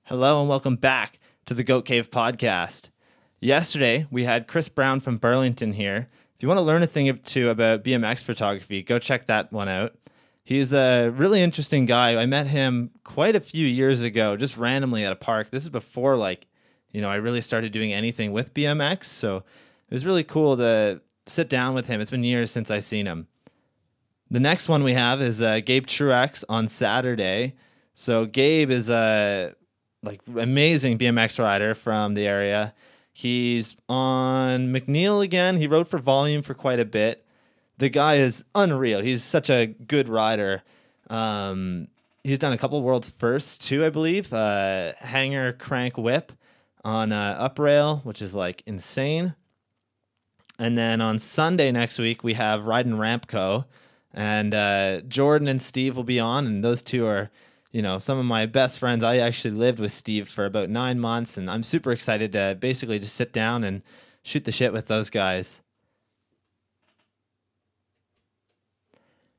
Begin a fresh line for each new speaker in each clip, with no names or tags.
Hello and welcome back to the Goat Cave podcast. Yesterday, we had Chris Brown from Burlington here. If you want to learn a thing or two about BMX photography, go check that one out. He's a really interesting guy. I met him quite a few years ago, just randomly at a park. This is before, I really started doing anything with BMX. So it was really cool to sit down with him. It's been years since I've seen him. The next one we have is Gabe Truex on Saturday. So Gabe is a amazing BMX rider from the area. He's on McNeil again. He rode for Volume for quite a bit. The guy is unreal. He's such a good rider. He's done a couple world's firsts too, I believe. Hanger crank whip on up rail, which is like insane. And then on Sunday next week we have Riding Rampco, and Jordan and Steve will be on, and those two are some of my best friends. I actually lived with Steve for about 9 months, and I'm super excited to basically just sit down and shoot the shit with those guys.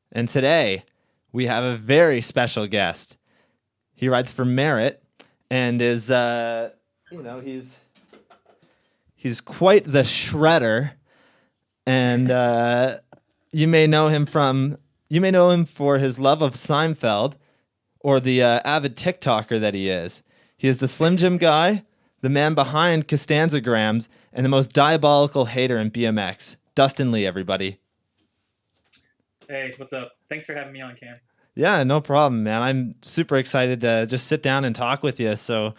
And today, we have a very special guest. He rides for Merritt and is, he's quite the shredder. And you may know him for his love of Seinfeld, or the avid Tik Tok-er that he is. He is the Slim Jim guy, the man behind Costanzagrams, and the most diabolical hater in BMX. Dustin Lee, everybody.
Hey, what's up? Thanks for having me on, Cam.
Yeah, no problem, man. I'm super excited to just sit down and talk with you. So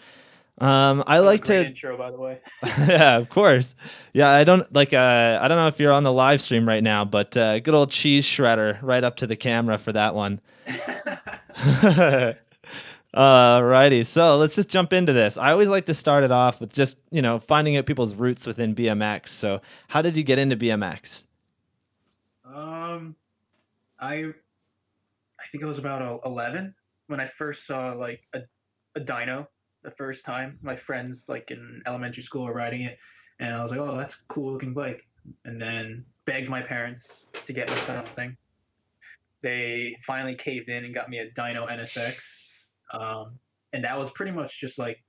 I like
Great
to
intro, by the way.
yeah, of course. Yeah, I don't know if you're on the live stream right now, but good old cheese shredder right up to the camera for that one. Alrighty, so let's just jump into this. I always like to start it off with just, finding out people's roots within BMX. So how did you get into BMX?
I think I was about 11 when I first saw like a dyno the first time. My friends like in elementary school were riding it, and I was like, oh, that's a cool looking bike. And then begged my parents to get me something. They finally caved in and got me a dyno NSX. And that was pretty much just like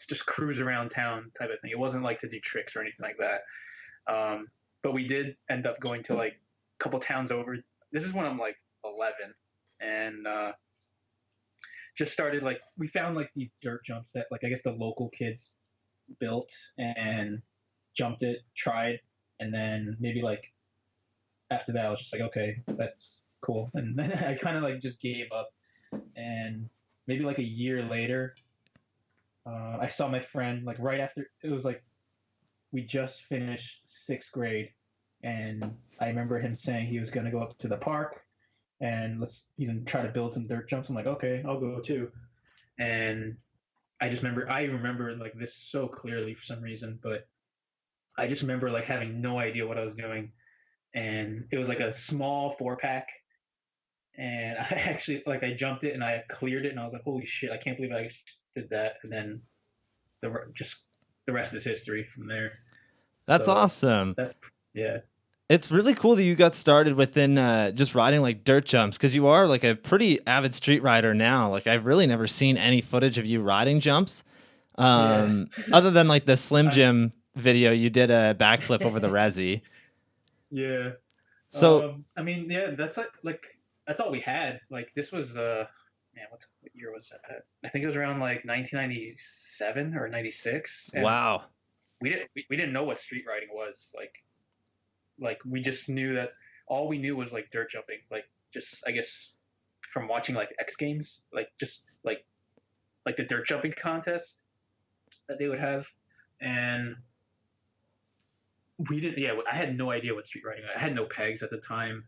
just cruise around town type of thing. It wasn't like to do tricks or anything like that. But we did end up going to like a couple towns over. This is when I'm like 11, and just started like we found like these dirt jumps that like I guess the local kids built and jumped it, tried, and then maybe like after that I was just like, okay, that's cool, and then I kind of like just gave up. And maybe like a year later, I saw my friend like right after it was like we just finished sixth grade, and I remember him saying he was going to go up to the park and he's gonna try to build some dirt jumps. I'm like, okay, I'll go too. And I remember like this so clearly for some reason, but I just remember like having no idea what I was doing, and it was like a small 4-pack, and I actually like I jumped it and I cleared it, and I was like, holy shit, I can't believe I did that. And then the rest is history from there.
That's awesome.
Yeah.
It's really cool that you got started within just riding like dirt jumps, because you are like a pretty avid street rider now. Like I've really never seen any footage of you riding jumps, other than like the Slim Jim video. You did a backflip over the resi.
Yeah.
So
I mean, yeah, that's like that's all we had. Like this was man, what year was that? I think it was around like 1997 or 96. And
wow.
We didn't know what street riding was. Like we just knew that all we knew was like dirt jumping. Like just I guess from watching like X Games, like just like the dirt jumping contest that they would have. And we didn't. Yeah, I had no idea what street riding. I had no pegs at the time.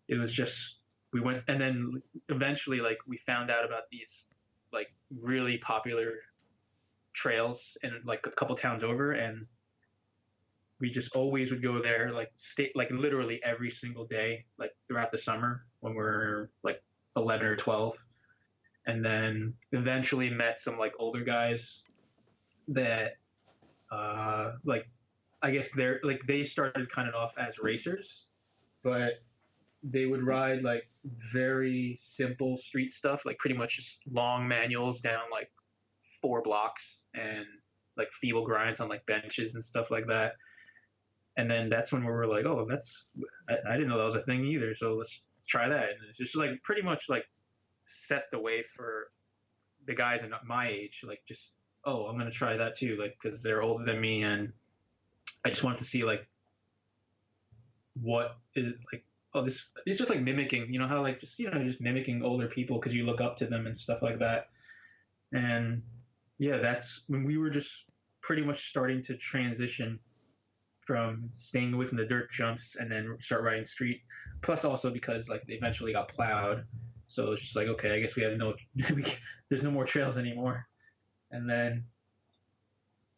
It was just we went, and then eventually like we found out about these like really popular trails in like a couple towns over, and we just always would go there, like stay like literally every single day, like throughout the summer when we're like 11 or 12. And then eventually met some like older guys that like I guess they're like they started kind of off as racers, but they would ride like very simple street stuff, like pretty much just long manuals down like 4 blocks and like feeble grinds on like benches and stuff like that. And then that's when we were like, oh, I didn't know that was a thing either. So let's try that. And it's just like pretty much like set the way for the guys in my age, like just, oh, I'm gonna try that too, like because they're older than me, and I just wanted to see like what is like, oh, this it's just like mimicking, you know how like just just mimicking older people because you look up to them and stuff like that. And yeah, that's when we were just pretty much starting to transition from staying away from the dirt jumps and then start riding street. Plus, also because like they eventually got plowed, so it's just like okay, I guess we have no, there's no more trails anymore. And then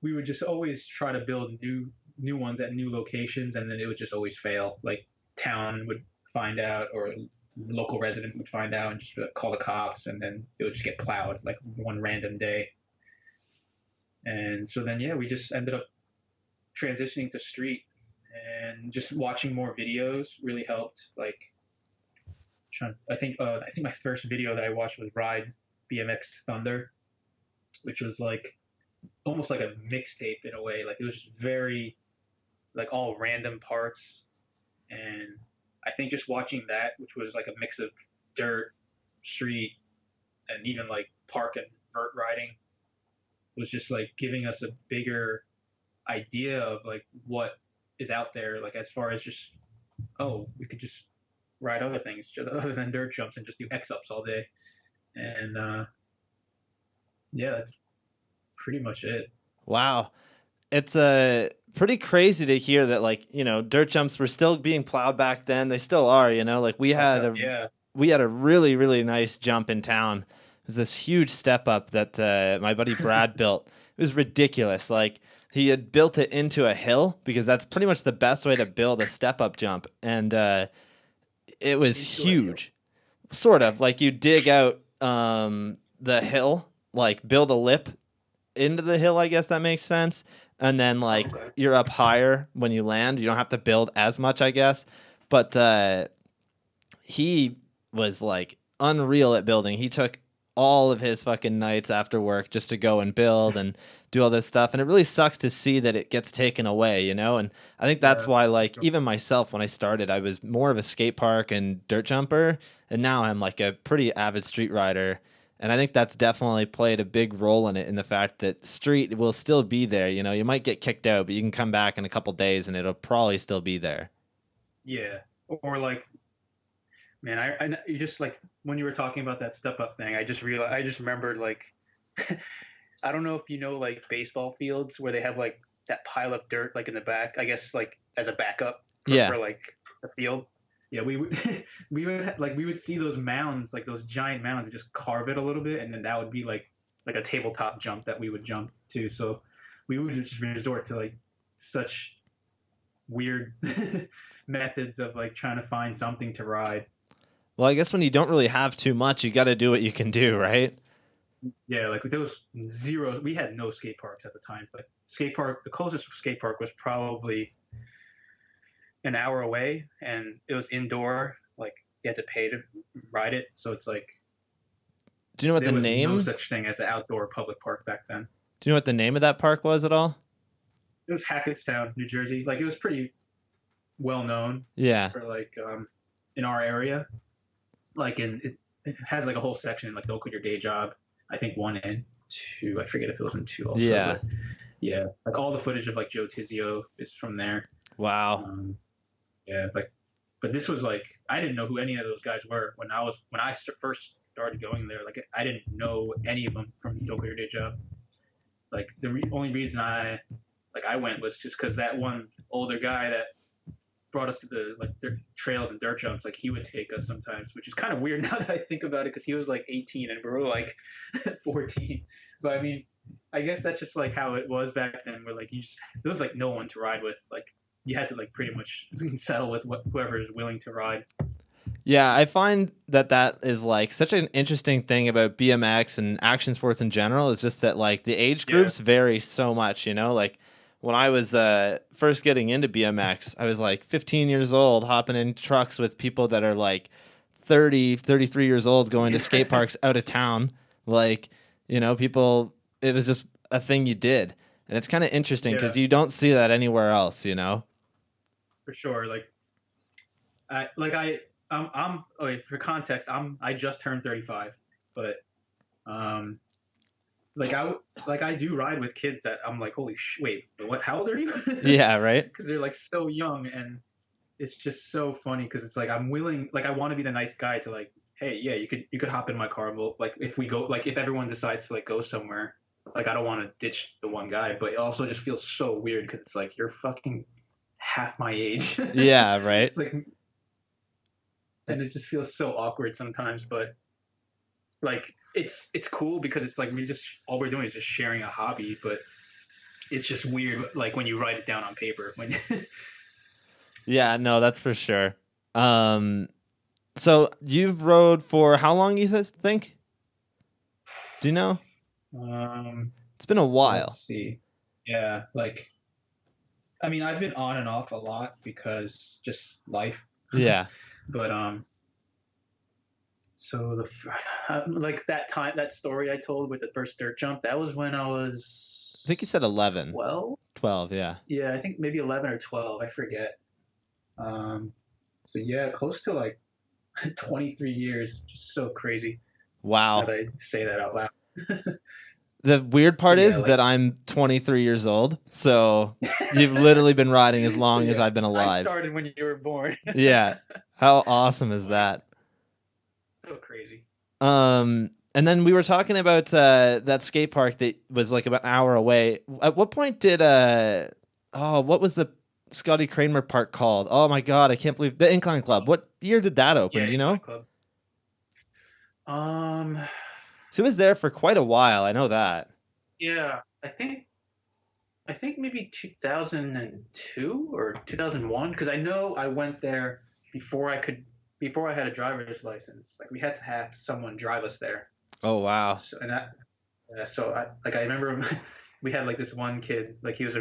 we would just always try to build new ones at new locations, and then it would just always fail. Like town would find out, or local resident would find out, and just call the cops, and then it would just get plowed like one random day. And so then yeah, we just ended up transitioning to street, and just watching more videos really helped. Like I think my first video that I watched was Ride BMX Thunder, which was like almost like a mixtape in a way. Like it was just very like all random parts, and I think just watching that, which was like a mix of dirt, street, and even like park and vert riding, was just like giving us a bigger idea of like what is out there, like as far as just, oh, we could just ride other things other than dirt jumps and just do X ups all day. And yeah, that's pretty much it.
Wow. It's pretty crazy to hear that, like, dirt jumps were still being plowed back then. They still are, like we had a really, really nice jump in town. It was this huge step up that my buddy Brad built. It was ridiculous. Like he had built it into a hill because that's pretty much the best way to build a step up jump. And it was huge. Sort of like you dig out the hill, like build a lip into the hill, I guess that makes sense. And then like you're up higher when you land. You don't have to build as much, I guess. But he was like unreal at building. He took all of his fucking nights after work just to go and build and do all this stuff. And it really sucks to see that it gets taken away, And I think that's why, like, even myself, when I started, I was more of a skate park and dirt jumper. And now I'm like a pretty avid street rider. And I think that's definitely played a big role in it, in the fact that street will still be there. You might get kicked out, but you can come back in a couple days and it'll probably still be there.
Yeah. Or like, man, I you just like when you were talking about that step up thing, I just remembered like, I don't know if like baseball fields where they have like that pile of dirt like in the back, I guess like as a backup for like a field. Yeah, we would we would see those mounds, like those giant mounds, and just carve it a little bit, and then that would be like a tabletop jump that we would jump to. So we would just resort to like such weird methods of like trying to find something to ride.
Well, I guess when you don't really have too much, you got to do what you can do, right?
Yeah, like there was zero. We had no skate parks at the time. But the closest skate park was probably an hour away, and it was indoor. Like you had to pay to ride it, so it's like.
Do you know what the name?
There was no such thing as an outdoor public park back then.
Do you know what the name of that park was at all?
It was Hackettstown, New Jersey. Like it was pretty well known.
Yeah.
For like in our area, like it has like a whole section in like Don't Quit Your Day Job. I think 1 and 2. I forget if it was in 2 also.
Yeah.
But yeah. Like all the footage of like Joe Tizio is from there.
Wow.
Yeah. But this was like, I didn't know who any of those guys were when I first started going there. Like I didn't know any of them from Don't Quit Your Day Job. Like the only reason I went was just because that one older guy that brought us to the like dirt trails and dirt jumps, like he would take us sometimes, which is kind of weird now that I think about it, because he was like 18 and we were like 14. But I mean, I guess that's just like how it was back then, where like there was like no one to ride with. Like you had to like pretty much settle with whoever is willing to ride.
Yeah, I find that is like such an interesting thing about BMX and action sports in general, is just that like the age groups vary so much, Like when I was first getting into BMX, I was like 15 years old, hopping in trucks with people that are like 30, 33 years old, going to skate parks out of town. Like, people, it was just a thing you did. And it's kind of interesting because you don't see that anywhere else,
For sure. I'm okay, for context, I just turned 35, but I do ride with kids that I'm like, holy wait, what? How old are you?
Yeah, right.
Because they're like so young, and it's just so funny because it's like I'm willing, like I want to be the nice guy to like, hey, yeah, you could hop in my car. Well, like if we go, like if everyone decides to like go somewhere, like I don't want to ditch the one guy, but it also just feels so weird because it's like you're fucking half my age.
Yeah, right.
Like, and it just feels so awkward sometimes, but like it's cool because it's like all we're doing is just sharing a hobby, but it's just weird like when you write it down on paper when
Yeah, no, that's for sure. So you've rode for how long, you think? Do you know? It's been a while.
So let's see. Yeah, like I mean, I've been on and off a lot because just life.
Yeah.
But so like that story I told with the first dirt jump, that was when I was
I think you said 11.
12?
12, yeah.
Yeah, I think maybe 11 or 12, I forget. So yeah, close to like 23 years, just so crazy.
Wow.
That I say that out loud.
The weird part is that I'm 23 years old, so you've literally been riding as long as I've been alive.
I started when you were born.
Yeah. How awesome is that?
So crazy.
And then we were talking about that skate park that was like about an hour away. At what point did what was the Scotty Kramer park called? Oh my god, I can't believe the Incline Club. What year did that open? Do you know?
Club.
So it was there for quite a while. I know that.
Yeah, I think maybe 2002 or 2001 because I know I went there before I had a driver's license. Like we had to have someone drive us there.
Oh wow.
So, I remember we had like this one kid, like he was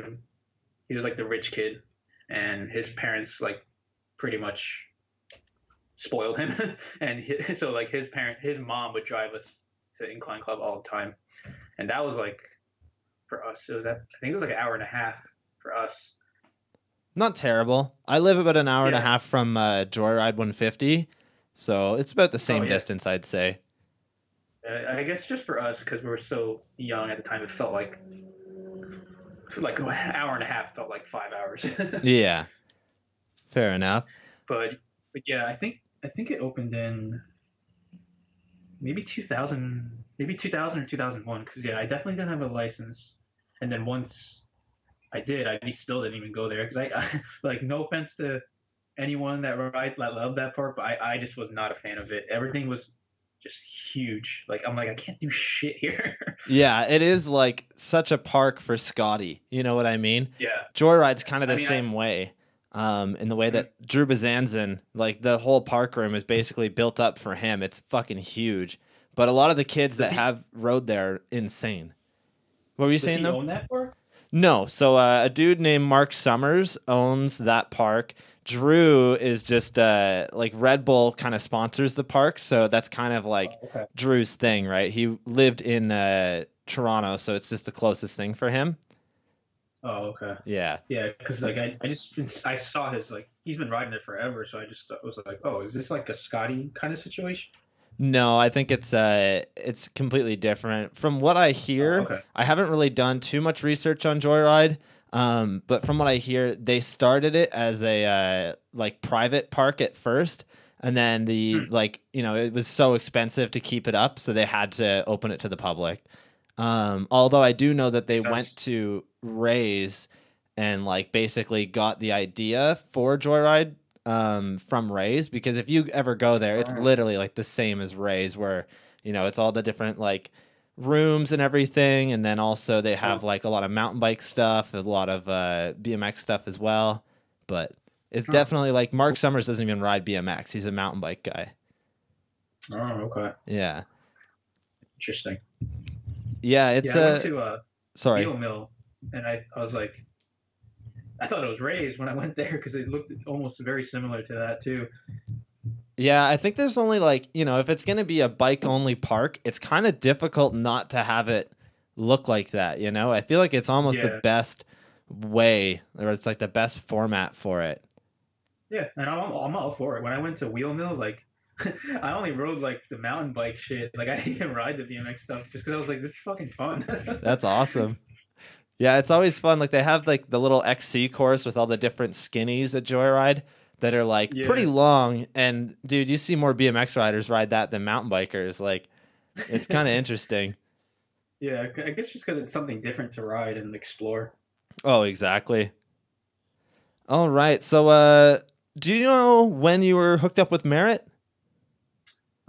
like the rich kid, and his parents like pretty much spoiled him, and so like his mom would drive us to Incline Club all the time, and that was like for us. I think it was like an hour and a half for us.
Not terrible. I live about an hour and a half from Joyride 150, so it's about the same distance, I'd say.
I guess just for us because we were so young at the time, it felt like an hour and a half felt like 5 hours.
Yeah, fair enough.
But yeah, I think it opened in maybe 2000 or 2001 because I definitely didn't have a license, and then once I did, I still didn't even go there because I like, no offense to anyone that loved that park, but I just was not a fan of it. Everything was just huge. Like I'm like, I can't do shit here.
Yeah, it is like such a park for Scotty. You know what I mean?
Yeah.
Joyride's kind of the same way. In the way that Drew Bazanzin, like the whole park room is basically built up for him. It's fucking huge. But a lot of the kids that have rode there are insane. What were you saying though?
Does he own that park?
No. So a dude named Mark Summers owns that park. Drew is just like Red Bull kind of sponsors the park, so that's kind of like Drew's thing, right? He lived in Toronto, so it's just the closest thing for him.
Oh, okay.
Yeah.
Yeah, because like I saw his, like, he's been riding there forever, so I just was like, oh, is this like a Scotty kind of situation?
No, I think it's completely different. From what I hear, I haven't really done too much research on Joyride, but from what I hear, they started it as a like private park at first, and then it was so expensive to keep it up, so they had to open it to the public. Although I do know that they went to Ray's and like basically got the idea for Joyride from Ray's, because if you ever go there, it's literally like the same as Ray's, where it's all the different like rooms and everything, and then also they have like a lot of mountain bike stuff, a lot of BMX stuff as well. But it's definitely like Mark Summers doesn't even ride BMX; he's a mountain bike guy.
Oh, okay.
Yeah.
Interesting.
Yeah, it's
I went to
sorry.
Steel Mill, and I was like, I thought it was Ray's when I went there because it looked almost very similar to that too.
Yeah, I think there's only like, if it's going to be a bike only park, it's kind of difficult not to have it look like that, I feel like it's almost the
Yeah,
best way, or it's like the best format for it.
yeah, and I'm all for it. When I went to Wheel Mill, like I only rode like the mountain bike shit. Like I didn't even ride the BMX stuff just because I was like, this is fucking fun.
That's awesome. Yeah, it's always fun. Like they have like the little XC course with all the different skinnies at Joyride that are like pretty
Yeah,
long. And dude, you see more BMX riders ride that than mountain bikers. Like it's kind of interesting.
yeah. I guess just because it's something different to ride and explore.
Oh, exactly. All right. So, do you know when you were hooked up with Merritt,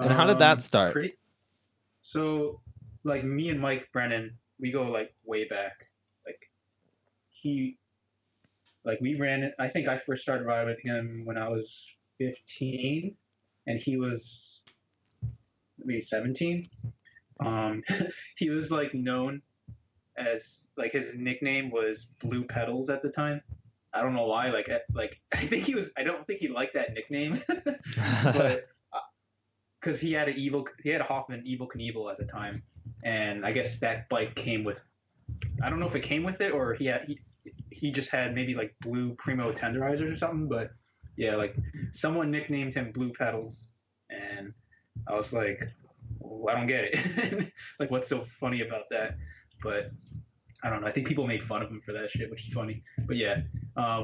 and how did that start?
Pretty. So, like me and Mike Brennan, we go like way back. Like he, like we ran it. I think I first started riding with him when I was 15, and he was maybe 17. Um, he was like known as like his nickname was Blue Pedals at the time. I don't know why. Like I think he was. I don't think he liked that nickname, but because he had a Hoffman Evil Knievel at the time, and I guess that bike came with. I don't know if it came with it or he just had maybe like blue Primo tenderizers or something, but yeah, like someone nicknamed him Blue Pedals, and I was like, oh, I don't get it. Like, what's so funny about that? But I don't know. I think people made fun of him for that shit, which is funny. But yeah,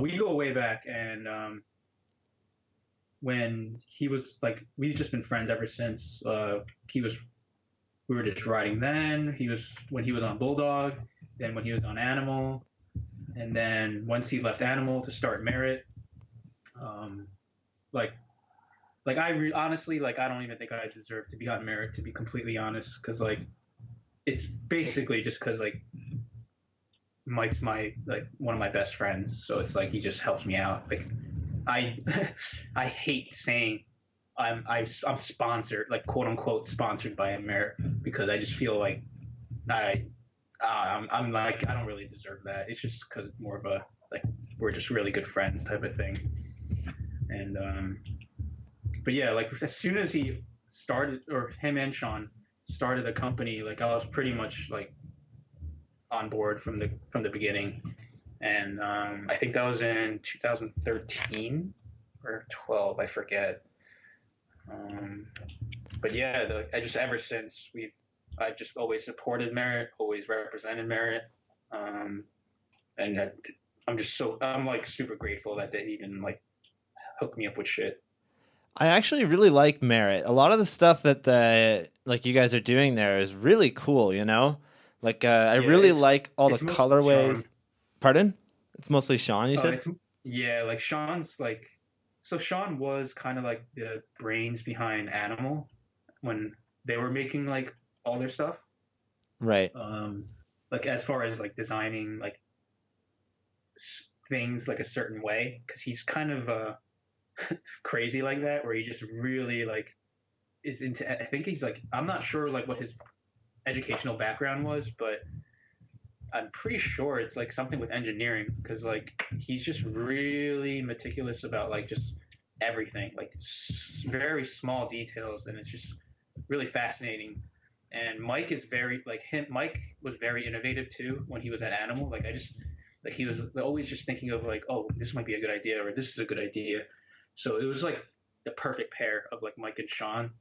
we go way back, and when he was like, we've just been friends ever since. We were just riding then. He was when he was on Bulldog, then when he was on Animal, and then once he left Animal to start Merritt, um, like honestly, like I don't even think I deserve to be on Merritt, to be completely honest, because like it's basically just because like Mike's my like one of my best friends, so it's like he just helps me out. Like I I hate saying I'm sponsored, like quote unquote sponsored by a Merritt, because I just feel like I I'm like I don't really deserve that. It's just because it's more of a like we're just really good friends type of thing. And but yeah, like as soon as he started, or him and Sean started the company, like I was pretty much like on board from the beginning. And I think that was in 2013 or 12, I forget. Um, but yeah, I just ever since I've just always supported Merritt, always represented Merritt, um, and I'm like super grateful that they even like hooked me up with shit.
I actually really like Merritt. A lot of the stuff that like you guys are doing there is really cool. Like I
Yeah,
really like all the
it's mostly
colorways.
Sean.
Pardon? It's mostly Sean. You said?
It's yeah, like Sean's like so Sean was kind of like the brains behind Animal when they were making like all their stuff.
Right.
Um, like as far as like designing like things like a certain way, because he's kind of crazy like that, where he just really like is into. I think he's like I'm not sure like what his educational background was, but I'm pretty sure it's like something with engineering, because like he's just really meticulous about like just everything, like very small details, and it's just really fascinating. And Mike is very like him. Mike was very innovative too when he was at Animal. Like I just like he was always just thinking of like, oh, this might be a good idea, or this is a good idea. So it was like the perfect pair of like Mike and Sean,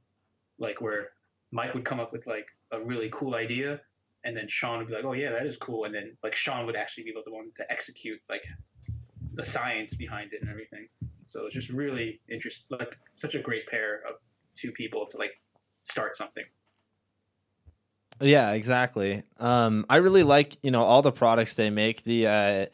like where Mike would come up with like a really cool idea, and then Sean would be like, "Oh yeah, that is cool," and then like Sean would actually be the one to execute like the science behind it and everything. So it's just really interesting, like such a great pair of two people to like start something.
Yeah, exactly. I really like, all the products they make. The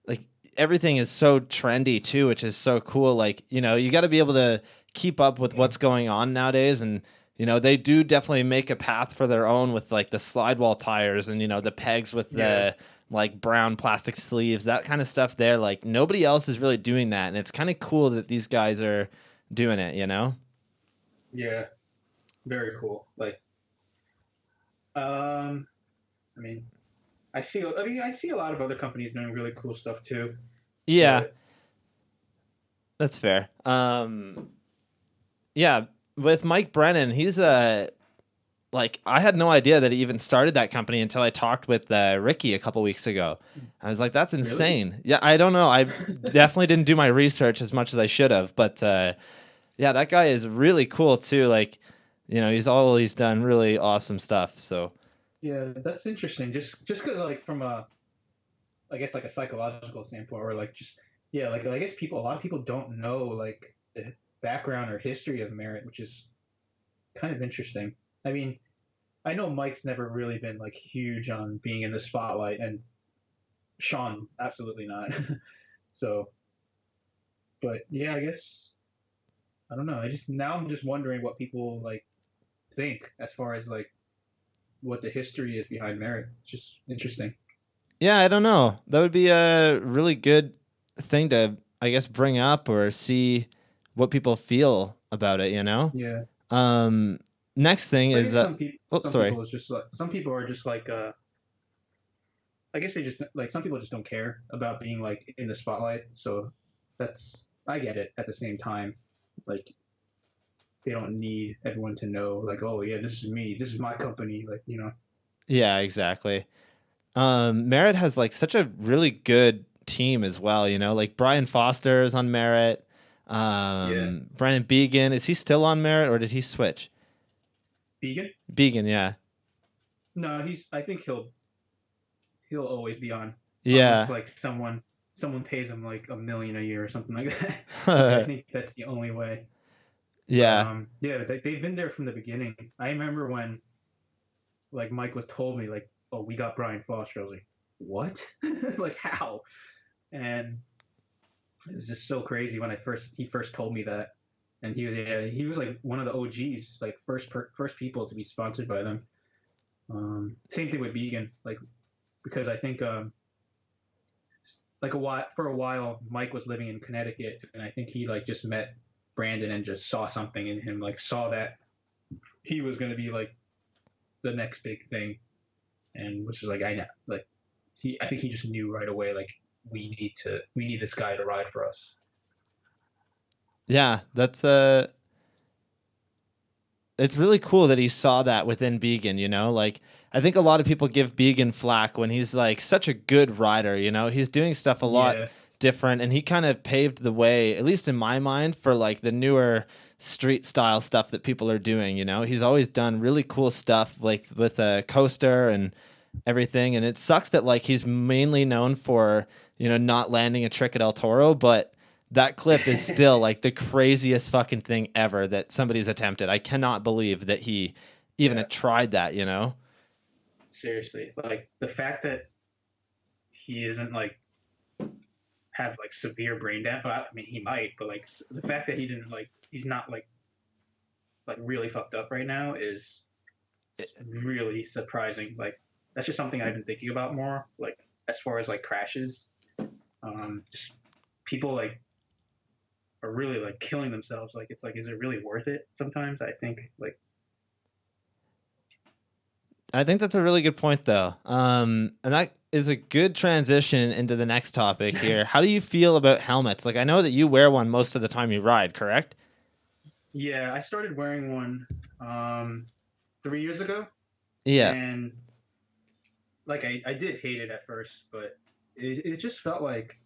like everything is so trendy too, which is so cool. Like, you got to be able to keep up with
Yeah,
what's going on nowadays, and they do definitely make a path for their own with like the slide wall tires and the pegs with
yeah,
the like brown plastic sleeves, that kind of stuff there. Like nobody else is really doing that, and it's kind of cool that these guys are doing it.
yeah. Very cool. Like, I mean, I see. I mean, I see a lot of other companies doing really cool stuff too.
Yeah,
But
that's fair. Yeah, with Mike Brennan, he's like I had no idea that he even started that company until I talked with Ricky a couple weeks ago. I was like, "That's
really,
insane." Yeah, I don't know. I definitely didn't do my research as much as I should have, but yeah, that guy is really cool too. Like, he's always done really awesome stuff. So
yeah, that's interesting. Just because like from a I guess like a psychological standpoint, or like just yeah, like I guess a lot of people don't know like the background or history of Merritt, which is kind of interesting. I mean, I know Mike's never really been like huge on being in the spotlight, and Sean absolutely not. So, but yeah, I guess I don't know. I'm just wondering what people like think as far as like what the history is behind Merritt. It's just interesting.
yeah, I don't know. That would be a really good thing to, I guess, bring up or see what people feel about it.
Yeah,
Um, Next thing
but I
is
guess
oh,
some
sorry.
people is just like some people are just like I guess they just like some people just don't care about being like in the spotlight. So that's I get it. At the same time, like they don't need everyone to know like oh yeah this is me, this is my company, like you know.
Yeah, exactly. Merritt has like such a really good team as well. Like Brian Foster is on Merritt.
Yeah.
Brandon Began, is he still on Merritt or did he switch?
Vegan?
Began, yeah,
No, I think he'll always be on unless
yeah,
like someone pays him like a million a year or something like that. Like I think that's the only way. But
yeah.
yeah, they've been there from the beginning. I remember when like Mike was told me like, "Oh, we got Brian Foster." I was like, "What? Like how?" And it was just so crazy when he first told me that. And he was like one of the OGs, like first people to be sponsored by them. Same thing with Vegan, like because I think like a while Mike was living in Connecticut, and I think he like just met Brandon and just saw something in him, like saw that he was going to be like the next big thing, and which is like I know, like I think he just knew right away, like we need this guy to ride for us.
Yeah, that's it's really cool that he saw that within Began. Like I think a lot of people give Began flack when he's like such a good rider. He's doing stuff a lot
Yeah,
different, and he kind of paved the way, at least in my mind, for like the newer street style stuff that people are doing. He's always done really cool stuff, like with a coaster and everything. And it sucks that like he's mainly known for not landing a trick at El Toro, but that clip is still like the craziest fucking thing ever that somebody's attempted. I cannot believe that he even
yeah,
had tried that.
seriously, like the fact that he isn't like have like severe brain damage. Well, I mean, he might, but like the fact that he didn't like he's not like really fucked up right now is really surprising. Like that's just something I've been thinking about more. Like as far as like crashes, just people like are really like killing themselves. Like it's like, is it really worth it? Sometimes I think like
I think that's a really good point, though. And that is a good transition into the next topic here. How do you feel about helmets? Like, I know that you wear one most of the time you ride, correct?
yeah, I started wearing one 3 years ago,
Yeah.
and like I did hate it at first, but it just felt like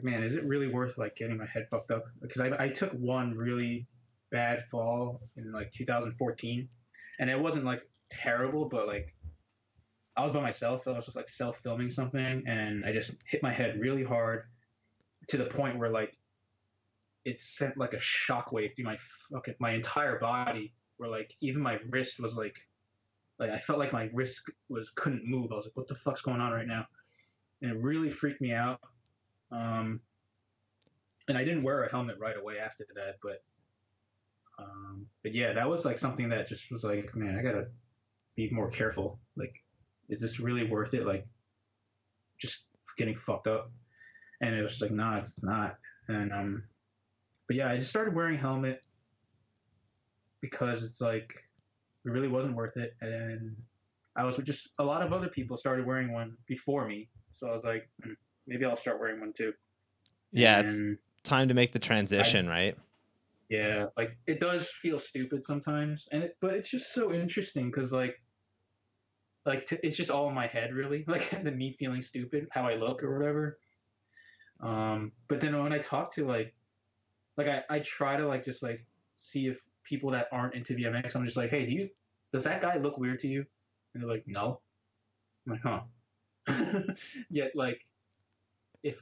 man, is it really worth like getting my head fucked up? Because I took one really bad fall in like 2014, and it wasn't like terrible, but like I was by myself. I was just like self filming something, and I just hit my head really hard to the point where like it sent like a shockwave through my entire body, where like even my wrist was like I felt like my wrist was couldn't move. I was like, what the fuck's going on right now? And it really freaked me out. Um, and I didn't wear a helmet right away after that, but yeah, that was like something that just was like, man, I gotta be more careful. Like, is this really worth it? Like, just getting fucked up. And it was just like, nah, it's not. And but yeah, I just started wearing a helmet because it's like it really wasn't worth it. And I was just a lot of other people started wearing one before me, so I was like, maybe I'll start wearing one too.
Yeah, it's
And
time to make the
I,
transition, right?
yeah, like it does feel stupid sometimes, but it's just so interesting because it's just all in my head really, like the me feeling stupid, how I look or whatever. But then when I talk to I try to just see if people that aren't into BMX, I'm just like, hey, does that guy look weird to you? And they're like, no. I'm like, huh. Yet if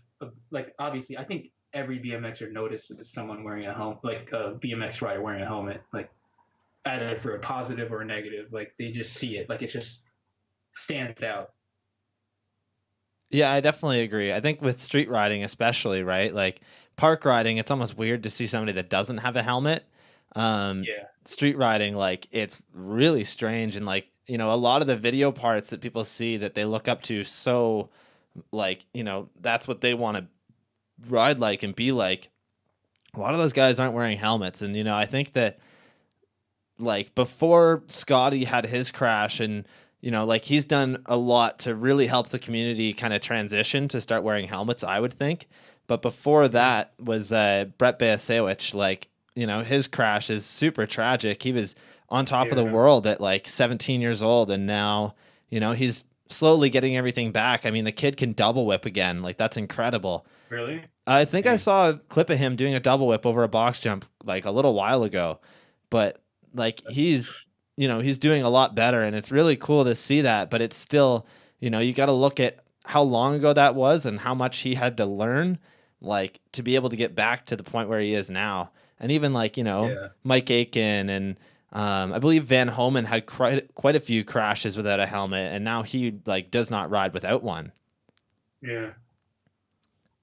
obviously I think every BMXer notices someone wearing a helmet, like a BMX rider wearing a helmet, like either for a positive or a negative. Like they just see it, like it just stands out.
Yeah, I definitely agree. I think with street riding, especially, right? Like park riding, it's almost weird to see somebody that doesn't have a helmet. Um,
Yeah,
Street riding, like it's really strange, and a lot of the video parts that people see that they look up to, so that's what they want to ride like and be like. A lot of those guys aren't wearing helmets, and I think that like before Scotty had his crash and he's done a lot to really help the community kind of transition to start wearing helmets, I would think. But before that was Brett Basewicz. His crash is super tragic. He was on top of the
yeah,
world at like 17 years old, and now he's slowly getting everything back. I mean, the kid can double whip again. Like that's incredible.
really.
I think I
Damn.
saw a clip of him doing a double whip over a box jump like a little while ago, but like he's doing a lot better, and it's really cool to see that. But it's still, you got to look at how long ago that was and how much he had to learn, like to be able to get back to the point where he is now. And even
Yeah,
Mike Aiken and I believe Van Homan had quite a few crashes without a helmet, and now he like does not ride without one.
yeah.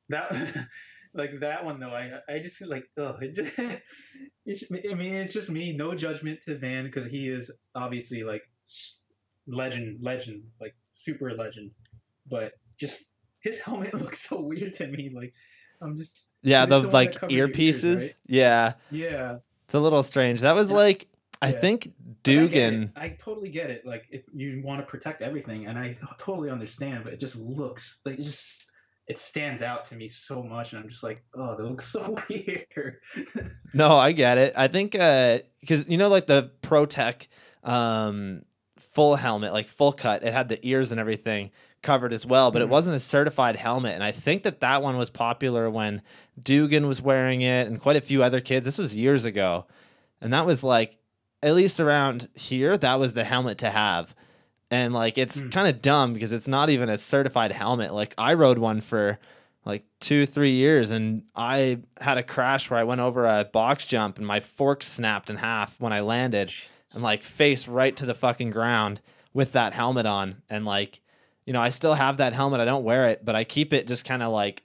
That that one though, I just feel like oh it just I mean it's just me, no judgment to Van because he is obviously like legend, like super legend, but just his helmet looks so weird to me. Like I'm just
Yeah,
because
the
it's the one that
like
covers your ears, right?
earpieces. Yeah,
Yeah,
it's a little strange. That was
and
like I
yeah,
think
like I get it,
Dugan.
I totally get it. Like if you want to protect everything, and I totally understand, but it just looks like it stands out to me so much, and I'm just like, oh, that looks so weird.
No, I get it. I think because like the ProTech um full helmet, like full cut, it had the ears and everything covered as well, but it
Mhm.
wasn't a certified helmet. And I think that one was popular when Dugan was wearing it and quite a few other kids. This was years ago, and that was like at least around here, that was the helmet to have. And like it's
Mm.
kind of dumb because it's not even a certified helmet. Like I rode one for like 2 3 years, and I had a crash where I went over a box jump and my fork snapped in half when I landed, and like face right to the fucking ground with that helmet on. And like I still have that helmet. I don't wear it, but I keep it just kind of like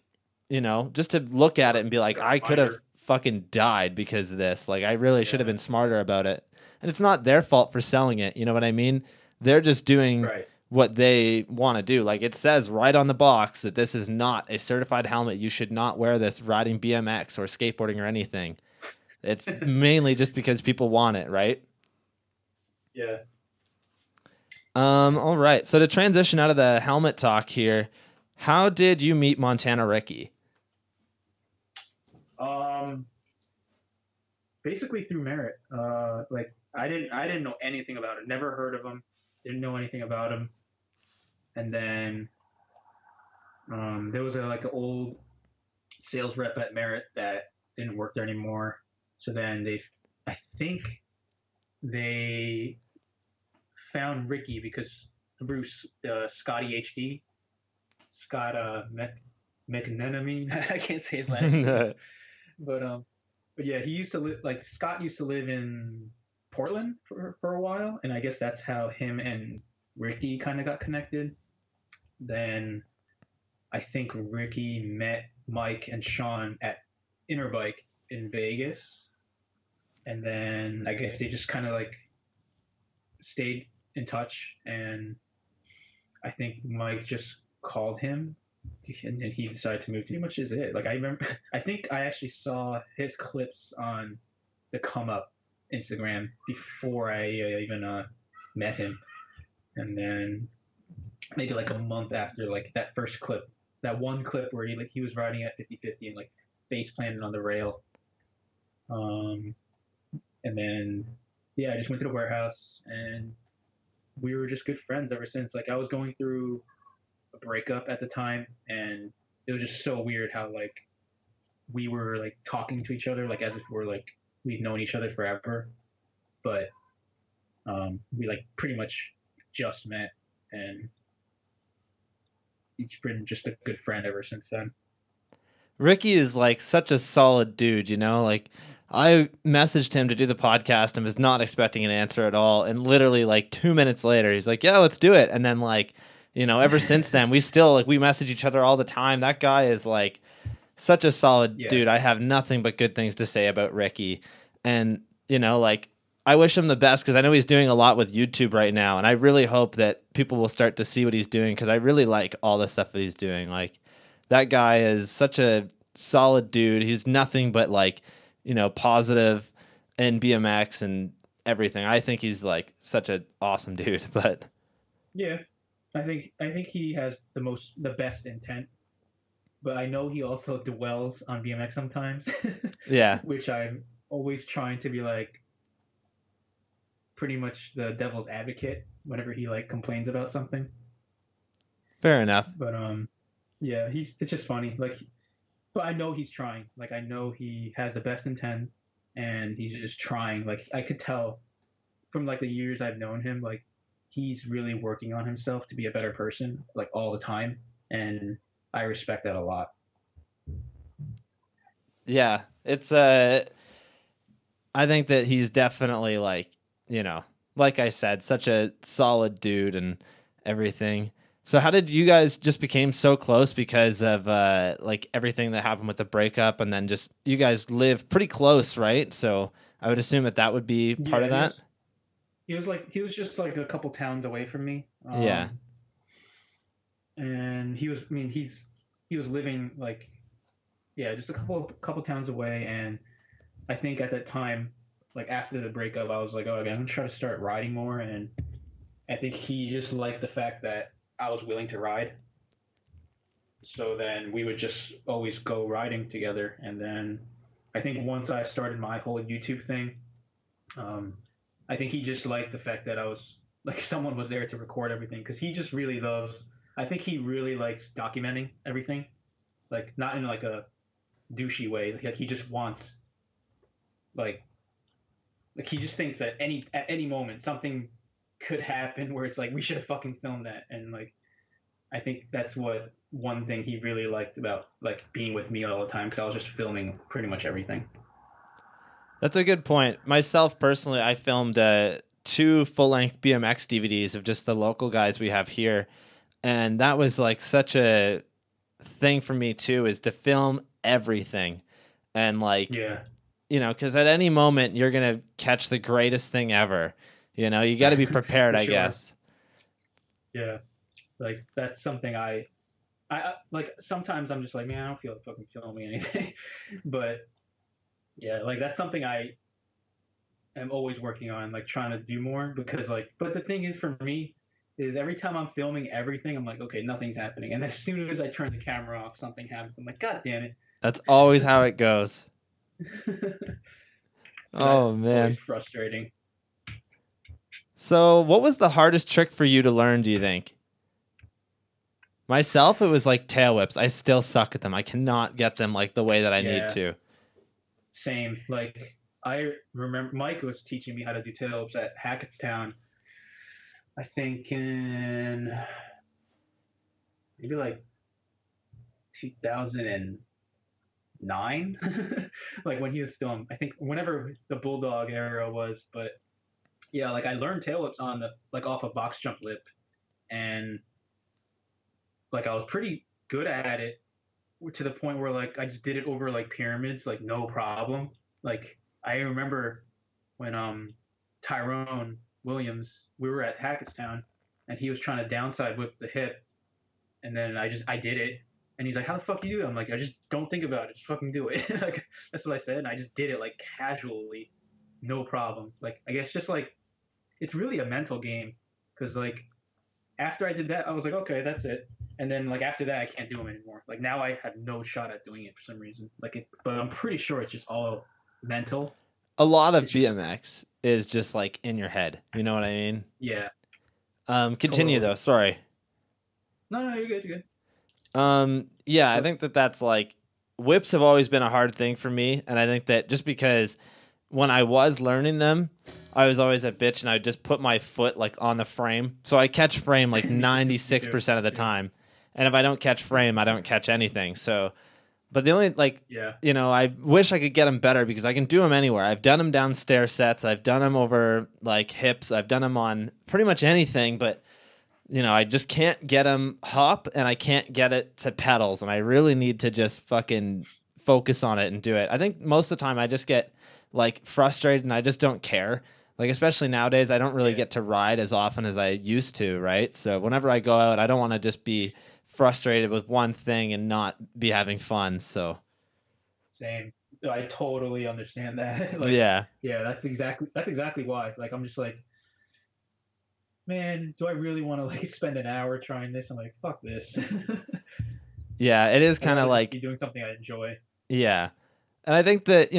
just to look at it and be like,
A
I could have
reminder,
fucking died because of this. Like I really should have
yeah,
been smarter about it. And it's not their fault for selling it. You know what I mean? They're just doing
right.
what they want to do. Like it says right on the box that this is not a certified helmet. You should not wear this riding BMX or skateboarding or anything. It's mainly just because people want it, right?
Yeah.
All right. So to transition out of the helmet talk here, how did you meet Montana Ricky?
Um, Basically through Merritt. Like I didn't know anything about it. Never heard of him. Didn't know anything about him. And then there was an old sales rep at Merritt that didn't work there anymore. So then I think they found Ricky because through Scotty HD, Scott McNenamine. I can't say his last name, but but yeah, he used to live like Scott used to live in Portland for a while, and I guess that's how him and Ricky kind of got connected. Then I think Ricky met Mike and Sean at Interbike in Vegas, and then I guess they just kind of stayed in touch, and I think Mike just called him, and then he decided to move. Pretty much is it. Like I remember, I think I actually saw his clips on the Come Up Instagram before I even met him, and then maybe like a month after that first clip, that one clip where he was riding at 50/50 and like face planted on the rail. And then yeah, I just went to the warehouse and we were just good friends ever since. Like I was going through a breakup at the time, and it was just so weird how like we were like talking to each other like as if we're like we've known each other forever, but we like pretty much just met, and he's been just a good friend ever since then.
Ricky is like such a solid dude, you know? Like I messaged him to do the podcast and was not expecting an answer at all. And literally like 2 minutes later, he's like, yeah, let's do it. And then like, you know, ever since then, we still like we message each other all the time. That guy is like such a solid
Yeah.
dude. I have nothing but good things to say about Ricky. And, you know, like I wish him the best because I know he's doing a lot with YouTube right now. And I really hope that people will start to see what he's doing because I really like all the stuff that he's doing. Like that guy is such a solid dude. He's nothing but like, you know, positive in BMX and everything. I think he's like such an awesome dude. But
Yeah, I think he has the best intent, but I know he also dwells on BMX sometimes,
yeah,
which I'm always trying to be like pretty much the devil's advocate whenever he like complains about something.
fair enough.
But yeah, it's just funny. Like, but I know he's trying. Like I know he has the best intent, and he's just trying. Like I could tell from like the years I've known him, like he's really working on himself to be a better person, like all the time, and I respect that a lot.
Yeah, it's I think that he's definitely like, you know, like I said, such a solid dude and everything. So how did you guys just became so close because of like everything that happened with the breakup and then just you guys live pretty close, right? So I would assume that that would be part of
Yeah,
that.
he was just like a couple towns away from me.
Yeah.
And he was living like yeah, just a couple towns away, and I think at that time, like after the breakup, I was like, oh, okay, I'm gonna try to start riding more, and I think he just liked the fact that I was willing to ride. So then we would just always go riding together, and then I think once I started my whole YouTube thing, um, I think he just liked the fact that I was like someone was there to record everything because he just really loves. I think he really likes documenting everything, like not in like a douchey way. Like he just wants like he just thinks that at any moment something could happen where it's like we should have fucking filmed that, and like I think that's what one thing he really liked about like being with me all the time because I was just filming pretty much everything.
That's a good point. Myself personally, I filmed two full-length BMX DVDs of just the local guys we have here, and that was like such a thing for me too, is to film everything, and like
Yeah,
you know, because at any moment you're gonna catch the greatest thing ever. You know, you got to be prepared,
for
I
sure.
guess.
Yeah, like that's something I like. Sometimes I'm just like, man, I don't feel like fucking filming anything, but yeah, like that's something I am always working on, like trying to do more because like, but the thing is for me is every time I'm filming everything, I'm like, okay, nothing's happening, and as soon as I turn the camera off, something happens. I'm like, god damn it.
That's always how it goes.
So that's
Oh
always
man.
frustrating.
So, what was the hardest trick for you to learn, do you think? Myself, it was like tail whips. I still suck at them. I cannot get them like the way that I need
Yeah,
to.
same. Like I remember Mike was teaching me how to do tail ups at Hackettstown. I think in maybe like 2009, like when he was still, I think whenever the Bulldog era was. But yeah, like I learned tail whips on the like off a box jump lip, and like I was pretty good at it to the point where like I just did it over like pyramids, like no problem. Like I remember when Tyrone Williams, we were at Hackettstown, and he was trying to downside whip the hip, and then I did it, and he's like, "How the fuck you do it?" I'm like, "I just don't think about it, just fucking do it." Like that's what I said, and I just did it like casually, no problem. Like I guess just like it's really a mental game, because like after I did that, I was like, okay, that's it. And then like after that, I can't do them anymore. Like now, I have no shot at doing it for some reason. But I'm pretty sure it's just all mental.
A lot of
It's just
BMX is just like in your head. You know what I mean?
yeah,
Continue
totally.
though. Sorry.
No, you're good. You're good.
Yeah, I
But
think that that's like whips have always been a hard thing for me, and I think that just because when I was learning them, I was always a bitch, and I would just put my foot like on the frame, so I catch frame like
me too.
ninety
Me
six
too.
percent of
Me
the
too.
time, and if I don't catch frame, I don't catch anything. So, but the only like
Yeah.
I wish I could get them better because I can do them anywhere. I've done them down stair sets, I've done them over like hips, I've done them on pretty much anything, but I just can't get them hop and I can't get it to pedals. And I really need to just fucking focus on it and do it. I think most of the time I just get like frustrated and I just don't care. Like, especially nowadays, I don't really
Yeah.
get to ride as often as I used to, right? So whenever I go out, I don't want to just be frustrated with one thing and not be having fun. So,
Same. I totally understand that. Like,
yeah.
yeah, that's exactly why. Like, I'm just like, man, do I really want to like spend an hour trying this? I'm like, fuck this.
Yeah, it is
I'd
kind of
rather just be
like,
doing something I enjoy.
yeah. And I think that,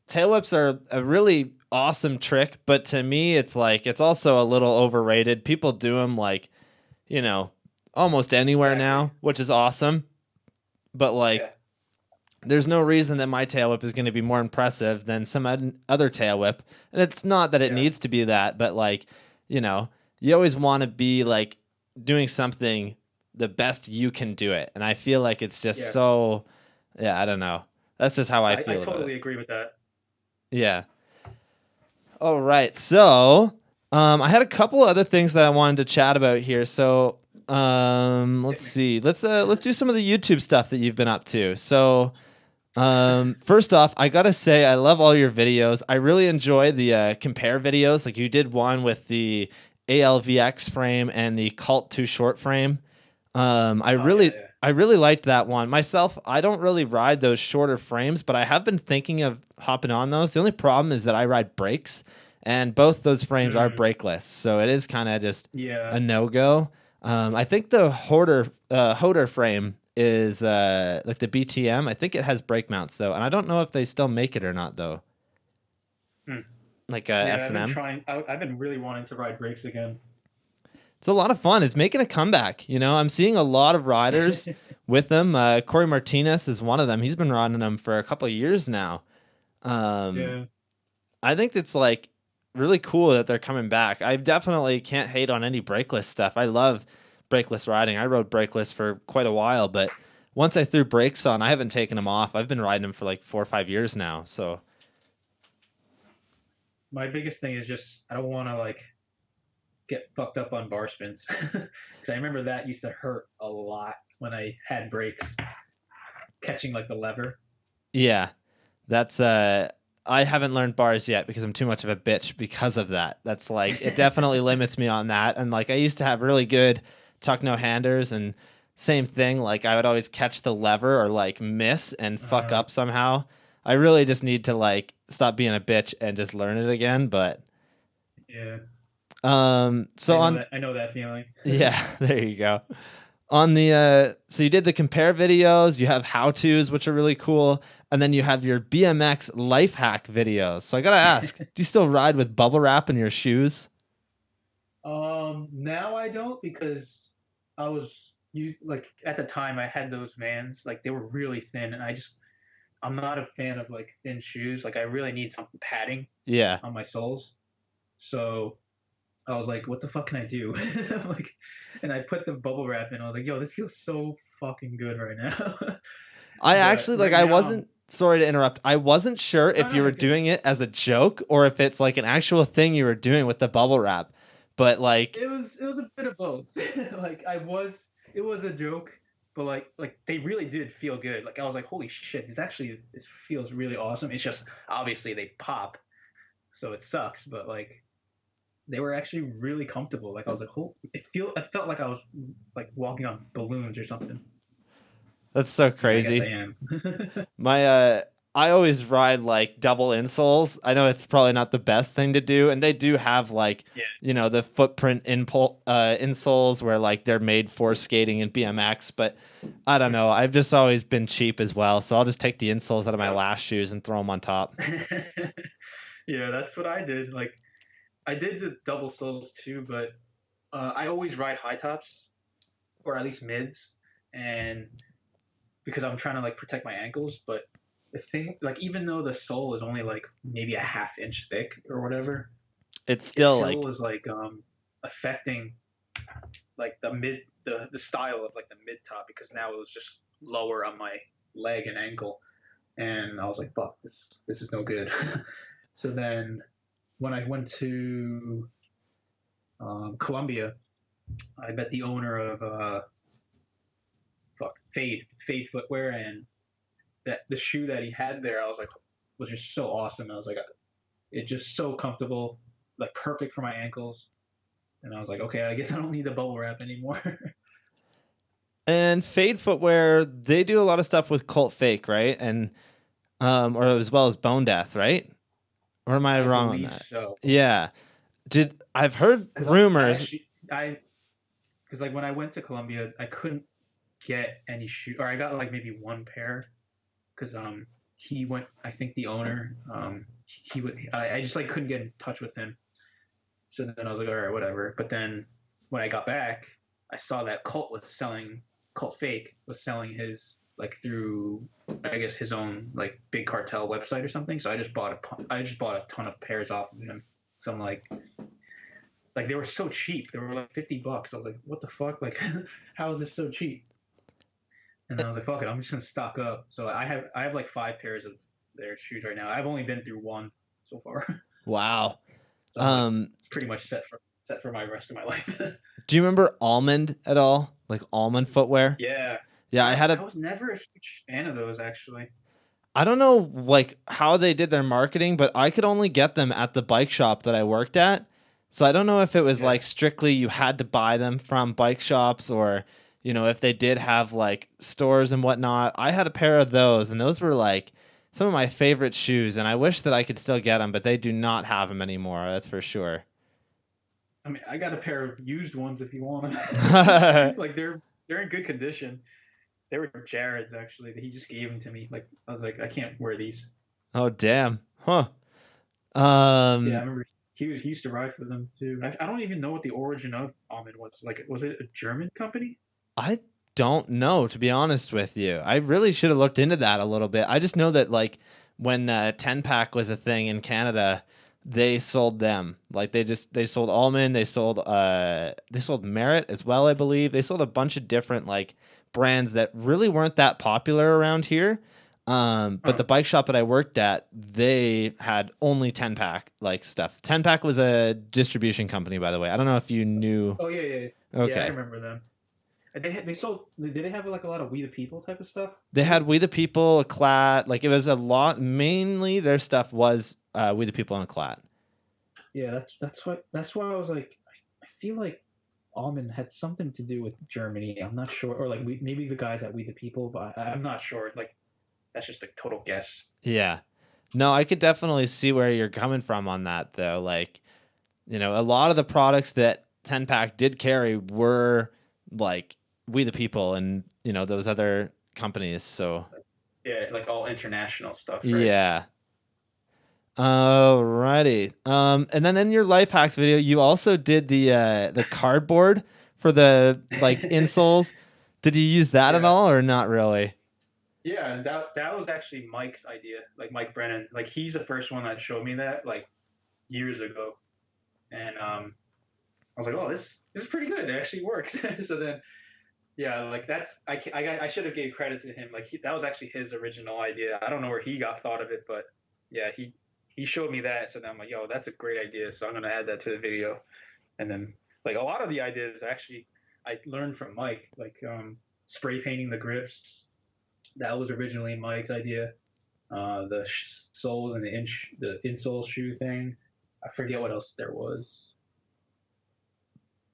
tail whips are a really awesome trick, but to me, it's like, it's also a little overrated. People do them like, you know, almost anywhere
Exactly.
now, which is awesome. But like,
Yeah.
there's no reason that my tail whip is going to be more impressive than some other tail whip. And it's not that it
Yeah.
needs to be that, but like, you know, you always want to be like doing something the best you can do it. And I feel like it's just
Yeah.
so, yeah, I don't know. That's just how I
I
feel about it.
totally agree with that.
Yeah. All right. So, I had a couple other things that I wanted to chat about here. So, let's
Hit me.
see. Let's do some of the YouTube stuff that you've been up to. So, first off, I gotta say I love all your videos. I really enjoy the compare videos. Like you did one with the ALVX frame and the Cult Too Short frame. I
Oh yeah,
really
yeah.
I really liked that one. Myself, I don't really ride those shorter frames, but I have been thinking of hopping on those. The only problem is that I ride brakes, and both those frames are
Mm,
brakeless, so it is kind of just
yeah.
a no go. I think the Hoder frame is like the BTM. I think it has brake mounts though, and I don't know if they still make it or not though.
Mm.
Like
Yeah,
S
I've
and
been
M.
trying. I've been really wanting to ride brakes again.
It's a lot of fun. It's making a comeback. I'm seeing a lot of riders with them. Corey Martinez is one of them. He's been riding them for a couple of years now. Um,
Yeah.
I think it's like really cool that they're coming back. I definitely can't hate on any brakeless stuff. I love brakeless riding. I rode brakeless for quite a while, but once I threw brakes on, I haven't taken them off. I've been riding them for like 4 or 5 years now. So
My biggest thing is just I don't want to like get fucked up on bar spins because I remember that used to hurt a lot when I had brakes catching like the lever.
yeah, that's I haven't learned bars yet because I'm too much of a bitch because of that. That's like it definitely limits me on that. And like I used to have really good tuck no handers and same thing, like I would always catch the lever or like miss and fuck
uh,
up somehow. I really just need to like stop being a bitch and just learn it again, but
yeah,
so on
I know that feeling.
yeah, there you go. On the so you did the compare videos, you have how to's which are really cool, and then you have your BMX life hack videos. So I gotta ask, do you still ride with bubble wrap in your shoes?
Now I don't because I was you like at the time I had those Vans like they were really thin and I'm not a fan of like thin shoes. Like I really need some padding
Yeah,
on my soles. So I was like, what the fuck can I do? Like, and I put the bubble wrap in. I was like, yo, this feels so fucking good right now.
I
But
actually like
right
I
now,
wasn't, sorry to interrupt, I wasn't sure
no,
if
no,
you were
you're good.
doing it as a joke or if it's like an actual thing you were doing with the bubble wrap, but like
It was a bit of both. Like it was a joke, but like they really did feel good. Like I was like, holy shit, this feels really awesome. It's just obviously they pop, so it sucks. But like they were actually really comfortable. Like I was like, I felt like I was like walking on balloons or something.
that's so
And I guess I
crazy.
am.
My I always ride like double insoles. I know it's probably not the best thing to do, and they do have like
Yeah.
the footprint insoles where like they're made for skating and BMX. But I don't know. I've just always been cheap as well, so I'll just take the insoles out of my last shoes and throw them on top.
Yeah, that's what I did. Like I did the double soles too, but I always ride high tops or at least mids, and because I'm trying to like protect my ankles. But the thing, like even though the sole is only like maybe a half inch thick or whatever,
It's
it
still
still
like
is like affecting like the style of like the mid top because now it was just lower on my leg and ankle, and I was like, fuck, this is no good. So then when I went to Colombia, I met the owner of Fade Footwear, and that the shoe that he had there, I was like, was just so awesome. I was like, it's just so comfortable, like perfect for my ankles. And I was like, okay, I guess I don't need the bubble wrap anymore.
and Fade Footwear. They do a lot of stuff with Cult Fake, right? And or as well as Bone Death, right? Or am I
I
wrong on
believe
that?
so.
Yeah. Did I've heard
Because
rumors.
I because like when I went to Colombia, I couldn't get any shoe, or I got like maybe one pair because he went. I think the owner he would. I just like couldn't get in touch with him. So then I was like, all right, whatever. But then when I got back, I saw that Cult Fake was selling his like through I guess his own like big cartel website or something. So I just bought a ton of pairs off of him. So I'm like they were so cheap. They were like $50. I was like, what the fuck? Like, how is this so cheap? And then I was like, fuck it, I'm just gonna stock up. So I have like 5 pairs of their shoes right now. I've only been through one so far.
Wow.
So I'm like pretty much set for my rest of my life.
Do you remember Almond at all? Like Almond footwear?
Yeah.
Yeah, I had
I was never a huge fan of those actually.
I don't know like how they did their marketing, but I could only get them at the bike shop that I worked at. So I don't know if it was
Yeah.
like strictly you had to buy them from bike shops or, if they did have like stores and whatnot. I had a pair of those and those were like some of my favorite shoes and I wish that I could still get them, but they do not have them anymore. That's for sure.
I mean, I got a pair of used ones if you want them.
Oh,
Like they're in good condition. They were Jared's actually. He just gave them to me. Like I was like, I can't wear these.
damn. Huh.
Yeah, I
Um,
remember he used to ride for them too. I don't even know what the origin of Almond was. Like, was it a German company?
I don't know, to be honest with you. I really should have looked into that a little bit. I just know that like when 10 pack was a thing in Canada, they sold them. Like they sold Almond, they sold Merritt as well, I believe. They sold a bunch of different like brands that really weren't that popular around here. But
Oh,
the bike shop that I worked at, they had only 10 pack like stuff. 10 pack was a distribution company, by the way. I don't know if you knew.
oh yeah. I
Okay.
remember them. And they sold. Did they have like a lot of We the People type of stuff
They
too?
had We the People, a Clat. Like it was a lot. Mainly, their stuff was We the People and a Clat.
Yeah, that's why I was like, I feel like Almond had something to do with Germany. I'm not sure, or like maybe the guys at We the People, but I'm not sure. Like that's just a total guess.
Yeah. No, I could definitely see where you're coming from on that, though. Like, a lot of the products that 10 pack did carry were like We the People and those other companies. So
Yeah, like all international stuff, right?
yeah. Alrighty. And then in your life hacks video, you also did the cardboard for the like insoles. Did you use that at
Yeah.
all or not really?
Yeah, and that was actually Mike's idea, like Mike Brennan. Like he's the first one that showed me that, like years ago. And I was like, oh, this is pretty good. It actually works. So then, yeah, like I should have gave credit to him. Like that was actually his original idea. I don't know where he got thought of it, but yeah, he showed me that. So then I'm like, yo, that's a great idea. So I'm gonna add that to the video. And then like a lot of the ideas actually I learned from Mike, like spray painting the grips. That was originally Mike's idea. The soles and the insole shoe thing. I forget what else there was.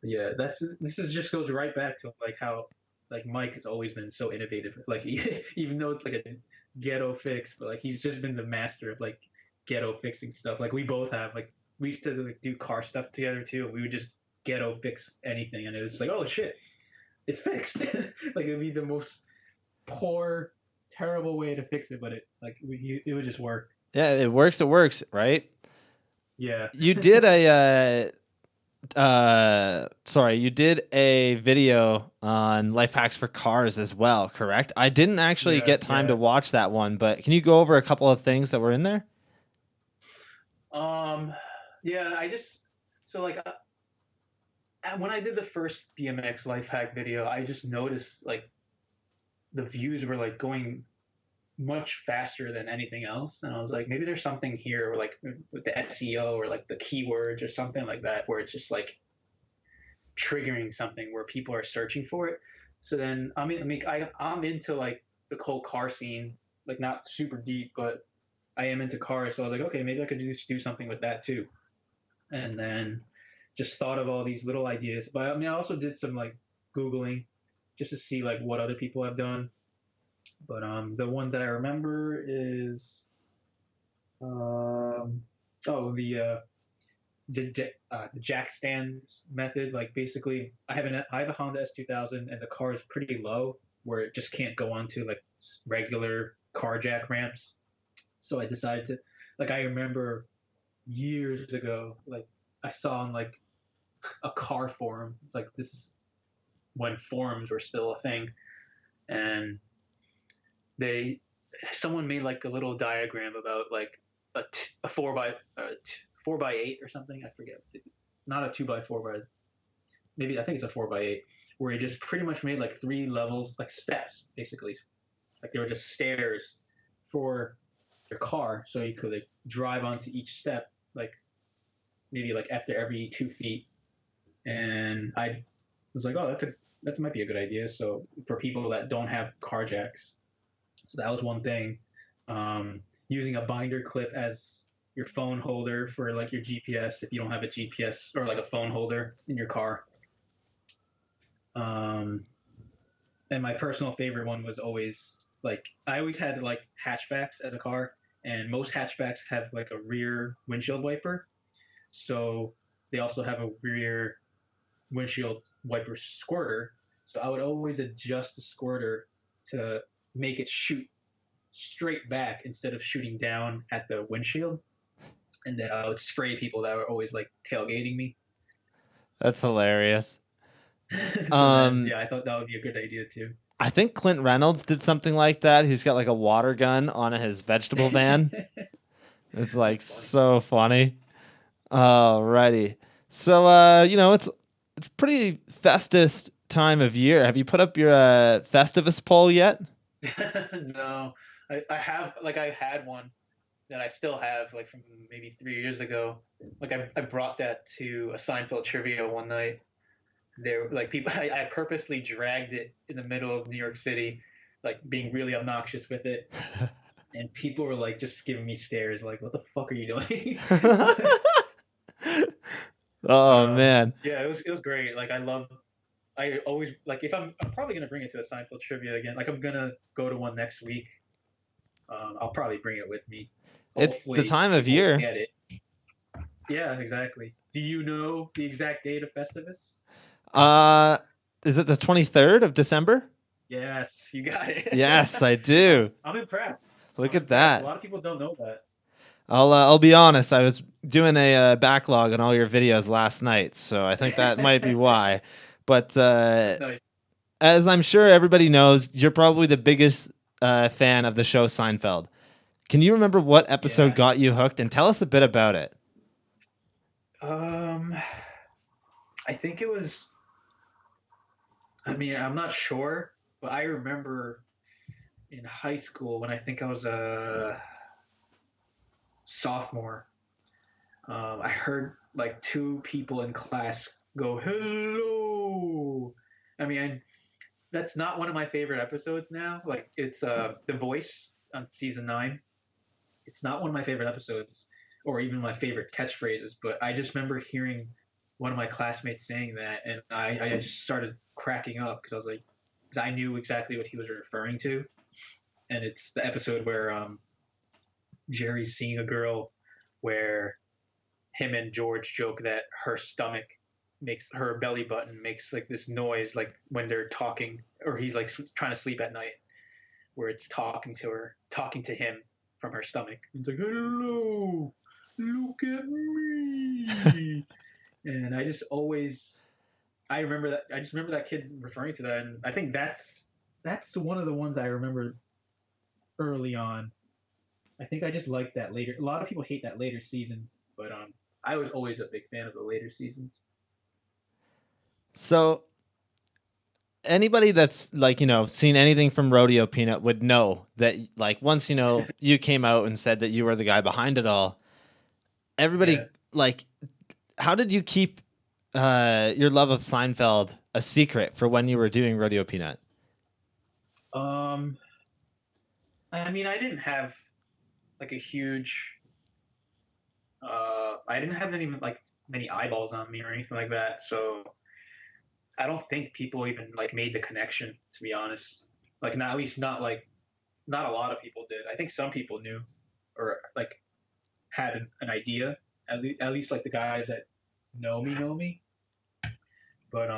But yeah, this is just goes right back to like how like Mike has always been so innovative. Like even though it's like a ghetto fix, but like he's just been the master of like ghetto fixing stuff. Like we both have. Like we used to like do car stuff together too. We would just ghetto fix anything, and it was like, oh shit, it's fixed. Like it'd be the most poor, terrible way to fix it, but it would just work.
Yeah, it works, right?
Yeah.
You did you did a video on life hacks for cars as well, correct? I didn't actually get time to watch that one, but can you go over a couple of things that were in there?
Yeah, when I did the first BMX life hack video, I just noticed like the views were like going much faster than anything else, and I was like, maybe there's something here, or like with the SEO or like the keywords or something like that, where it's just like triggering something where people are searching for it. So then I'm into like the whole car scene, like not super deep, but I am into cars. So I was like, okay, maybe I could do something with that too. And then just thought of all these little ideas. But I mean, I also did some like Googling just to see like what other people have done. But the one that I remember is the jack stands method. Like basically, I have a Honda S2000, and the car is pretty low where it just can't go onto like regular car jack ramps. So I decided to, like, I remember years ago, like I saw on like a car forum. It's like this is when forums were still a thing, and someone made like a little diagram about like a 4x8 or something. I forget. Not a 2x4, but maybe I think it's a 4x8, where he just pretty much made like 3 levels, like steps, basically. Like they were just stairs for your car, so you could like drive onto each step, like maybe like after every 2 feet. And I was like, oh, that might be a good idea. So for people that don't have car jacks, so that was one thing. Using a binder clip as your phone holder for like your GPS if you don't have a GPS or like a phone holder in your car. And my personal favorite one was always like I always had like hatchbacks as a car, and most hatchbacks have like a rear windshield wiper. So they also have a rear windshield wiper squirter. So I would always adjust the squirter to make it shoot straight back instead of shooting down at the windshield. And then I would spray people that were always like tailgating me.
That's hilarious.
Yeah, I thought that would be a good idea too.
I think Clint Reynolds did something like that. He's got like a water gun on his vegetable van. It's like so funny. Alrighty. So it's pretty festive time of year. Have you put up your Festivus poll yet?
No. I had one that I still have like from maybe 3 years ago. Like I brought that to a Seinfeld trivia one night. There like people I purposely dragged it in the middle of New York City, like being really obnoxious with it. And people were like just giving me stares like, what the fuck are you doing?
Oh man.
Yeah, it was great. Like I always like if I'm probably gonna bring it to a Seinfeld trivia again. Like I'm gonna go to one next week. I'll probably bring it with me.
Hopefully, it's the time of year.
Get it. Yeah, exactly. Do you know the exact date of Festivus?
Is it the 23rd of December?
Yes, you got it.
Yes, I do.
I'm impressed.
Look at that.
A lot of people don't know that.
I'll be honest. I was doing a backlog on all your videos last night, so I think that might be why. But nice. As I'm sure everybody knows, you're probably the biggest fan of the show Seinfeld. Can you remember what episode got you hooked, and tell us a bit about it?
I think it was. I mean, I'm not sure, but I remember in high school when I think I was a sophomore. I heard like 2 people in class go hello. I mean, that's not one of my favorite episodes now. Like it's The Voice on season 9. It's not one of my favorite episodes or even my favorite catchphrases, but I just remember hearing one of my classmates saying that, and I just started cracking up because I was like, because I knew exactly what he was referring to, and it's the episode where Jerry's seeing a girl where him and George joke that her stomach makes her belly button makes like this noise like when they're talking, or he's like trying to sleep at night, where it's talking to him from her stomach. It's like, hello, look at me. And I remember that. I just remember that kid referring to that, and I think that's one of the ones I remember early on. I think I just like that later. A lot of people hate that later season, but I was always a big fan of the later seasons.
So anybody that's like, seen anything from Rodeo Peanut would know that like once, you came out and said that you were the guy behind it all, everybody like, how did you keep your love of Seinfeld a secret for when you were doing Rodeo Peanut?
I mean, I didn't have like a huge I didn't have any like many eyeballs on me or anything like that, so I don't think people even like made the connection, to be honest. Like not, at least not like not a lot of people did. I think some people knew or like had an idea. At least like the guys that know me. But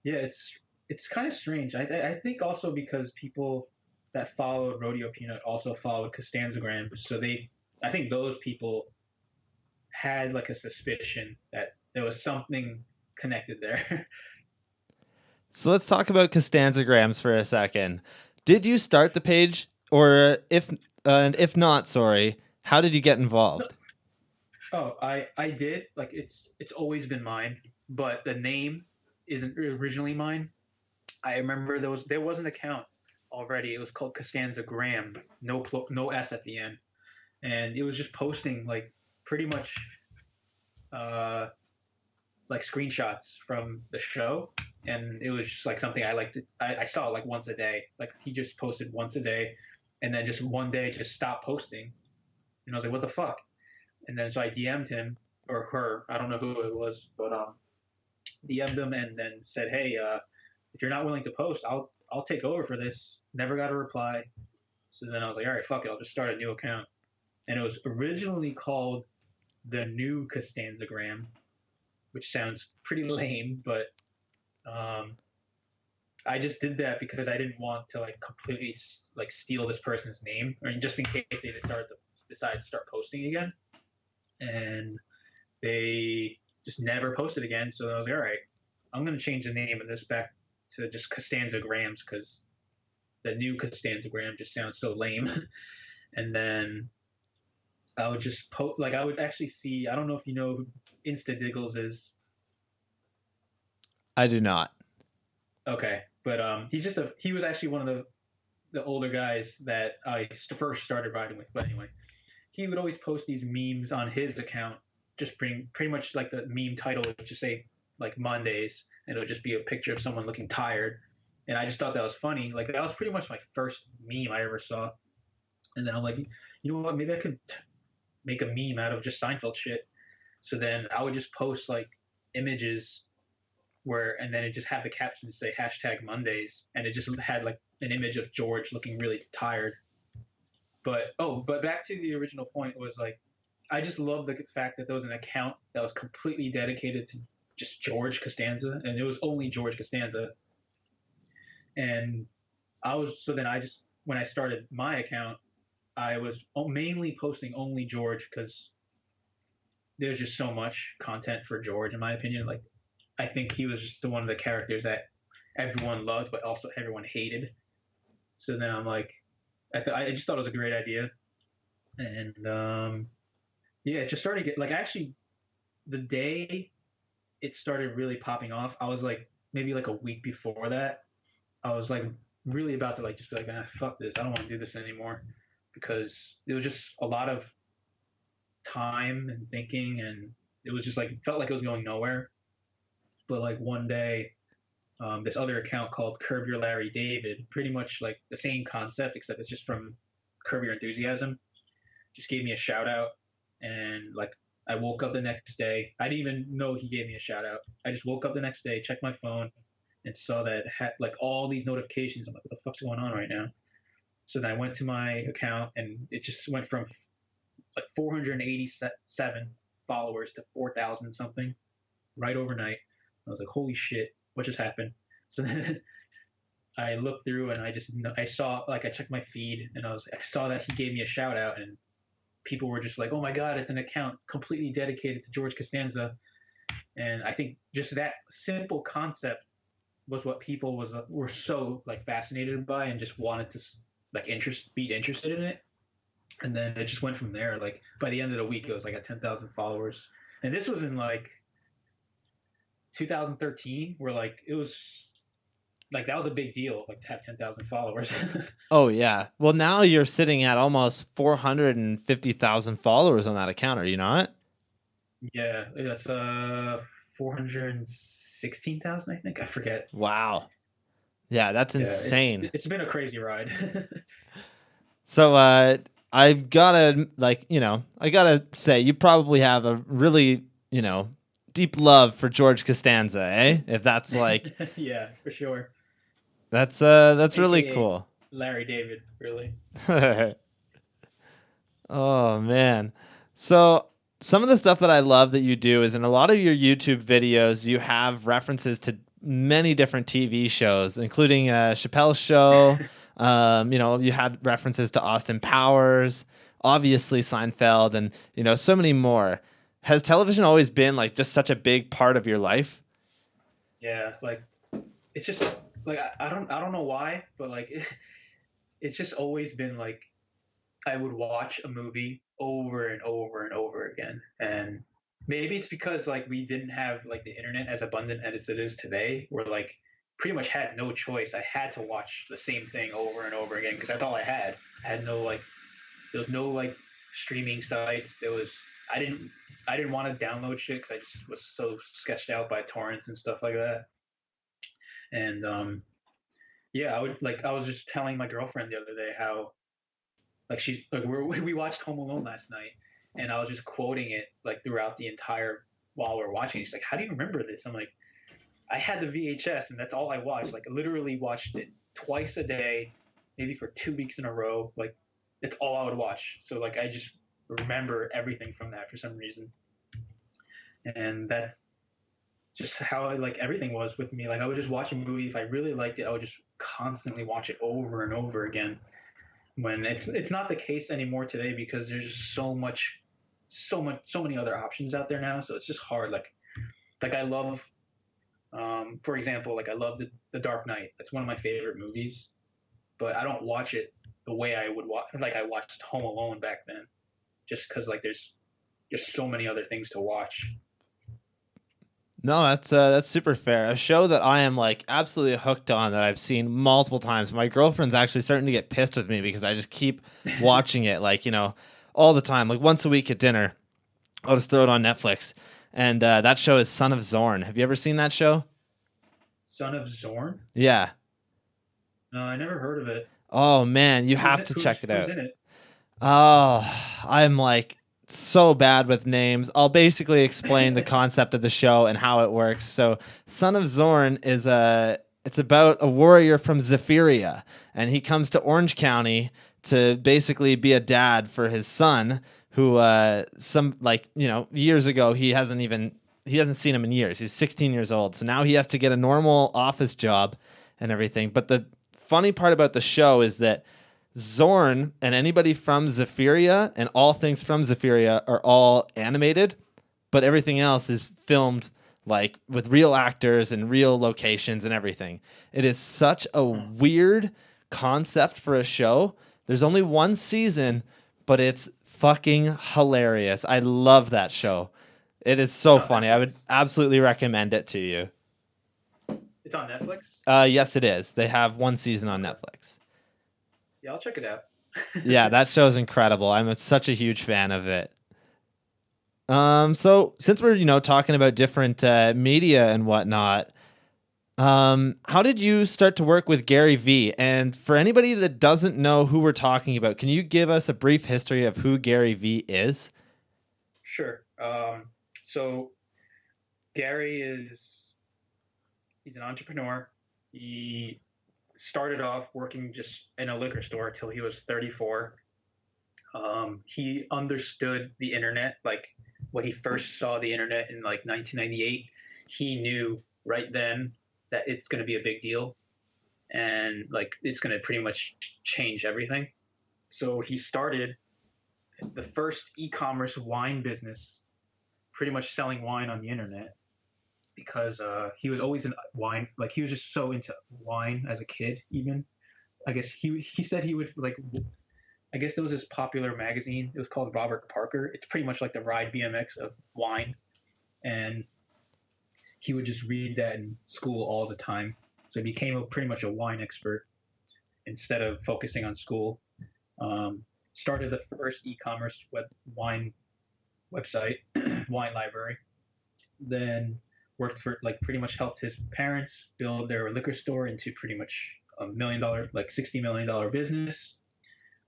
yeah, it's kind of strange. I think also because people that followed Rodeo Peanut also followed Costanzagrams, so I think those people had like a suspicion that there was something connected there.
So let's talk about Costanzagrams for a second. Did you start the page, or if not, sorry, how did you get involved?
Oh, I did. Like it's always been mine, but the name isn't originally mine. I remember there was an account already. It was called Costanzagram, no s at the end, and it was just posting like pretty much uh like screenshots from the show, and it was just like something I liked. I saw it like once a day. Like he just posted once a day, and then just one day just stopped posting, and I was like, what the fuck? And then so I DM'd him or her, I don't know who it was, but DM'd him and then said, hey, if you're not willing to post, I'll take over for this. Never got a reply. So then I was like, all right, fuck it, I'll just start a new account. And it was originally called the New Costanzagram, which sounds pretty lame, but I just did that because I didn't want to like completely like steal this person's name, or just in case they decide to start posting again. And they just never posted again. So I was like, all right, I'm going to change the name of this back to just Costanzagrams because the New Costanzagram just sounds so lame. And then I would just like I would actually see. I don't know if you know who Insta Diggles is.
I do not.
Okay, but he was actually one of the older guys that I first started riding with. But anyway, he would always post these memes on his account, just pretty much like the meme title would just say like Mondays, and it would just be a picture of someone looking tired. And I just thought that was funny. Like that was pretty much my first meme I ever saw. And then I'm like, you know what? Maybe I could make a meme out of just Seinfeld shit. So then I would just post like images and then it just had the caption say #Mondays, and it just had like an image of George looking really tired. But back to the original point was like, I just love the fact that there was an account that was completely dedicated to just George Costanza, and it was only George Costanza. And when I started my account, I was mainly posting only George because there's just so much content for George, in my opinion. Like, I think he was just one of the characters that everyone loved, but also everyone hated. So then I'm like, I just thought it was a great idea, and yeah, it just started like actually the day it started really popping off, I was like maybe like a week before that, I was like really about to like just be like, fuck this, I don't want to do this anymore, because it was just a lot of time and thinking, and it was just like felt like it was going nowhere. But like one day, this other account called Curb Your Larry David, pretty much like the same concept, except it's just from Curb Your Enthusiasm, just gave me a shout out. And like I woke up the next day, I didn't even know he gave me a shout out. I just woke up the next day, checked my phone, and saw that it had like all these notifications. I'm like, what the fuck's going on right now? So then I went to my account, and it just went from like 487 followers to 4,000 something right overnight. I was like, holy shit, what just happened? So then I looked through, and I saw, like, I checked my feed, and I saw that he gave me a shout out, and people were just like, oh my god, it's an account completely dedicated to George Costanza. And I think just that simple concept was what people were so like fascinated by, and just wanted to like be interested in it. And then it just went from there. Like by the end of the week, it was like at 10,000 followers, and this was in like 2013, where like it was like that was a big deal, like to have 10,000 followers.
Oh yeah. Well, now you're sitting at almost 450,000 followers on that account, are you not?
Yeah, that's 416,000, I think. I forget.
Wow. Yeah, that's
Yeah,
insane.
it's been a crazy ride.
So I've gotta I gotta say you probably have a really, deep love for George Costanza, eh? If that's like
Yeah, for sure.
that's really
AKA
cool.
Larry David, really.
Oh man. So some of the stuff that I love that you do is in a lot of your YouTube videos, you have references to many different TV shows, including Chappelle's Show. You had references to Austin Powers, obviously Seinfeld, and so many more. Has television always been like just such a big part of your life?
Yeah, like it's just like I don't know why, but like it's just always been like I would watch a movie over and over and over again. And maybe it's because like we didn't have like the internet as abundant as it is today, where like pretty much had no choice. I had to watch the same thing over and over again because that's all I had. I had no like there was no like streaming sites. I didn't want to download shit because I just was so sketched out by torrents and stuff like that. And yeah, I was just telling my girlfriend the other day how like we watched Home Alone last night, and I was just quoting it like throughout the entire while we are watching. She's like, "How do you remember this?" I'm like, "I had the VHS, and that's all I watched. Like, I literally watched it twice a day, maybe for 2 weeks in a row. Like, that's all I would watch. So like, I just remember everything from that for some reason, and that's just how like everything was with me. Like, I would just watch a movie if I really liked it. I would just constantly watch it over and over again when it's not the case anymore today because there's just so many other options out there now, so it's just hard. Like I love for example, like I love the Dark Knight. That's one of my favorite movies, but I don't watch it the way I would watch like I watched Home Alone back then, just because like there's just so many other things to watch.
No, that's super fair. A show that I am like absolutely hooked on that I've seen multiple times. My girlfriend's actually starting to get pissed with me because I just keep watching it like, all the time. Like once a week at dinner, I'll just throw it on Netflix. And that show is Son of Zorn. Have you ever seen that show?
Son of Zorn?
Yeah.
No, I never heard of it.
Oh man, you have to check it
Who's
out.
in it?
Oh, I'm like so bad with names. I'll basically explain the concept of the show and how it works. So, Son of Zorn it's about a warrior from Zephyria, and he comes to Orange County to basically be a dad for his son, who some like years ago he hasn't seen him in years. He's 16 years old, so now he has to get a normal office job and everything. But the funny part about the show is that Zorn and anybody from Zephyria and all things from Zephyria are all animated, but everything else is filmed like with real actors and real locations and everything. It is such a weird concept for a show. There's only one season, but it's fucking hilarious. I love that show. It is so funny. I would absolutely recommend it to you.
It's on Netflix?
Yes, it is. They have one season on Netflix.
Yeah, I'll check it out.
Yeah, that show's incredible. I'm such a huge fan of it. So since we're talking about different media and whatnot, how did you start to work with Gary Vee? And for anybody that doesn't know who we're talking about, can you give us a brief history of who Gary Vee is?
Sure. So Gary is He's an entrepreneur. He started off working just in a liquor store till he was 34. He understood the internet. Like when he first saw the internet in like 1998, he knew right then that it's going to be a big deal and like it's going to pretty much change everything. So he started the first e-commerce wine business, pretty much selling wine on the internet because he was always in wine. Like he was just so into wine as a kid. Even I guess he said he would like. I guess there was this popular magazine. It was called Robert Parker. It's pretty much like the Ride BMX of wine, and he would just read that in school all the time. So he became pretty much a wine expert instead of focusing on school. Started the first e-commerce wine website, Wine Library. Then worked for like pretty much helped his parents build their liquor store into pretty much $1 million, like $60 million business.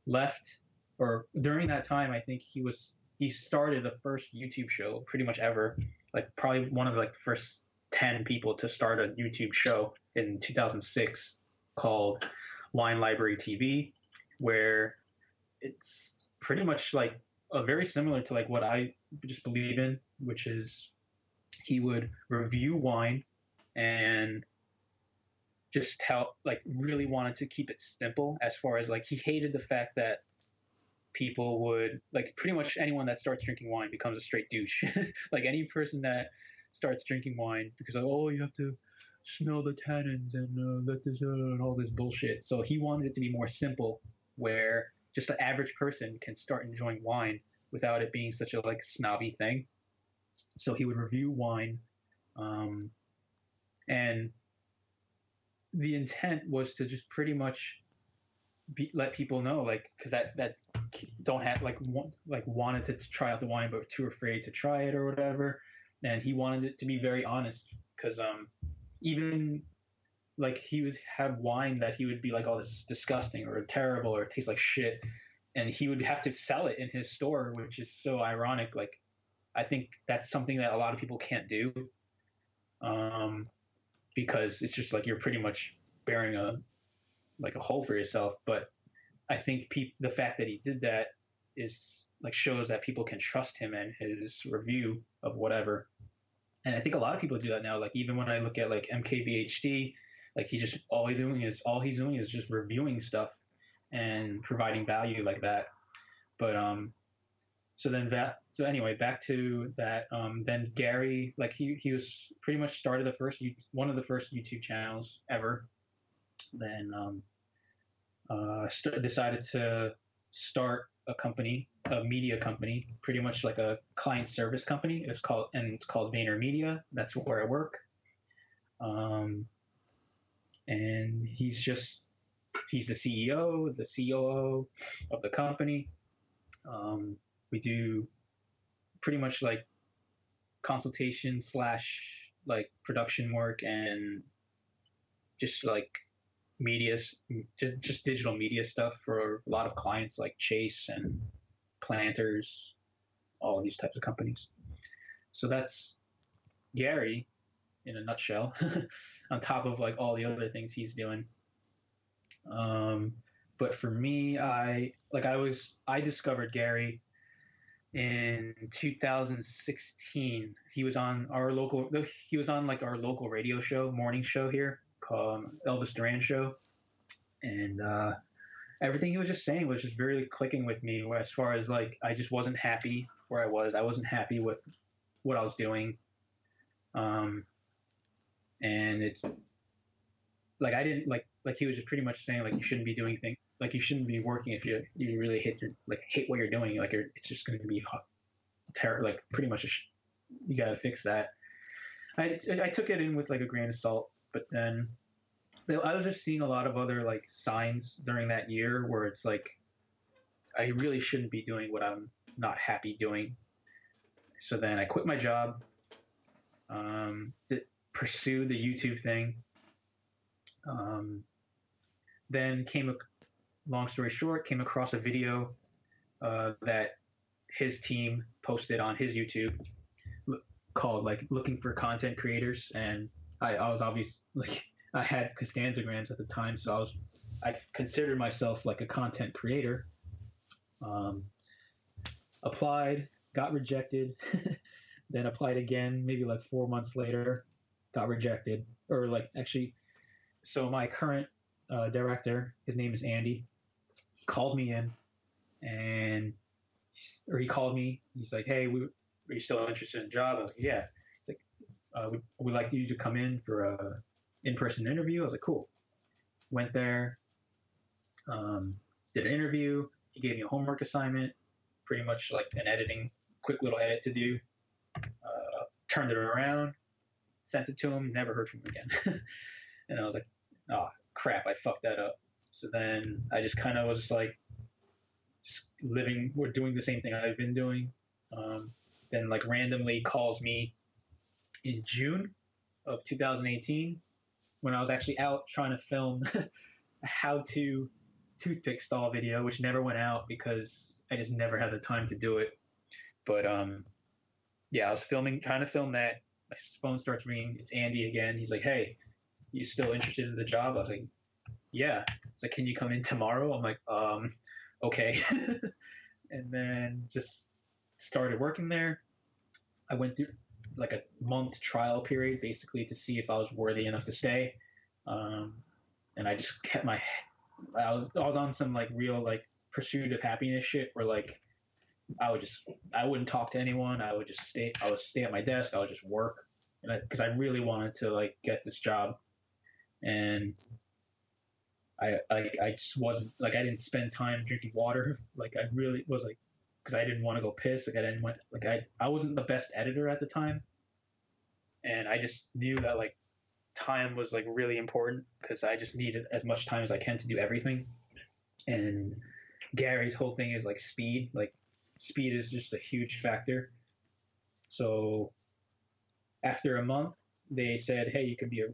Left or during that time, I think he started the first YouTube show pretty much ever, like probably one of like the first 10 people to start a YouTube show in 2006 called Wine Library TV, where it's pretty much like very similar to like what I just believe in, which is he would review wine and just tell like really wanted to keep it simple as far as like he hated the fact that people would like pretty much anyone that starts drinking wine becomes a straight douche. Like any person that starts drinking wine because oh you have to smell the tannins and let this and all this bullshit. So he wanted it to be more simple where just an average person can start enjoying wine without it being such a like snobby thing. So he would review wine, and the intent was to just pretty much let people know, like, because that don't have wanted to try out the wine but were too afraid to try it or whatever, and he wanted it to be very honest because even like he would have wine that he would be like, oh, this is disgusting or terrible or it tastes like shit, and he would have to sell it in his store, which is so ironic. Like, I think that's something that a lot of people can't do, because it's just like you're pretty much bearing a hole for yourself. But I think the fact that he did that is like shows that people can trust him and his review of whatever. And I think a lot of people do that now. Like even when I look at like MKBHD, like all he's doing is just reviewing stuff and providing value like that. But so anyway, back to that. Then Gary, like he was pretty much started one of the first YouTube channels ever. Then decided to start a media company, pretty much like a client service company. It's called VaynerMedia. That's where I work. And he's the CEO, the COO of the company. We do pretty much like consultation / like production work and just like media, just digital media stuff for a lot of clients like Chase and Planters, all of these types of companies. So that's Gary in a nutshell, on top of like all the other things he's doing. But for me, I discovered Gary in 2016. He was on our local radio show, morning show here called Elvis Duran Show. And everything he was just saying was just really clicking with me as far as like, I just wasn't happy where I was. I wasn't happy with what I was doing. And it's like, I didn't like he was just pretty much saying like, you shouldn't be doing things, like you shouldn't be working if you really hate what you're doing. Like it's just going to be terrible. Like pretty much you got to fix that. I took it in with like a grain of salt, but then I was just seeing a lot of other like signs during that year where it's like, I really shouldn't be doing what I'm not happy doing. So then I quit my job, to pursue the YouTube thing. Then long story short, came across a video that his team posted on his YouTube called like looking for content creators. And I was obviously like I had Costanzagrams at the time, so I considered myself like a content creator. Um, Applied, got rejected, then applied again, maybe like 4 months later, got rejected, or like actually, so my current director, his name is Andy. He called me in, and or he called me. He's like, "Hey, are you still interested in the job?" I was like, "Yeah." He's like, "We'd like you to come in for a in-person interview." I was like, "Cool." Went there, did an interview. He gave me a homework assignment, pretty much like an editing, quick little edit to do. Turned it around, sent it to him, never heard from him again. And I was like, "Oh crap, I fucked that up." So then I just kind of was just like, just living, we're doing the same thing I've been doing. Then like randomly calls me in June of 2018 when I was actually out trying to film a how-to toothpick stall video, which never went out because I just never had the time to do it. But yeah, I was trying to film that. My phone starts ringing. It's Andy again. He's like, "Hey, you still interested in the job?" I was like, "Yeah." He's like, "Can you come in tomorrow?" I'm like, okay. And then just started working there. I went through like a month trial period basically to see if I was worthy enough to stay. And I just kept I was on some like real like pursuit of happiness shit where like I wouldn't talk to anyone. I would stay at my desk. I would just work. And because I really wanted to like get this job. And I just wasn't like, I didn't spend time drinking water. Like I really was like, because I didn't want to go piss. Like I didn't want, like I wasn't the best editor at the time. And I just knew that like time was like really important because I just needed as much time as I can to do everything. And Gary's whole thing is like speed. Like speed is just a huge factor. So after a month, they said, "Hey, you can be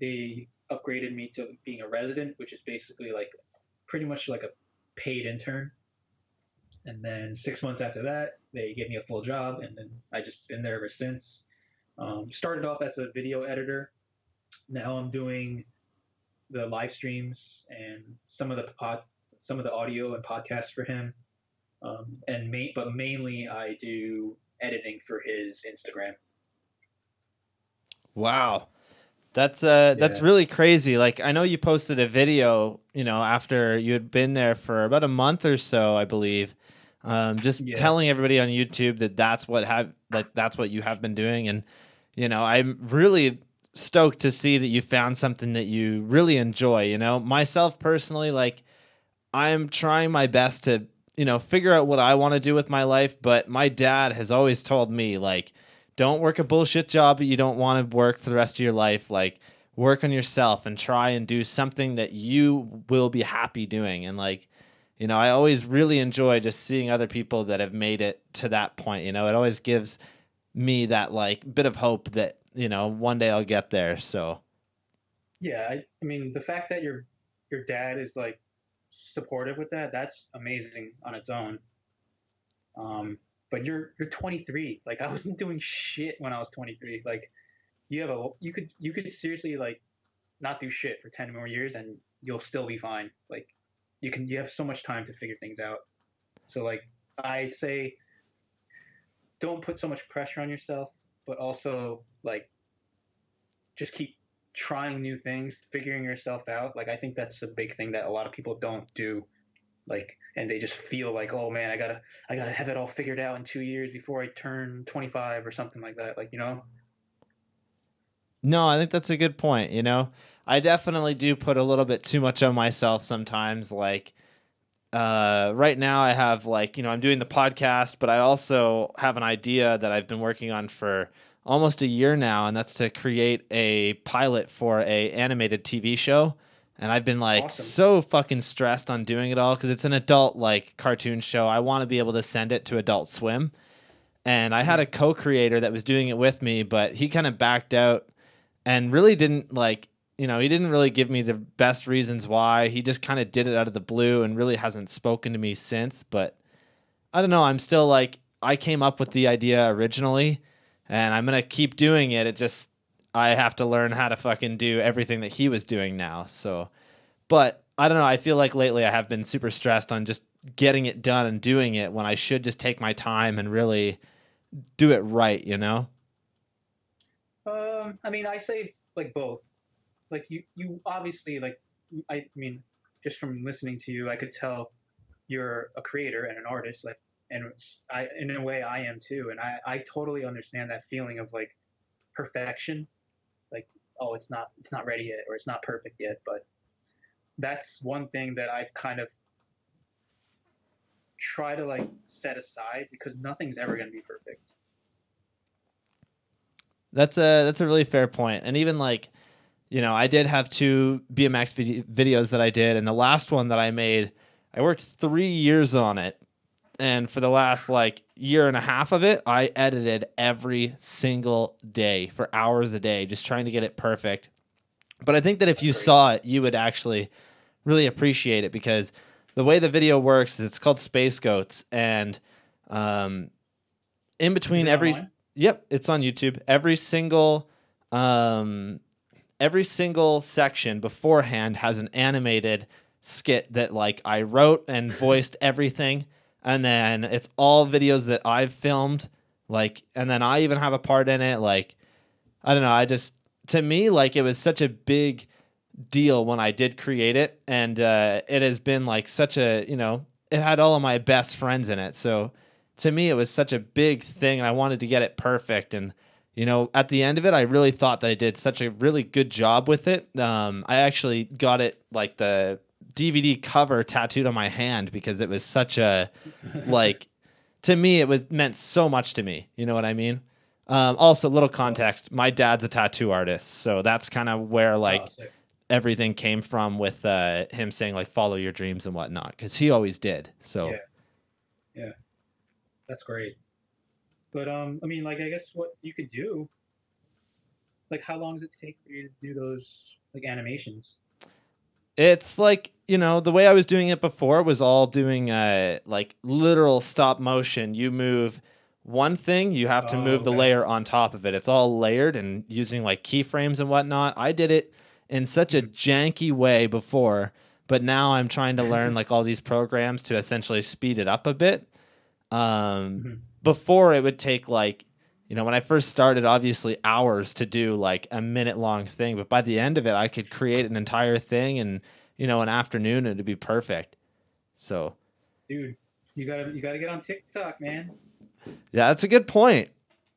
they upgraded me to being a resident, which is basically like pretty much like a paid intern." And then 6 months after that, they gave me a full job, and then I just been there ever since. Started off as a video editor. Now I'm doing the live streams and some of the audio and podcasts for him. But mainly I do editing for his Instagram.
Wow. That's
Yeah.
really crazy. Like I know you posted a video, after you had been there for about a month or so, I believe. Just
Yeah.
telling everybody on YouTube that that's what you have been doing, and I'm really stoked to see that you found something that you really enjoy. Myself personally, like I'm trying my best to figure out what I want to do with my life, but my dad has always told me like, don't work a bullshit job that you don't want to work for the rest of your life. Like work on yourself and try and do something that you will be happy doing. And like, I always really enjoy just seeing other people that have made it to that point. It always gives me that like bit of hope that, one day I'll get there. So
Yeah. I mean, the fact that your dad is like supportive with that's amazing on its own. But you're 23. Like I wasn't doing shit when I was 23. Like you could seriously like not do shit for 10 more years and you'll still be fine. Like you have so much time to figure things out. So like I say don't put so much pressure on yourself, but also like just keep trying new things, figuring yourself out. Like I think that's a big thing that a lot of people don't do. Like and they just feel like, "Oh man, I gotta have it all figured out in 2 years before I turn 25 or something like that." Like
no, I think that's a good point. I definitely do put a little bit too much on myself sometimes. Like, right now I have like, I'm doing the podcast, but I also have an idea that I've been working on for almost a year now. And that's to create a pilot for a animated TV show. And I've been like
Awesome.
so fucking stressed on doing it all because it's an adult like cartoon show. I want to be able to send it to Adult Swim. And I had a co-creator that was doing it with me, but he kind of backed out and really didn't like, he didn't really give me the best reasons why. He just kind of did it out of the blue and really hasn't spoken to me since. But I don't know. I'm still like, I came up with the idea originally and I'm going to keep doing it. I have to learn how to fucking do everything that he was doing now. So, but I don't know. I feel like lately I have been super stressed on just getting it done and doing it when I should just take my time and really do it right, you know?
I mean, I say like both. Like you obviously like I mean, just from listening to you, I could tell you're a creator and an artist. Like, and I in a way I am too, and I totally understand that feeling of like perfection. Like, oh, it's not ready yet, or it's not perfect yet. But that's one thing that I've kind of try to like set aside because nothing's ever going to be perfect.
That's a really fair point. And even like, you know, I did have two BMX videos that I did, and the last one that I made, I worked 3 years on it. And for the last like year and a half of it, I edited every single day for hours a day, just trying to get it perfect. But I think that if
That's
you
crazy.
saw it, you would actually really appreciate it because the way the video works is it's called Space Goats, and um, in
Is
between
it
every,
online?
yep, it's on YouTube. Um, every single section beforehand has an animated skit that like I wrote and voiced everything, and then it's all videos that I've filmed, like, and then I even have a part in it. Like, I don't know, I just, to me, like, it was such a big deal when I did create it, and it has been like such a, you know, it had all of my best friends in it, so to me it was such a big thing, and I wanted to get it perfect. And you know, at the end of it, I really thought that I did such a really good job with it. I actually got it like the DVD cover tattooed on my hand because it was such a, like, to me it was meant so much to me, you know what I mean? Also, little
That's awesome.
context, my dad's a tattoo artist, so that's kind of where
Oh,
like
sick.
everything came from with him saying like follow your dreams and whatnot, because he always did. So
Yeah, yeah, that's great. But I mean, like, I guess what you could do, like, how long does it take for you to do those like animations?
it's like, you know, the way I was doing it before was all doing like literal stop motion. You move one thing, you have to
Oh,
move the
okay.
layer on top of it. It's all layered and using like keyframes and whatnot. I did it in such a
Mhm.
janky way before, but now I'm trying to learn like all these programs to essentially speed it up a bit.
Mhm.
Before it would take like, you know, when I first started, obviously hours to do like a minute long thing, but by the end of it, I could create an entire thing in, you know, an afternoon, and it'd be perfect. So
Dude, you gotta get on TikTok, man.
yeah, that's a good point.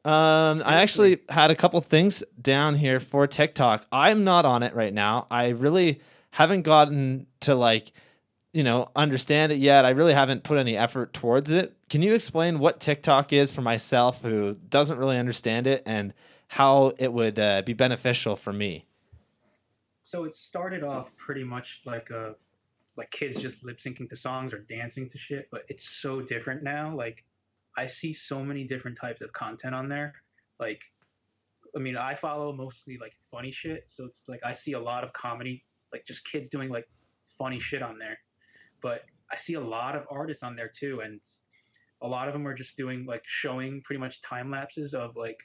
I
Seriously.
actually had a couple things down here for TikTok. I'm not on it right now. I really haven't gotten to like, you know, understand it yet. I really haven't put any effort towards it. Can you explain what TikTok is for myself who doesn't really understand it, and how it would be beneficial for me?
So it started off pretty much like kids just lip syncing to songs or dancing to shit, but it's so different now. Like I see so many different types of content on there. Like I mean, I follow mostly like funny shit, so it's like I see a lot of comedy, like just kids doing like funny shit on there. But I see a lot of artists on there too, and a lot of them are just doing like showing pretty much time lapses of like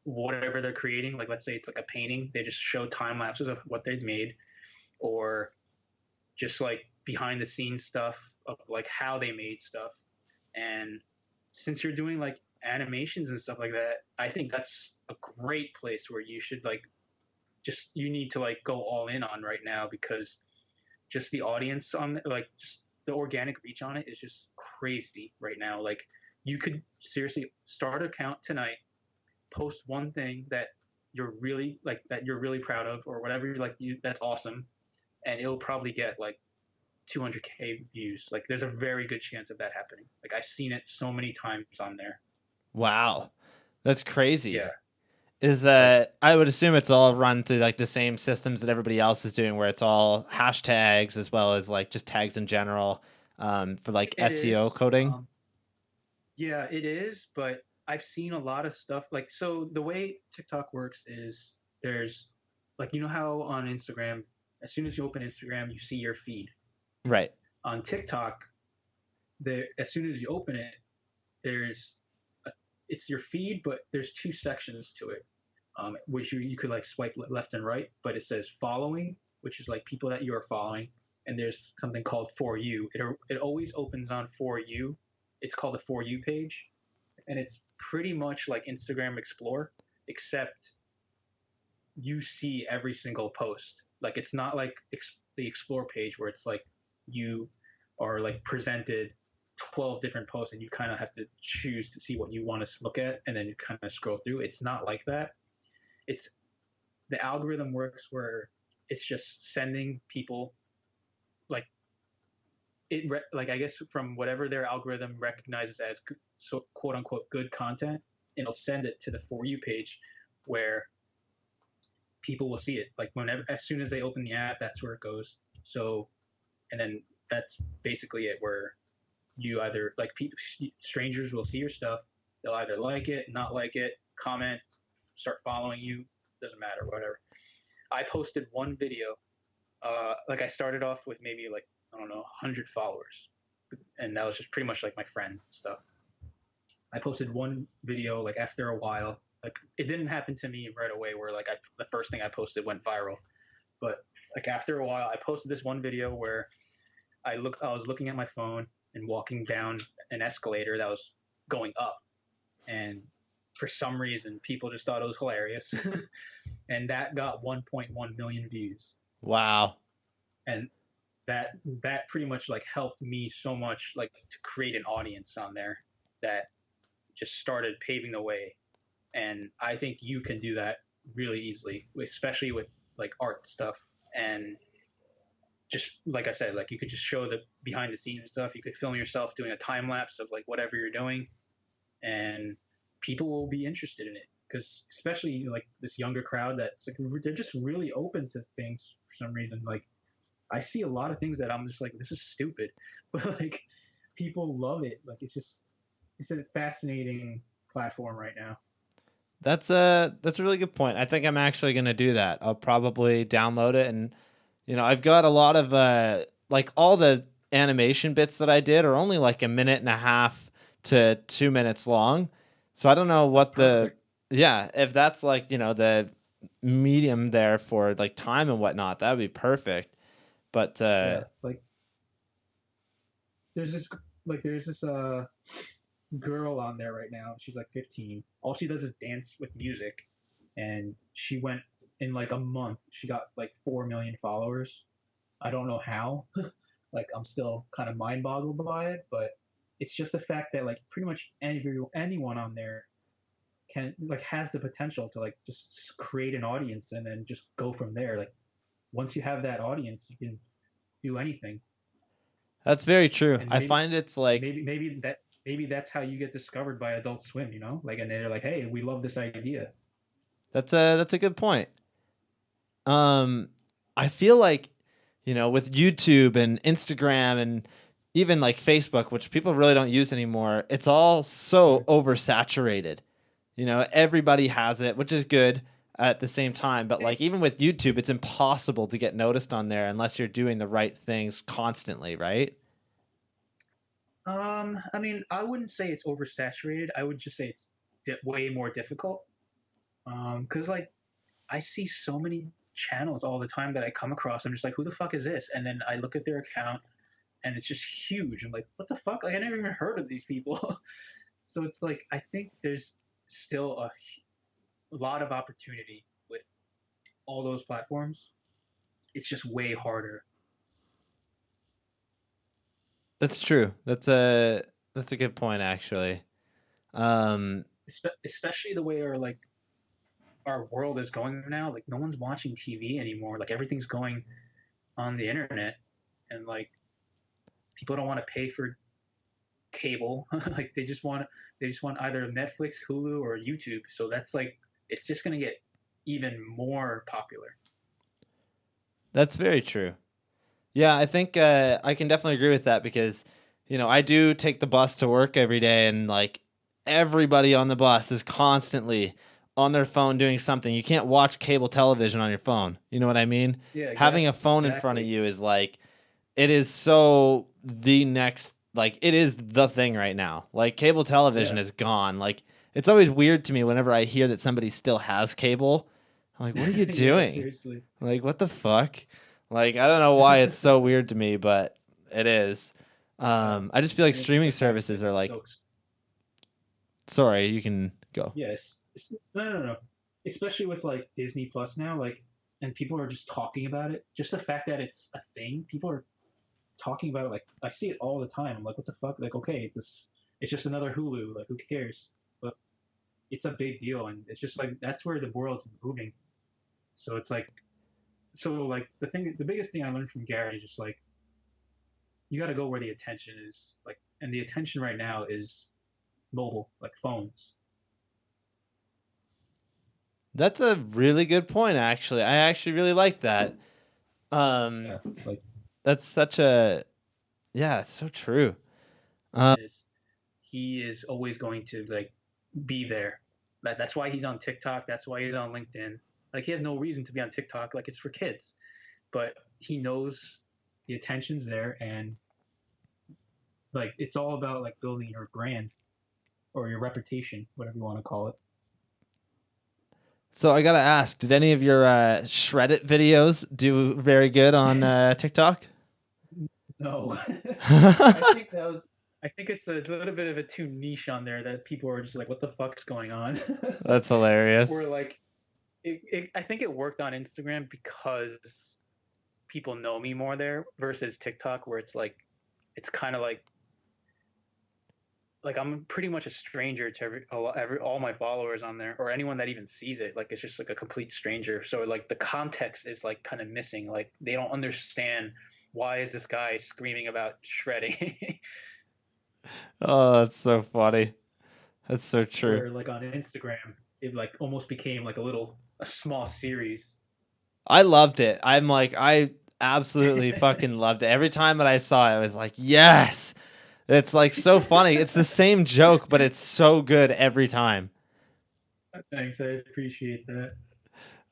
whatever they're creating. Like let's say it's like a painting, they just show time lapses of what they've made, or just like behind the scenes stuff of like how they made stuff. And since you're doing like animations and stuff like that, I think that's a great place where you should like just you need to like go all in on right now because just the audience on like just the organic reach on it is just crazy right now. Like you could seriously start an account tonight, post one thing that you're really like that you're really proud of or whatever you're like you that's awesome, and it'll probably get like 200K views. Like there's a very good chance of that happening. Like I've seen it so many times on there.
Wow, that's crazy.
Yeah.
Is
Like
that, I would assume it's all run through like the same systems that everybody else is doing, where it's all hashtags as well as like just tags in general, for like
it
SEO
is.
coding.
Yeah, it is, but I've seen a lot of stuff like so the way TikTok works is there's like you know how on Instagram, as soon as you open Instagram, you see your feed.
Right.
On TikTok, there as soon as you open it, there's a, it's your feed, but there's two sections to it. which you could like swipe left and right, but it says following, which is like people that you are following. And there's something called For You. It always opens on For You. It's called the For You page. And it's pretty much like Instagram Explore, except you see every single post. Like it's not like the Explore page where it's like you are like presented 12 different posts and you kind of have to choose to see what you want to look at and then you kind of scroll through. It's not like that. It's the algorithm works where it's just sending people like like I guess from whatever their algorithm recognizes as so quote unquote good content, it'll send it to the For You page where people will see it. Like whenever, as soon as they open the app, that's where it goes. So, and then that's basically it. Where you either like strangers will see your stuff, they'll either like it, not like it, comment, start following you, doesn't matter, whatever. I posted one video. Like I started off with maybe like I don't know 100 followers, and that was just pretty much like my friends and stuff. I posted one video like after a while. Like it didn't happen to me right away where like the first thing I posted went viral, but like after a while I posted this one video where I was looking at my phone and walking down an escalator that was going up, and for some reason people just thought it was hilarious, and that got 1.1 million views.
Wow.
And that pretty much like helped me so much like to create an audience on there that just started paving the way. And I think you can do that really easily, especially with like art stuff. And just like I said, like you could just show the behind the scenes stuff. You could film yourself doing a time lapse of like whatever you're doing, and people will be interested in it. Because especially like this younger crowd that's like they're just really open to things for some reason. Like I see a lot of things that I'm just like, this is stupid, but like people love it. Like it's a fascinating platform right now.
That's a really good point. I think I'm actually going to do that. I'll probably download it, and I've got a lot of like all the animation bits that I did are only like a minute and a half to 2 minutes long. So I don't know what if that's like, the medium there for like time and whatnot, that would be perfect. But
like there's this girl on there right now. She's like 15. All she does is dance with music, and she went in like a month. She got like 4 million followers. I don't know how. Like I'm still kind of mind boggled by it, but it's just the fact that like pretty much anyone on there can like has the potential to like just create an audience and then just go from there. Like once you have that audience, you can do anything.
That's very true. I find it's like
maybe that's how you get discovered by Adult Swim, like, and they're like, hey, we love this idea.
That's a good point. I feel like, with YouTube and Instagram and even like Facebook, which people really don't use anymore, it's all so oversaturated. Everybody has it, which is good at the same time. But like even with YouTube, it's impossible to get noticed on there unless you're doing the right things constantly, right?
I mean, I wouldn't say it's oversaturated. I would just say it's way more difficult. Because like I see so many channels all the time that I come across. I'm just like, who the fuck is this? And then I look at their account, and it's just huge. I'm like, what the fuck? Like I never even heard of these people. So it's like I think there's still a lot of opportunity with all those platforms. It's just way harder.
That's true. That's a good point, actually.
Especially the way our world is going now. Like no one's watching TV anymore. Like everything's going on the internet, and like people don't want to pay for cable. Like they just want either Netflix, Hulu, or YouTube. So that's like it's just gonna get even more popular.
That's very true. Yeah, I think I can definitely agree with that because, I do take the bus to work every day, and like everybody on the bus is constantly on their phone doing something. You can't watch cable television on your phone. You know what I mean?
Yeah, exactly.
Having a phone in front of you is like, it is so the next, like it is the thing right now. Like cable television is gone. Like it's always weird to me whenever I hear that somebody still has cable. I'm like, what are you
Yeah,
doing?
seriously.
Like, what the fuck? Like, I don't know why it's so weird to me, but it is. I just feel like
And it's like
streaming
the fact that
services are like,
so
sorry, you can go.
yes, no. Especially with like Disney Plus now, like, and people are just talking about it. Just the fact that it's a thing, people are talking about it. Like, I see it all the time. I'm like, what the fuck? Like, okay, it's just another Hulu. Like, who cares? But it's a big deal, and it's just like that's where the world's moving. So it's like, the biggest thing I learned from Gary is just like you got to go where the attention is. Like, and the attention right now is mobile, like phones.
That's a really good point, actually. I actually really like that.
Yeah, like
That's such a, yeah, it's so true.
is he is always going to like be there. That's why he's on TikTok. That's why he's on LinkedIn. Like he has no reason to be on TikTok. Like it's for kids, but he knows the attention's there, and like it's all about like building your brand or your reputation, whatever you want to call it.
So I gotta ask, did any of your shred it videos do very good on TikTok?
No, I think that was. I think it's a little bit of a too niche on there that people are just like, "What the fuck's going on?"
That's hilarious.
Or like, I think it worked on Instagram because people know me more there versus TikTok, where it's like, it's kind of like I'm pretty much a stranger to all my followers on there, or anyone that even sees it. Like it's just like a complete stranger. So like the context is like kind of missing. Like they don't understand why is this guy screaming about shredding.
Oh, that's so funny. That's so true.
Where like on Instagram, it like almost became like a small series.
I loved it. I'm like, I absolutely fucking loved it. Every time that I saw it, I was like, yes. It's like so funny. It's the same joke, but it's so good every time.
Thanks, I appreciate that.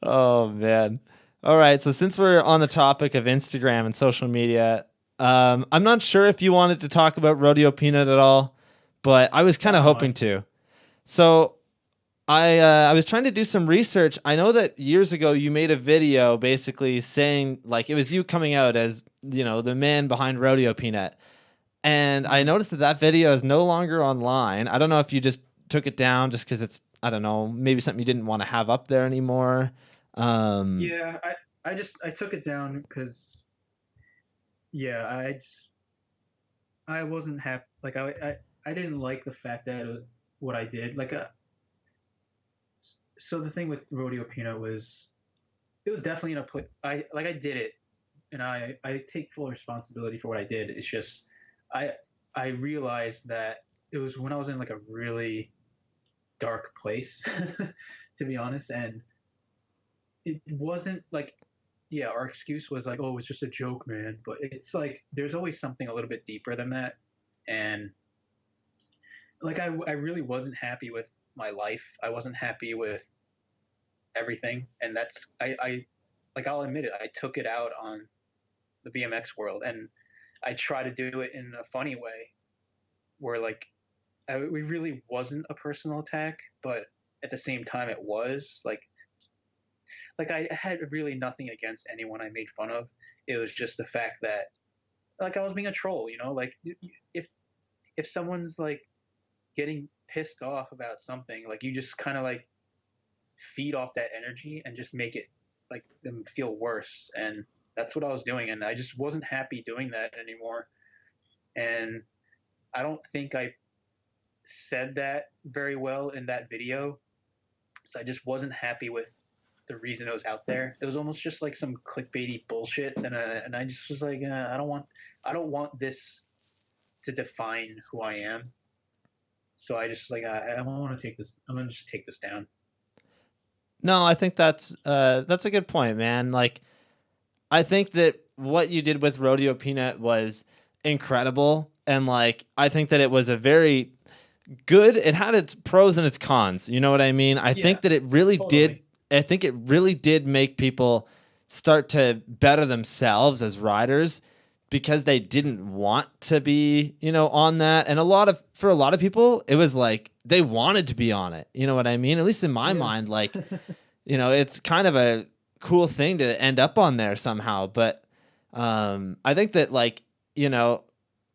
Oh man. All right. So since we're on the topic of Instagram and social media, I'm not sure if you wanted to talk about Rodeo Peanut at all, but I was kind of hoping to. So I was trying to do some research. I know that years ago you made a video basically saying like it was you coming out as the man behind Rodeo Peanut, and I noticed that video is no longer online. I don't know if you just took it down just because it's, I don't know, maybe something you didn't want to have up there anymore.
Yeah, I took it down because yeah, I wasn't happy. Like I didn't like the fact that what I did. Like so the thing with Rodeo Peanut was it was definitely in a place. I did it, and I take full responsibility for what I did. It's just I I realized that it was when I was in like a really dark place, to be honest, and it wasn't like yeah, our excuse was like, oh, it's just a joke, man. But it's like there's always something a little bit deeper than that, and like I really wasn't happy with my life. I wasn't happy with everything, and that's I like I'll admit it. I took it out on the BMX world, and I try to do it in a funny way, where like it really wasn't a personal attack, but at the same time it was like I had really nothing against anyone I made fun of. It was just the fact that like I was being a troll, like if someone's like getting pissed off about something, like you just kind of like feed off that energy and just make it like them feel worse. And that's what I was doing, and I just wasn't happy doing that anymore. And I don't think I said that very well in that video. So I just wasn't happy with the reason it was out there. It was almost just like some clickbaity bullshit, and I just was like, I don't want this to define who I am. So I just like I want to take this. I'm gonna just take this down.
No, I think that's a good point, man. Like, I think that what you did with Rodeo Peanut was incredible, and like I think that it was a very good. It had its pros and its cons. You know what I mean? I think that it really did. I think it really did make people start to better themselves as riders because they didn't want to be, on that. And for a lot of people, it was like they wanted to be on it. You know what I mean? At least in my mind, like, it's kind of a cool thing to end up on there somehow. But I think that, like,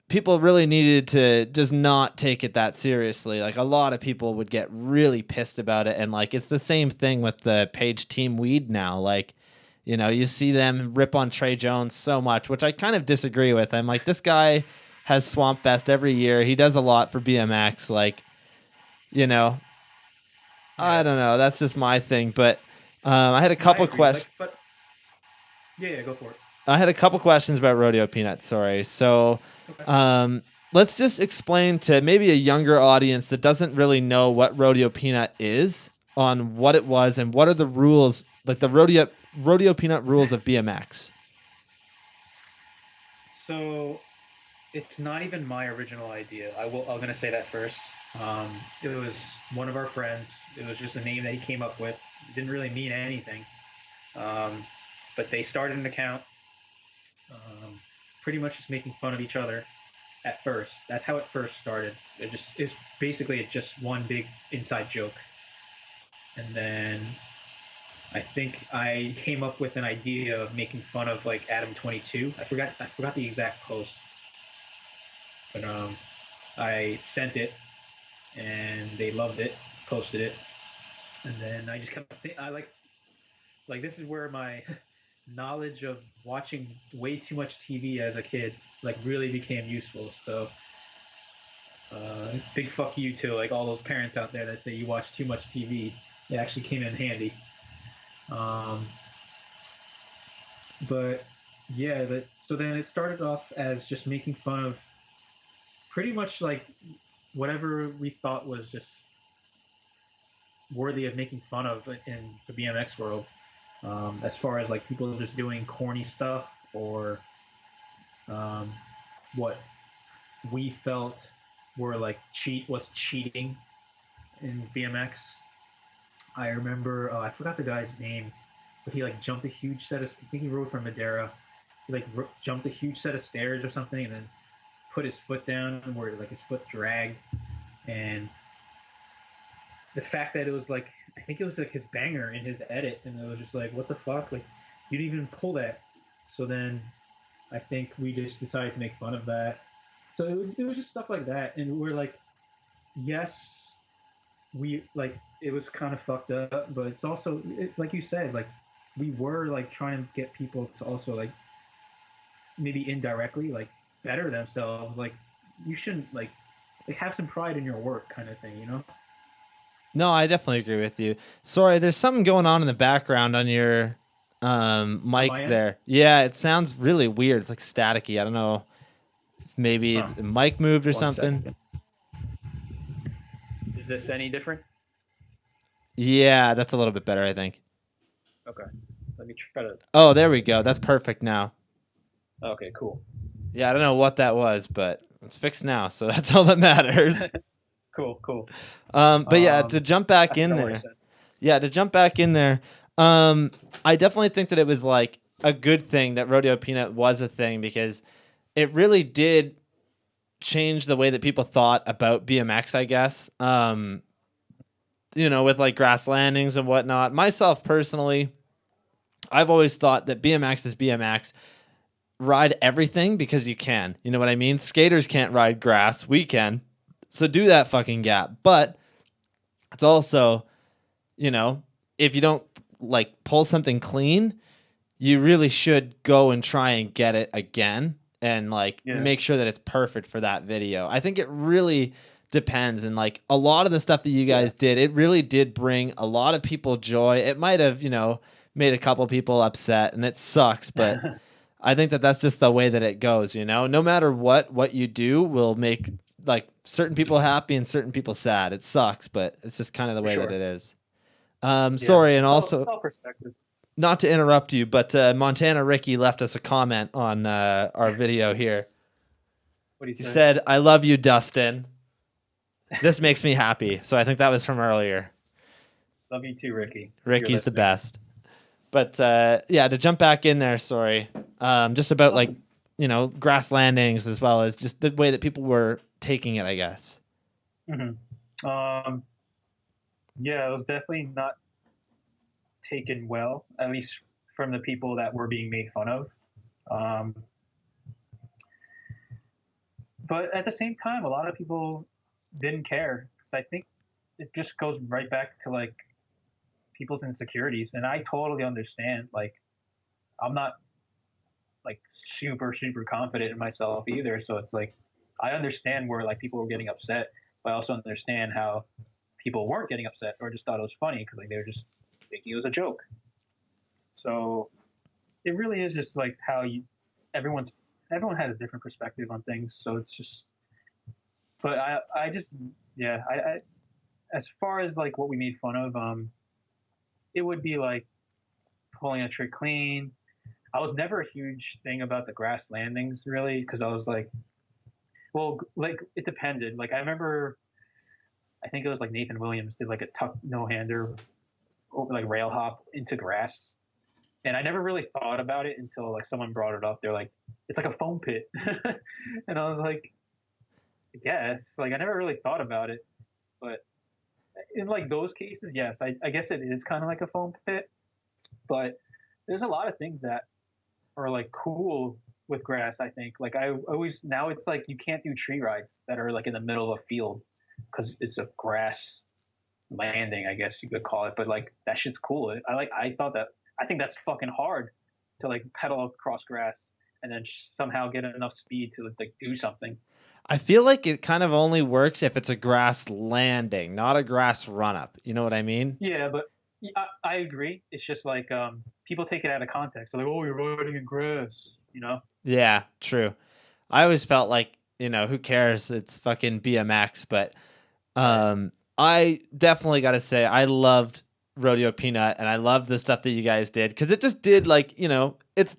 people really needed to just not take it that seriously. Like, a lot of people would get really pissed about it. And, like, it's the same thing with the page Team Weed now. Like, you see them rip on Trey Jones so much, which I kind of disagree with. I'm like, this guy has Swamp Fest every year. He does a lot for BMX. Like, I don't know. That's just my thing. But I had a couple questions.
But yeah, go for it.
I had a couple questions about Rodeo Peanut. Sorry. So let's just explain to maybe a younger audience that doesn't really know what Rodeo Peanut is, on what it was and what are the rules, like the Rodeo Peanut rules of BMX.
So it's not even my original idea. I'm going to say that first. It was one of our friends. It was just a name that he came up with. It didn't really mean anything. But they started an account, pretty much just making fun of each other at first. That's how it first started. It's basically just one big inside joke. And then I think I came up with an idea of making fun of like Adam 22. I forgot the exact post. But I sent it and they loved it, posted it. And then I just kept thinking, like this is where my knowledge of watching way too much TV as a kid like really became useful. So big fuck you to like all those parents out there that say you watch too much TV. It actually came in handy. But yeah, so then it started off as just making fun of pretty much like whatever we thought was just worthy of making fun of in the BMX world. As far as like people just doing corny stuff or what we felt were like cheating in BMX. I remember I forgot the guy's name, but he like jumped a huge set of. I think he rode from Madeira. He like jumped a huge set of stairs or something, and then put his foot down where like his foot dragged, and the fact that it was like I think it was like his banger in his edit, and it was just like what the fuck, like you didn't even pull that. So then I think we just decided to make fun of that. So it was just stuff like that, and we're like, yes. We like it was kind of fucked up, but it's also like you said, like we were like trying to get people to also like maybe indirectly like better themselves. Like you shouldn't like have some pride in your work, kind of thing,
No, I definitely agree with you. Sorry, there's something going on in the background on your mic there. Yeah, it sounds really weird. It's like staticky. I don't know. Maybe the mic moved or something.
Second. Is this any different?
Yeah, that's a little bit better, I think.
Okay. Let me try to...
Oh, there we go. That's perfect now.
Okay, cool.
Yeah, I don't know what that was, but it's fixed now, so that's all that matters.
Cool.
But yeah, to jump back in there. Yeah, to jump back in there. I definitely think that it was like a good thing that Rodeo Peanut was a thing because it really did change the way that people thought about BMX, I guess. With like grass landings and whatnot. Myself personally, I've always thought that BMX is BMX. Ride everything because you can. You know what I mean? Skaters can't ride grass. We can. So do that fucking gap. But it's also, if you don't like pull something clean, you really should go and try and get it again. And make sure that it's perfect for that video. I think it really depends. And like a lot of the stuff that you guys did, it really did bring a lot of people joy. It might have, made a couple people upset and it sucks, but I think that that's just the way that it goes, no matter what you do will make like certain people happy and certain people sad. It sucks, but it's just kind of the way that it is. Sorry. And also
it's all perspective.
Not to interrupt you, but Montana Ricky left us a comment on our video here.
What he
said, "I love you, Dustin. This makes me happy." So I think that was from earlier.
Love you too, Ricky.
Ricky's the best. But to jump back in there, sorry. Just about grass landings as well as just the way that people were taking it, I guess.
Mm-hmm.
Um, yeah, it was definitely not taken well, at least from the people that were being made fun of. Um, but at the same time, a lot of people didn't care because I think it just goes right back to like people's insecurities, and I totally understand. Like, I'm not like super confident in myself either, so it's like I understand where like people were getting upset, but I also understand how people weren't getting upset or just thought it was funny because like they were just thinking it was a joke. So it really is just like how you everyone's everyone has a different perspective on things. So it's just, but I just yeah I as far as like what we made fun of, it would be like pulling a trick clean. I was never a huge thing about the grass landings really because I was like, well, like it depended. Like I remember, I think it was like Nathan Williams did like a tuck no hander over like rail hop into grass, and I never really thought about it until like someone brought it up. They're like, it's like a foam pit, and I was like, I guess. Like I never really thought about it, but in like those cases, yes, I guess it is kind of like a foam pit. But there's a lot of things that are like cool with grass. I think like I always now it's like you can't do tree rides that are like in the middle of a field because it's a grass landing, I guess you could call it. But like that shit's cool. I think that's fucking hard to like pedal across grass and then somehow get enough speed to like do something.
I feel like it kind of only works if it's a grass landing, not a grass run up. You know what I mean?
Yeah, but I agree. It's just like people take it out of context. They're like, "Oh, you're riding in grass," you know?
Yeah, true. I always felt like, who cares? It's fucking BMX, but I definitely got to say I loved Rodeo Peanut and I loved the stuff that you guys did because it just did like, it's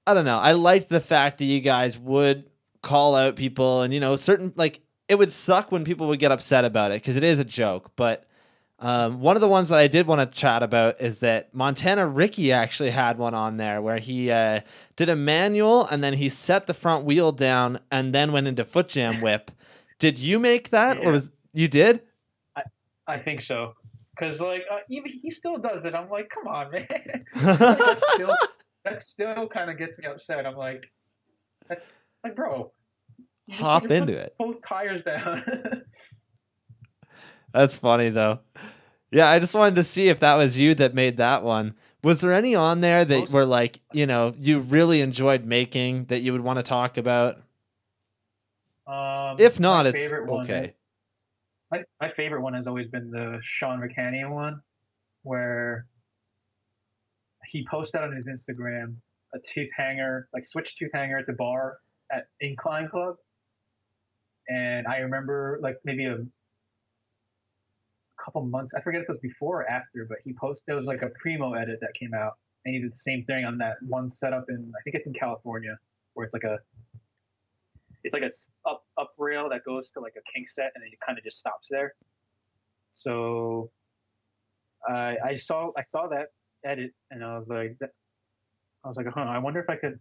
I don't know. I liked the fact that you guys would call out people and certain like it would suck when people would get upset about it because it is a joke, but one of the ones that I did want to chat about is that Montana Ricky actually had one on there where he did a manual and then he set the front wheel down and then went into foot jam whip. Did you make that, or was you did?
I think so, because like even he still does it. I'm like, come on, man. That still kind of gets me upset. I'm like, bro, you
hop into it.
Both tires down.
That's funny though. Yeah, I just wanted to see if that was you that made that one. Was there any on there that were like, you really enjoyed making that you would want to talk about? If not, it's okay.
My favorite one has always been the Sean McCanny one, where he posted on his Instagram a tooth hanger, like switch tooth hanger at the bar at Incline Club. And I remember like maybe a couple months, I forget if it was before or after, but he posted, there was like a Primo edit that came out and he did the same thing on that one setup in, I think it's in California, where it's like a up rail that goes to like a kink set and then it kind of just stops there. So I saw that edit and I was like, I wonder if I could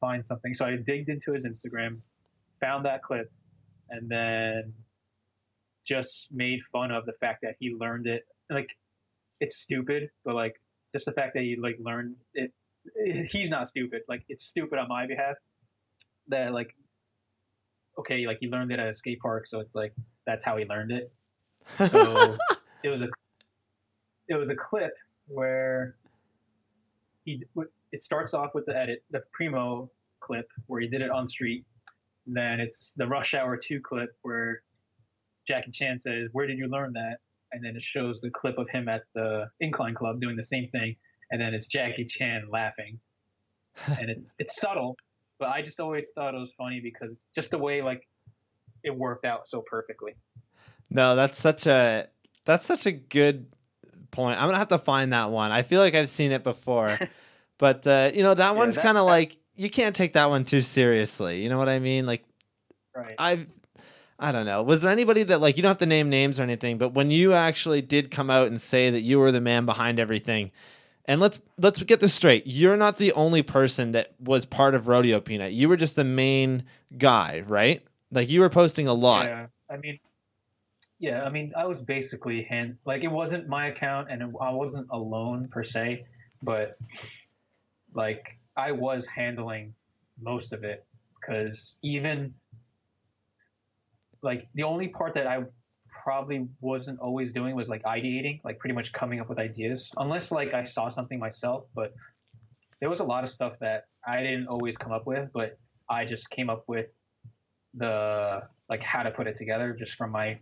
find something. So I digged into his Instagram, found that clip, and then just made fun of the fact that he learned it. Like, it's stupid, but like just the fact that he like learned it, he's not stupid. Like, it's stupid on my behalf that like, okay, like he learned it at a skate park, so it's like that's how he learned it. So it was a clip where it starts off with the Primo clip where he did it on street. Then it's the Rush Hour 2 clip where Jackie Chan says, "Where did you learn that?" And then it shows the clip of him at the Incline Club doing the same thing. And then it's Jackie Chan laughing. And it's subtle, but I just always thought it was funny because just the way like it worked out so perfectly.
No, that's such a good point. I'm gonna have to find that one. I feel like I've seen it before, but that one's kind of like you can't take that one too seriously. You know what I mean? Like,
right.
I don't know. Was there anybody that like you don't have to name names or anything, but when you actually did come out and say that you were the man behind everything, and let's get this straight, you're not the only person that was part of Rodeo Peanut. You were just the main guy, right? Like you were posting a lot.
Yeah, I mean, Yeah, I mean, I was basically like it wasn't my account, and I wasn't alone per se, but like I was handling most of it because even like the only part that I probably wasn't always doing was like ideating, like pretty much coming up with ideas, unless like I saw something myself. But there was a lot of stuff that I didn't always come up with, but I just came up with the like how to put it together just from my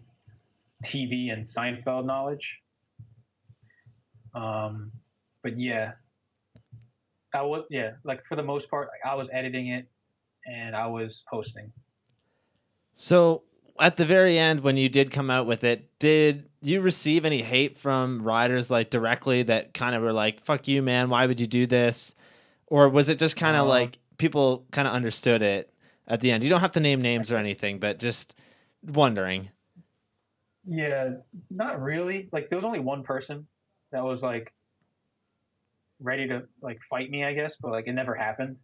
TV and Seinfeld knowledge. Um, but yeah, like for the most part, I was editing it and I was posting.
So at the very end, when you did come out with it, did you receive any hate from riders like directly that kind of were like, fuck you, man, why would you do this? Or was it just kind of like people kind of understood it at the end? You don't have to name names or anything, but just wondering.
Yeah, not really. Like there was only one person that was like ready to like fight me, I guess, but like it never happened.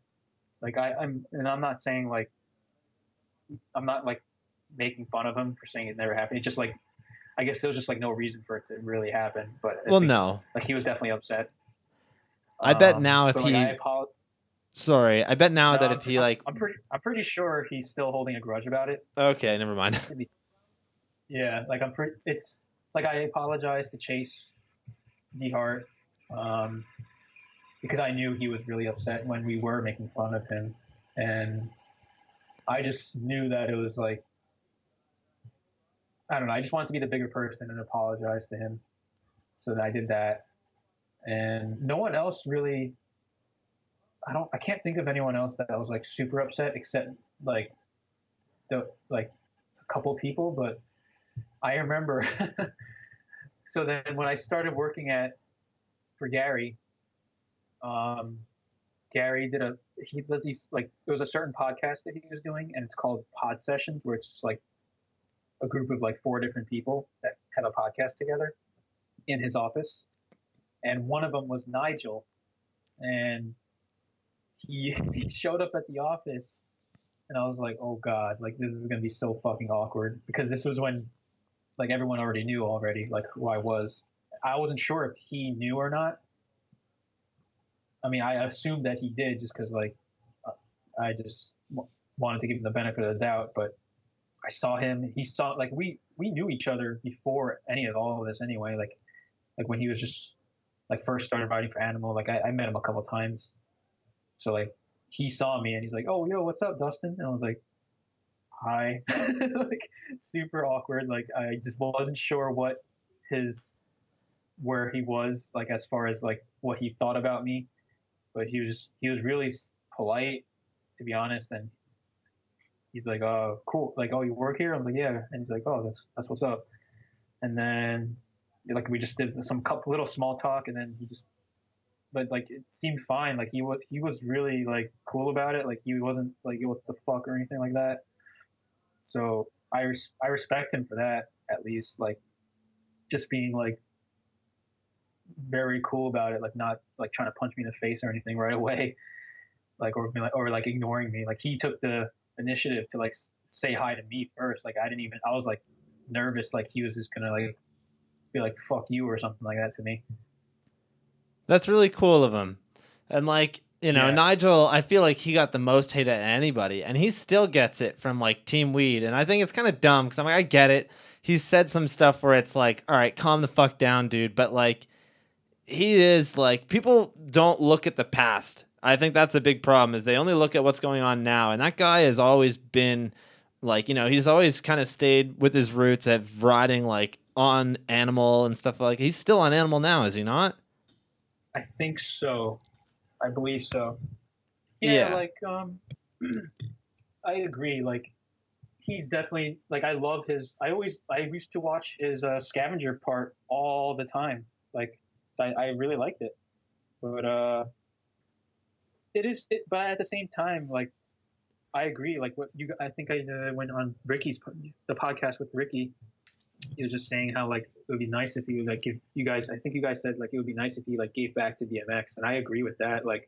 Like I'm not saying like I'm not like making fun of him for saying it never happened. It's just like I guess there was just like no reason for it to really happen. But I
Well,
think,
no.
like he was definitely upset.
I bet now if
but,
he.
like, I apologize.
Sorry, I bet now that if he like.
I'm pretty sure he's still holding a grudge about it.
Okay, never mind.
Yeah, like it's like I apologize to Chase D Hart, because I knew he was really upset when we were making fun of him, and I just knew that it was like I don't know. I just wanted to be the bigger person and apologize to him, so that I did that, and no one else really. I can't think of anyone else that was like super upset except like a couple people, but I remember. So then when I started working for Gary, Gary he does these like there was a certain podcast that he was doing, and it's called Pod Sessions, where it's just like a group of like 4 different people that have a podcast together in his office, and one of them was Nigel, and he showed up at the office, and I was like, oh god, like this is gonna be so fucking awkward, because this was when like everyone already knew like who I was. I wasn't sure if he knew or not. I mean, I assumed that he did just because like I just wanted to give him the benefit of the doubt. But I saw him. He saw like we knew each other before any of all of this anyway. Like when he was just like first started riding for Animal. Like I met him a couple times. So like he saw me and he's like, "Oh, yo, what's up, Dustin?" And I was like, "Hi," like super awkward. Like I just wasn't sure where he was like as far as like what he thought about me. But he was really polite, to be honest. And he's like, "Oh, cool. Like, oh, you work here?" I was like, "Yeah." And he's like, "Oh, that's what's up." And then like we just did some little small talk, and then but like it seemed fine. Like he was really like cool about it. Like he wasn't like what the fuck or anything like that. So I respect him for that, at least, like just being like very cool about it, like not like trying to punch me in the face or anything right away, like or like ignoring me. Like he took the initiative to like say hi to me first. Like I was like nervous, like he was just gonna like be like fuck you or something like that to me.
That's really cool of him. And like,
Yeah.
Nigel, I feel like he got the most hate at anybody, and he still gets it from like Team Weed. And I think it's kind of dumb because I'm like, I get it. He said some stuff where it's like, all right, calm the fuck down, dude. But like, he is like, people don't look at the past. I think that's a big problem, is they only look at what's going on now. And that guy has always been like, he's always kind of stayed with his roots of riding like on Animal and stuff. Like he's still on Animal now, is he not?
I think so. I believe so.
Yeah.
Like I agree. Like he's definitely like I love his. I used to watch his scavenger part all the time. Like so I really liked it. But but at the same time, like I agree. Like I think I went on the podcast with Ricky. He was just saying how like it would be nice if he would like give you guys. I think you guys said like it would be nice if he like gave back to BMX, and I agree with that. Like,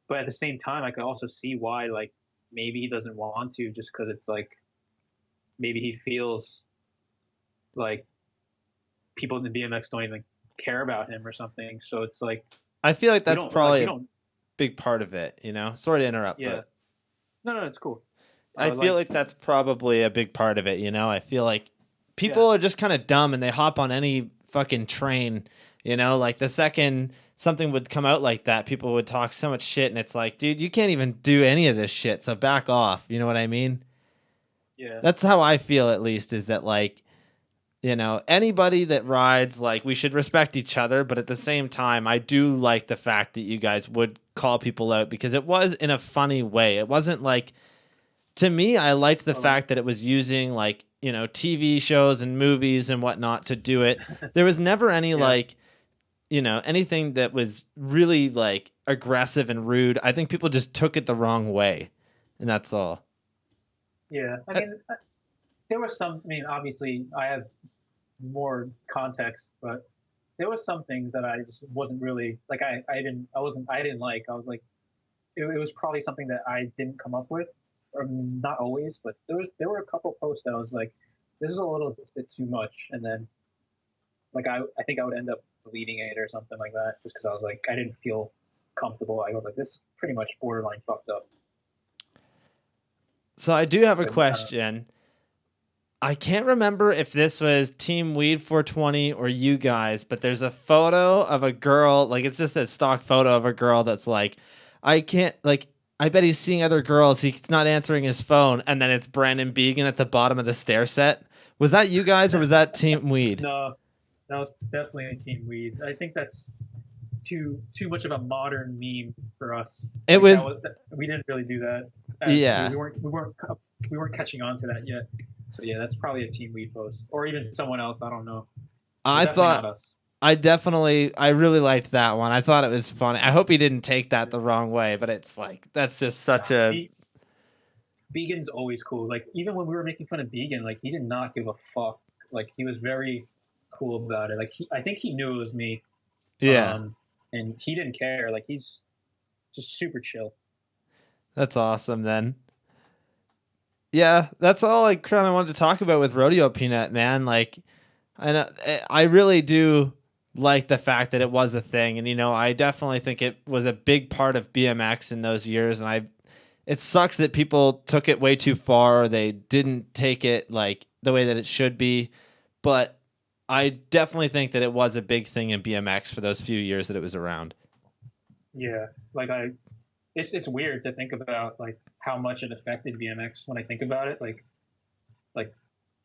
but at the same time, I could also see why like maybe he doesn't want to, just because it's like maybe he feels like people in the BMX don't even care about him or something. So it's like
I feel like
we
that's
don't
probably
we
a
don't.
big part of it, you know? Sorry to interrupt,
Yeah.
but
No, it's cool.
I feel like that's probably a big part of it, you know? I feel like people
Yeah.
are just kind of dumb and they hop on any fucking train, you know? Like the second something would come out like that, people would talk so much shit and it's like, dude, you can't even do any of this shit, so back off. You know what I mean?
Yeah.
That's how I feel, at least, is that like, you know, anybody that rides, like, we should respect each other, but at the same time, I do like the fact that you guys would call people out because it was in a funny way. It wasn't like, to me, I liked the fact that it was using, like, you know, TV shows and movies and whatnot to do it. There was never any like, you know, anything that was really like aggressive and rude. I think people just took it the wrong way, and that's all.
Yeah. I mean, there was some. I mean, obviously, I have more context, but there was some things that I just wasn't really like. I didn't like. I was like, it was probably something that I didn't come up with, or not always, but there were a couple posts that I was like, this is a little bit too much, and then like I think I would end up deleting it or something like that, just because I was like I didn't feel comfortable. I was like, this is pretty much borderline fucked up.
So I do have a question. I can't remember if this was Team Weed 420 or you guys, but there's a photo of a girl, like it's just a stock photo of a girl that's like, I can't, like, I bet he's seeing other girls. He's not answering his phone. And then it's Brandon Began at the bottom of the stair set. Was that you guys or was that Team Weed?
No, that was definitely Team Weed. I think that's too much of a modern meme for us.
It
like
was
we didn't really do that.
Yeah.
We weren't catching on to that yet. So yeah, that's probably a Team Weed post, or even someone else. I don't know.
I really liked that one. I thought it was funny. I hope he didn't take that the wrong way, but it's like that's just such a.
Began's always cool. Like even when we were making fun of Began, like he did not give a fuck. Like he was very cool about it. Like I think he knew it was me.
Yeah.
And he didn't care. Like he's just super chill.
That's awesome then. Yeah, that's all I kind of wanted to talk about with Rodeo Peanut, man. Like, I really do like the fact that it was a thing, and you know, I definitely think it was a big part of BMX in those years. And it sucks that people took it way too far. Or they didn't take it like the way that it should be, but I definitely think that it was a big thing in BMX for those few years that it was around.
Yeah, like it's weird to think about like how much it affected BMX when I think about it. Like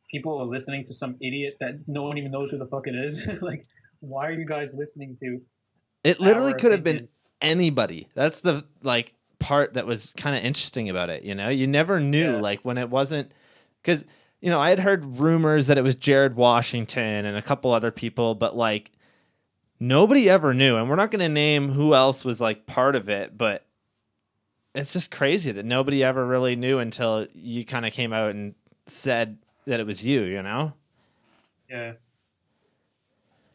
people are listening to some idiot that no one even knows who the fuck it is. Like, why are you guys listening to?
It literally could have been anybody. That's the like part that was kind of interesting about it. You know, you never knew like when it wasn't because you know I had heard rumors that it was Jared Washington and a couple other people, but like nobody ever knew. And we're not going to name who else was like part of it, but it's just crazy that nobody ever really knew until you kind of came out and said that it was you, you know?
Yeah.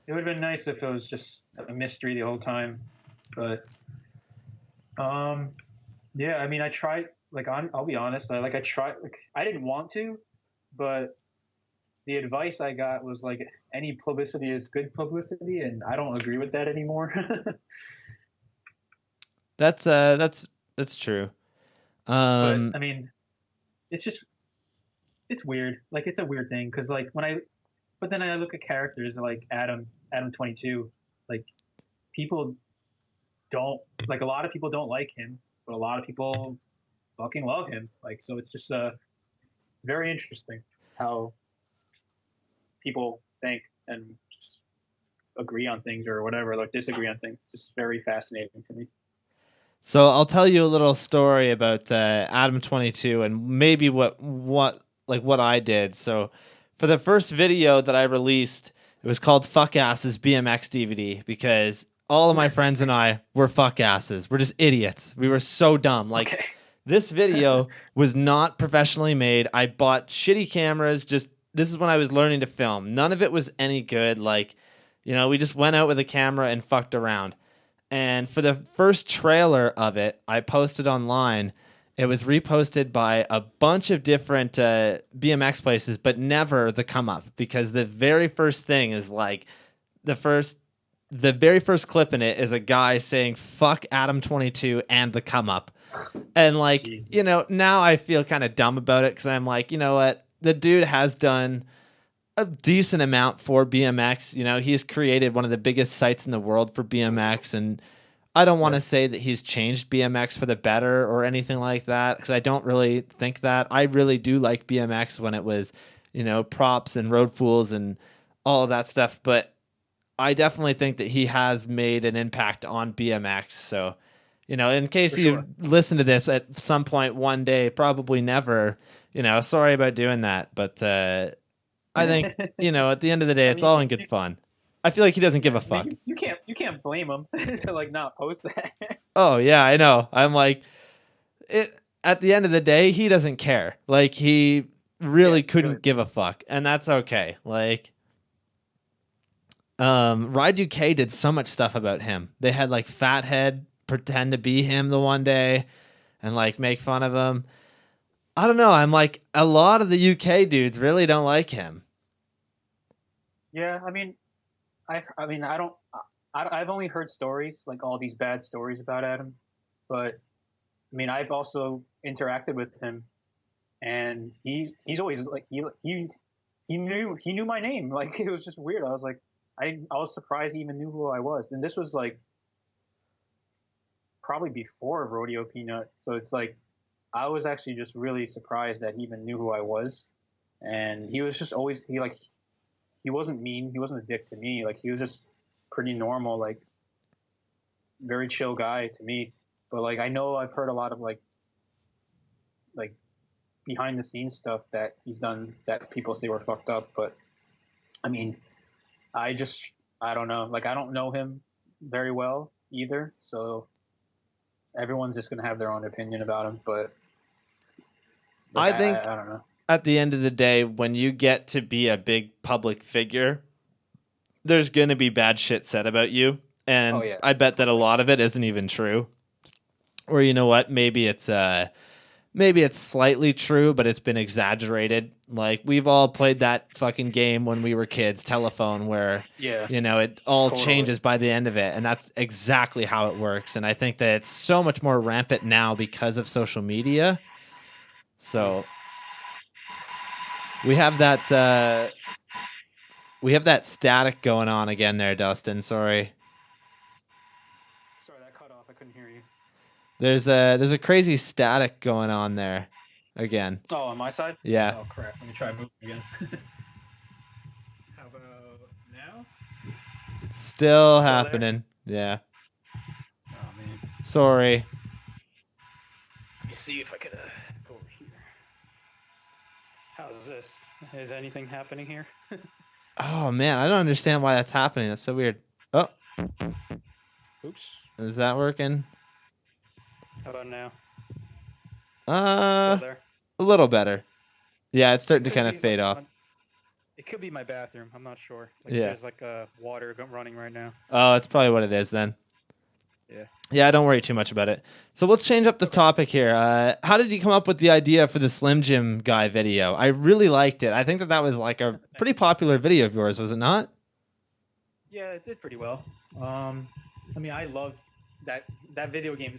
It would have been nice if it was just a mystery the whole time. But, yeah, I mean, I tried, like, I'll be honest, I tried, like, I didn't want to, but the advice I got was, like, any publicity is good publicity, and I don't agree with that anymore.
That's true.
But I mean, it's weird. Like it's a weird thing because like but then I look at characters like Adam 22. Like people don't like a lot of people don't like him, but a lot of people fucking love him. Like so, it's just it's very interesting how people think and just agree on things or whatever, like disagree on things. It's just very fascinating to me.
So I'll tell you a little story about Adam 22 and maybe what I did. So for the first video that I released, it was called Fuck Asses BMX DVD because all of my friends and I were fuck asses. We're just idiots. We were so dumb. Like this video was not professionally made. I bought shitty cameras. This is when I was learning to film. None of it was any good. Like, you know, we just went out with a camera and fucked around. And for the first trailer of it, I posted online. It was reposted by a bunch of different BMX places, but never the come up, because the very first thing is like the very first clip in it is a guy saying fuck Adam 22 and the come up. And like,
Jesus.
you know, now I feel kind of dumb about it, because I'm like, you know what? The dude has done a decent amount for BMX. You know, he's created one of the biggest sites in the world for BMX, and I don't want to say that he's changed BMX for the better or anything like that, because I don't really think that. I really do like BMX when it was, you know, props and road fools and all of that stuff, but I definitely think that he has made an impact on BMX. So, you know, in case you listen to this at some point one day, probably never, you know, sorry about doing that, but I think, you know, at the end of the day, it's all in good fun. I feel like he doesn't give a fuck.
You can't blame him to like not post that.
Oh yeah, I know. I'm like, at the end of the day, he doesn't care. Like, he really couldn't give a fuck, and that's okay. Like, Ride UK did so much stuff about him. They had like Fathead pretend to be him the one day and like make fun of him. I don't know. I'm like, a lot of the UK dudes really don't like him.
Yeah, I mean, I've only heard stories, like all these bad stories about Adam, but I mean, I've also interacted with him, and he's always like he knew my name. Like, it was just weird. I was like, I was surprised he even knew who I was, and this was like probably before Rodeo Peanut, so it's like I was actually just really surprised that he even knew who I was, and he was just always he wasn't mean. He wasn't a dick to me. Like, he was just pretty normal, like very chill guy to me. But like, I know I've heard a lot of like behind the scenes stuff that he's done that people say were fucked up. But I mean, I don't know. Like, I don't know him very well either. So everyone's just going to have their own opinion about him. But
I think
I don't know.
At the end of the day, when you get to be a big public figure, there's going to be bad shit said about you. And I bet that a lot of it isn't even true. Or, you know what? Maybe it's slightly true, but it's been exaggerated. Like, we've all played that fucking game when we were kids, Telephone, where, you know, it all changes by the end of it. And that's exactly how it works. And I think that it's so much more rampant now because of social media. So we have that static going on again there, Dustin. Sorry,
that cut off. I couldn't hear you.
There's a crazy static going on there again.
Oh, on my side?
Yeah.
Oh crap! Let me try moving again.
How about now?
Still happening. There? Yeah.
Oh man.
Sorry.
Let me see if I could go over here. How's this? Is anything happening here?
Oh man, I don't understand why that's happening. That's so weird. Oh.
Oops.
Is that working?
How about now?
A little better. Yeah, it's starting to kind of fade off.
It could be my bathroom. I'm not sure. Like, there's like water running right now.
Oh, it's probably what it is then.
Yeah.
Yeah, don't worry too much about it. So let's change up the topic here. How did you come up with the idea for the Slim Jim guy video? I really liked it. I think that was like a pretty popular video of yours, was it not?
Yeah, it did pretty well. I mean, I loved that video game.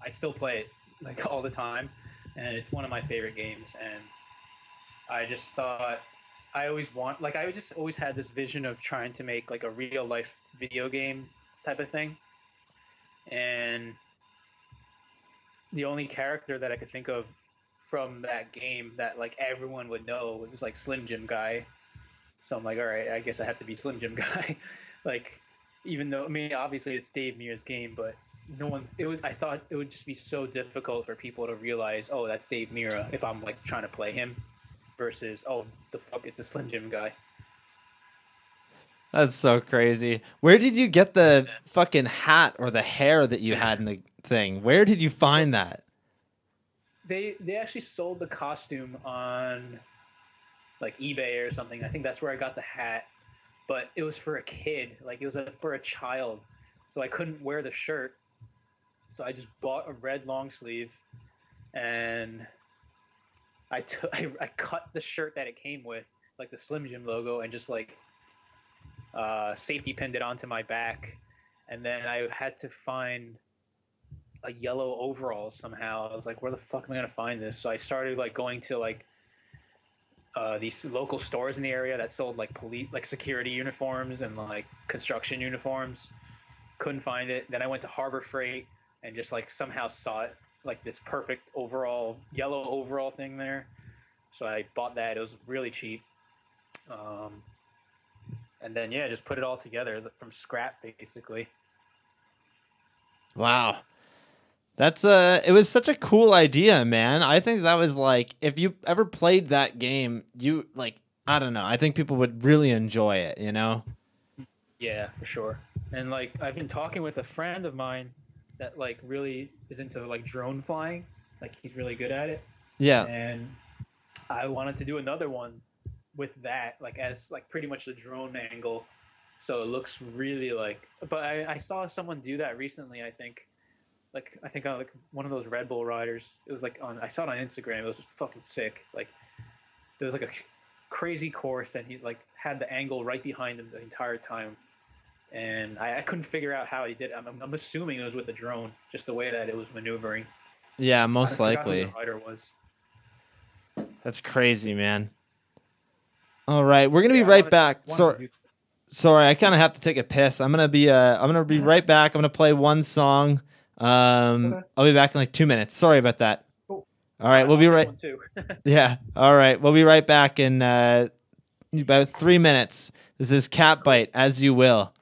I still play it like all the time, and it's one of my favorite games. And I just thought I just always had this vision of trying to make like a real life video game type of thing. And the only character that I could think of from that game that like everyone would know was just like Slim Jim guy. So I'm like, all right, I guess I have to be Slim Jim guy. Like, even though, I mean, obviously it's Dave Mirra's game, but I thought it would just be so difficult for people to realize, oh, that's Dave Mirra if I'm like trying to play him versus, oh, the fuck, it's a Slim Jim guy.
That's so crazy. Where did you get the fucking hat or the hair that you had in the thing? Where did you find that?
They actually sold the costume on like eBay or something. I think that's where I got the hat, but it was for a kid. Like, it was for a child, so I couldn't wear the shirt. So I just bought a red long sleeve, and I cut the shirt that it came with, like the Slim Jim logo, and just like safety pinned it onto my back. And then I had to find a yellow overall somehow. I was like, where the fuck am I gonna find this? So I started like going to like these local stores in the area that sold like police, like security uniforms and like construction uniforms. Couldn't find it. Then I went to Harbor Freight and just like somehow saw it, like this perfect overall, yellow overall thing there. So I bought that. It was really cheap. And then yeah, just put it all together from scrap basically.
Wow. It was such a cool idea, man. I think that was like, if you ever played that game, you like, I don't know. I think people would really enjoy it, you know?
Yeah, for sure. And like, I've been talking with a friend of mine that like really is into like drone flying. Like he's really good at it.
Yeah.
And I wanted to do another one with that, like as like pretty much the drone angle. So it looks really like, but I saw someone do that recently, I think. I think on like one of those Red Bull riders. It was like I saw it on Instagram. It was fucking sick. Like there was like a crazy course, and he like had the angle right behind him the entire time. And I couldn't figure out how he did it. I'm assuming it was with a drone, just the way that it was maneuvering.
Yeah, most likely.
Who the rider was.
That's crazy, man. All right, we're gonna be right back. Sorry, I kind of have to take a piss. I'm gonna be right back. I'm gonna play one song. Okay. I'll be back in like 2 minutes. Sorry about that.
Cool.
All right, we'll be right. Yeah. All right, we'll be right back in about 3 minutes. This is Catbite, As You Will.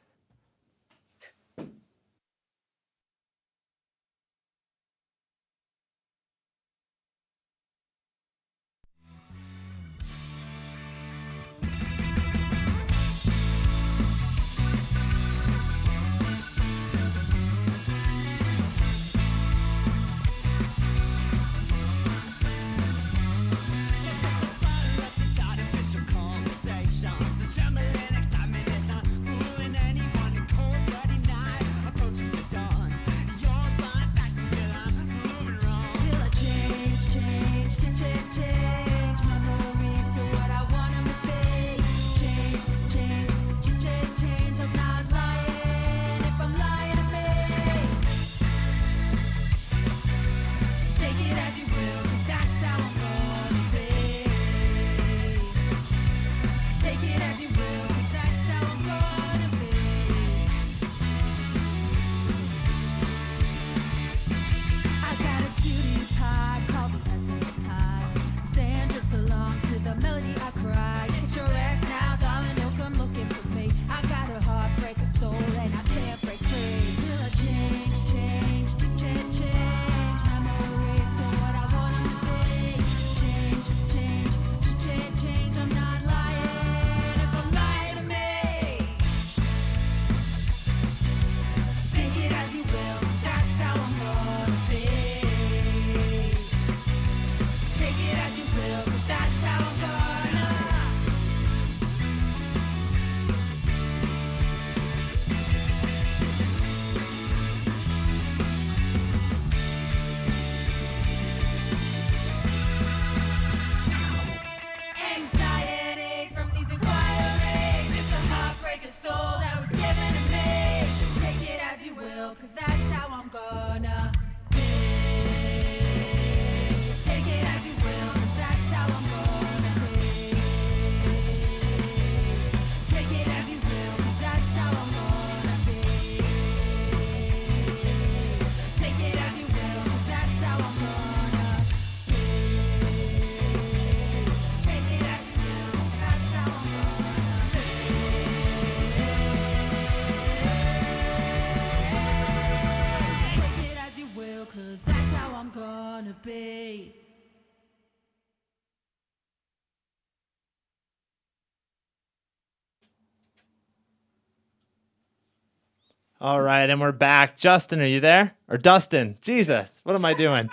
All right, and we're back. Justin, are you there? Or Dustin? Jesus, what am I doing?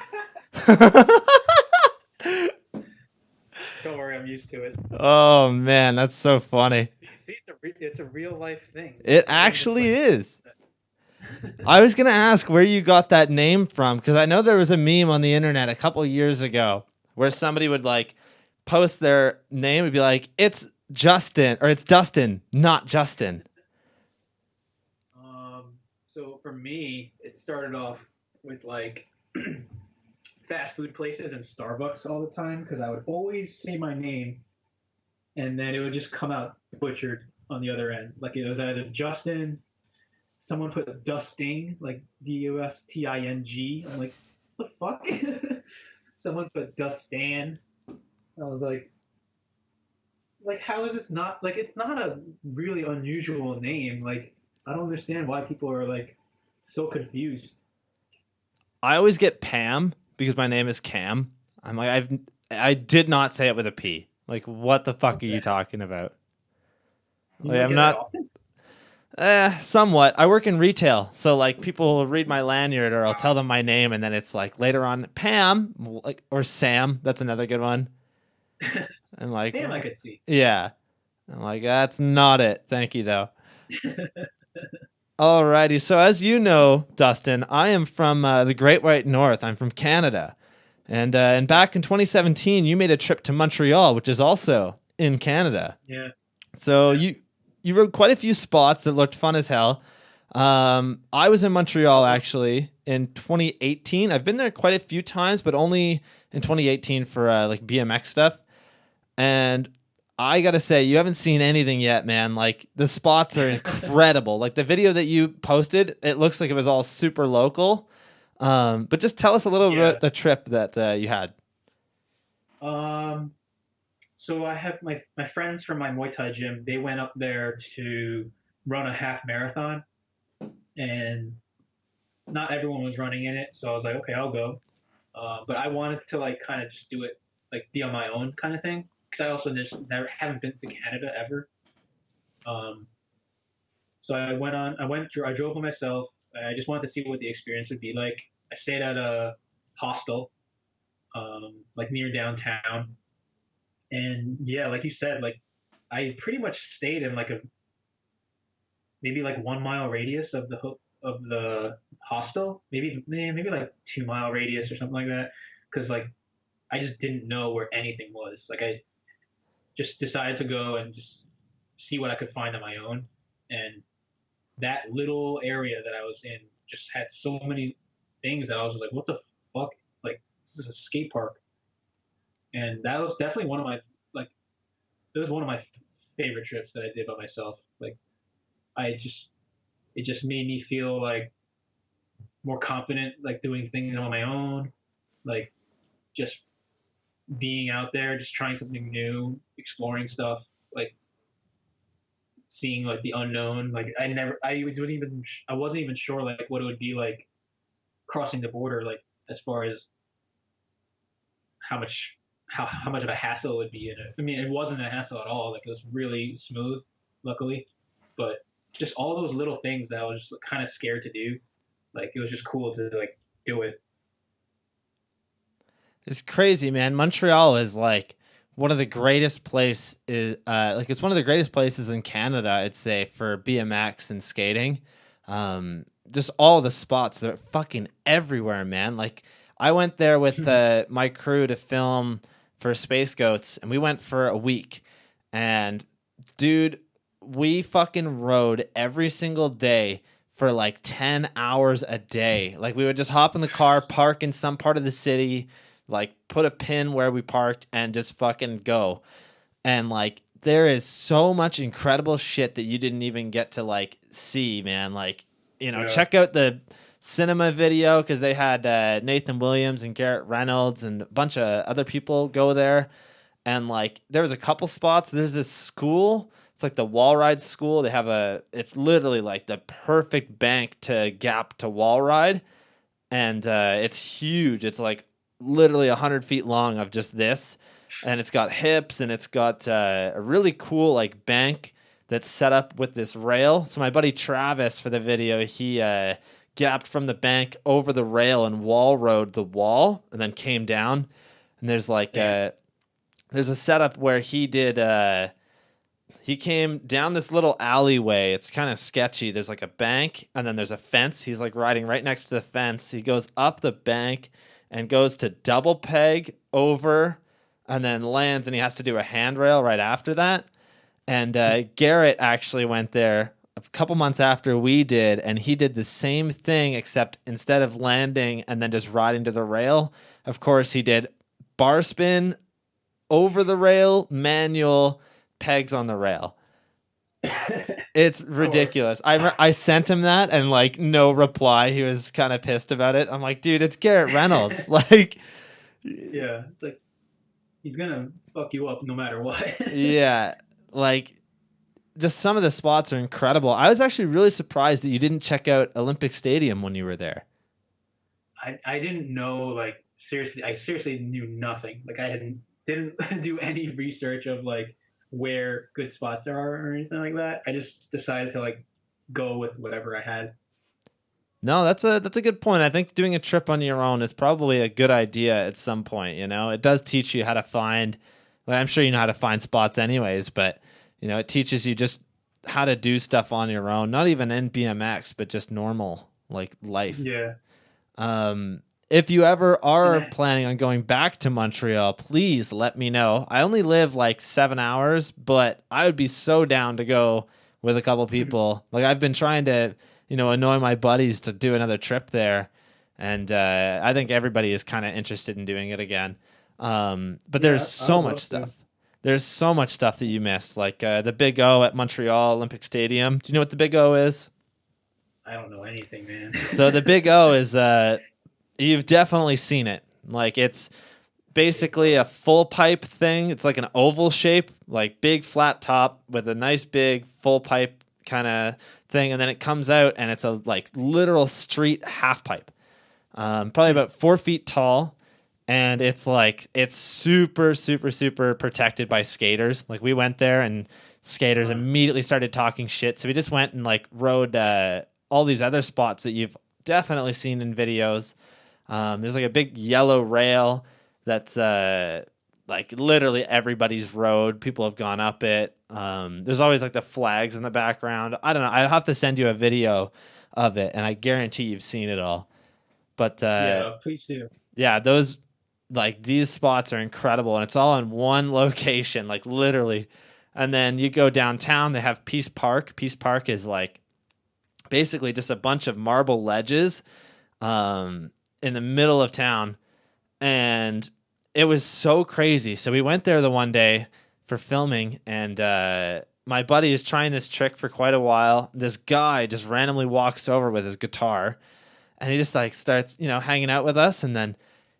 Don't worry, I'm used to it.
Oh man, that's so funny.
See, it's a real life thing.
It actually is. I was gonna ask where you got that name from because I know there was a meme on the internet a couple years ago where somebody would like post their name and be like, "It's Justin" or "It's Dustin, not Justin."
So for me, it started off with like fast food places and Starbucks all the time because I would always say my name and then it would just come out butchered on the other end. Like it was either Justin, someone put Dusting, like Dusting. I'm like, what the fuck? Someone put Dustan. I was like, how is this not like? It's not a really unusual name. Like, I don't understand why people are like so confused.
I always get Pam because my name is Cam. I'm like, I did not say it with a P. Like, what the fuck are you talking about?
You
Like,
don't
I'm
get
not.
that often.
Somewhat. I work in retail, so like people will read my lanyard or I'll tell them my name, and then it's like later on Pam, like or Sam. That's another good one. And like,
Sam, I could see.
yeah, I'm like that's not it. Thank you though. Alrighty. So as you know, Dustin, I am from the Great White North. I'm from Canada, and back in 2017, you made a trip to Montreal, which is also in Canada.
Yeah.
So you rode quite a few spots that looked fun as hell. I was in Montreal actually in 2018. I've been there quite a few times, but only in 2018 for like BMX stuff. And I gotta say, you haven't seen anything yet, man. Like the spots are incredible. Like the video that you posted, it looks like it was all super local. But just tell us a little bit about the trip that you had.
Um. So I have my friends from my Muay Thai gym. They went up there to run a half marathon, and not everyone was running in it. So I was like, okay, I'll go. But I wanted to like kind of just do it, like be on my own kind of thing, because I also just never haven't been to Canada ever. Um, so I drove by myself. I just wanted to see what the experience would be like. I stayed at a hostel, like near downtown, and yeah, like you said, like I pretty much stayed in like a maybe like 1 mile radius of the hostel, maybe like 2 mile radius or something like that, because like I just didn't know where anything was. Like I just decided to go and just see what I could find on my own, and that little area that I was in just had so many things that I was just like, what the fuck? Like this is a skate park, and that was definitely one of my like it was one of my favorite trips that I did by myself. Like I just it just made me feel like more confident, like doing things on my own, like just being out there, just trying something new, exploring stuff, like seeing like the unknown. Like I wasn't even sure like what it would be like crossing the border, like as far as how much of a hassle it would be in it. I mean, it wasn't a hassle at all. Like it was really smooth, luckily, but just all those little things that I was just kind of scared to do. Like it was just cool to like do it.
It's crazy, man. Montreal is like one of the greatest place is like it's one of the greatest places in Canada, I'd say, for BMX and skating. Just all the spots, they're fucking everywhere, man. Like I went there with my crew to film for Space Goats, and we went for a week. And dude, we fucking rode every single day for like 10 hours a day. Like we would just hop in the car, park in some part of the city, like put a pin where we parked and just fucking go. And like there is so much incredible shit that you didn't even get to like see, man. Like, check out the cinema video because they had Nathan Williams and Garrett Reynolds and a bunch of other people go there. And like there was a couple spots. There's this school. It's like the wall ride school. They have it's literally like the perfect bank to gap to wall ride. And it's huge. It's like literally 100 feet long of just this. And it's got hips and it's got a really cool like bank that's set up with this rail. So my buddy Travis for the video, he gapped from the bank over the rail and wall rode the wall and then came down. And there's like there's a setup where he did He came down this little alleyway. It's kind of sketchy. There's like a bank and then there's a fence. He's like riding right next to the fence. He goes up the bank and goes to double peg over and then lands, and he has to do a handrail right after that. And Garrett actually went there a couple months after we did, and he did the same thing, except instead of landing and then just riding to the rail, of course, he did bar spin over the rail, manual, pegs on the rail. It's ridiculous. I sent him that and like no reply. He was kind of pissed about it. I'm like, dude, it's Garrett Reynolds. Like,
yeah, it's like he's gonna fuck you up no matter what.
Yeah, like just some of the spots are incredible. I was actually really surprised that you didn't check out Olympic Stadium when you were there.
I didn't know, like, seriously, I seriously knew nothing. Like, didn't do any research of like where good spots are or anything like that. I just decided to like go with whatever I had.
No, that's a good point. I think doing a trip on your own is probably a good idea at some point. You know, it does teach you how to find. Well, I'm sure you know how to find spots anyways, but you know, it teaches you just how to do stuff on your own. Not even in BMX, but just normal like life.
Yeah.
If you ever are planning on going back to Montreal, please let me know. I only live like 7 hours, but I would be so down to go with a couple people. Like I've been trying to, you know, annoy my buddies to do another trip there. And I think everybody is kind of interested in doing it again. But there's so much stuff. There's so much stuff that you missed, like the Big O at Montreal Olympic Stadium. Do you know what the Big O is?
I don't know anything, man.
So the Big O is, you've definitely seen it. Like it's basically a full pipe thing. It's like an oval shape, like big flat top with a nice big full pipe kind of thing. And then it comes out and it's a like literal street half pipe, probably about 4 feet tall. And it's like, it's super, super, super protected by skaters. Like we went there and skaters immediately started talking shit. So we just went and like rode all these other spots that you've definitely seen in videos. There's like a big yellow rail that's like literally everybody's road. People have gone up it. There's always like the flags in the background. I don't know. I'll have to send you a video of it, and I guarantee you've seen it all. But
yeah, please do.
Yeah, those like these spots are incredible, and it's all in one location, like literally. And then you go downtown, they have Peace Park. Peace Park is like basically just a bunch of marble ledges in the middle of town. And it was so crazy. So we went there the one day for filming, and my buddy is trying this trick for quite a while. This guy just randomly walks over with his guitar, and he just like starts, you know, hanging out with us, and then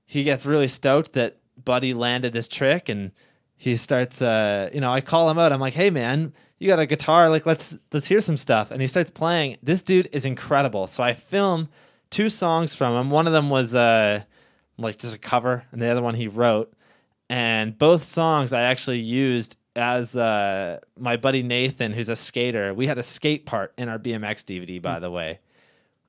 he gets really stoked that Buddy landed this trick, and he starts, you know, I call him out. I'm like, hey man, you got a guitar? Like, let's hear some stuff. And he starts playing. This dude is incredible. So I film 2 songs from him. One of them was like just a cover, and the other one he wrote. And both songs I actually used as my buddy Nathan, who's a skater. We had a skate part in our BMX DVD, by the way.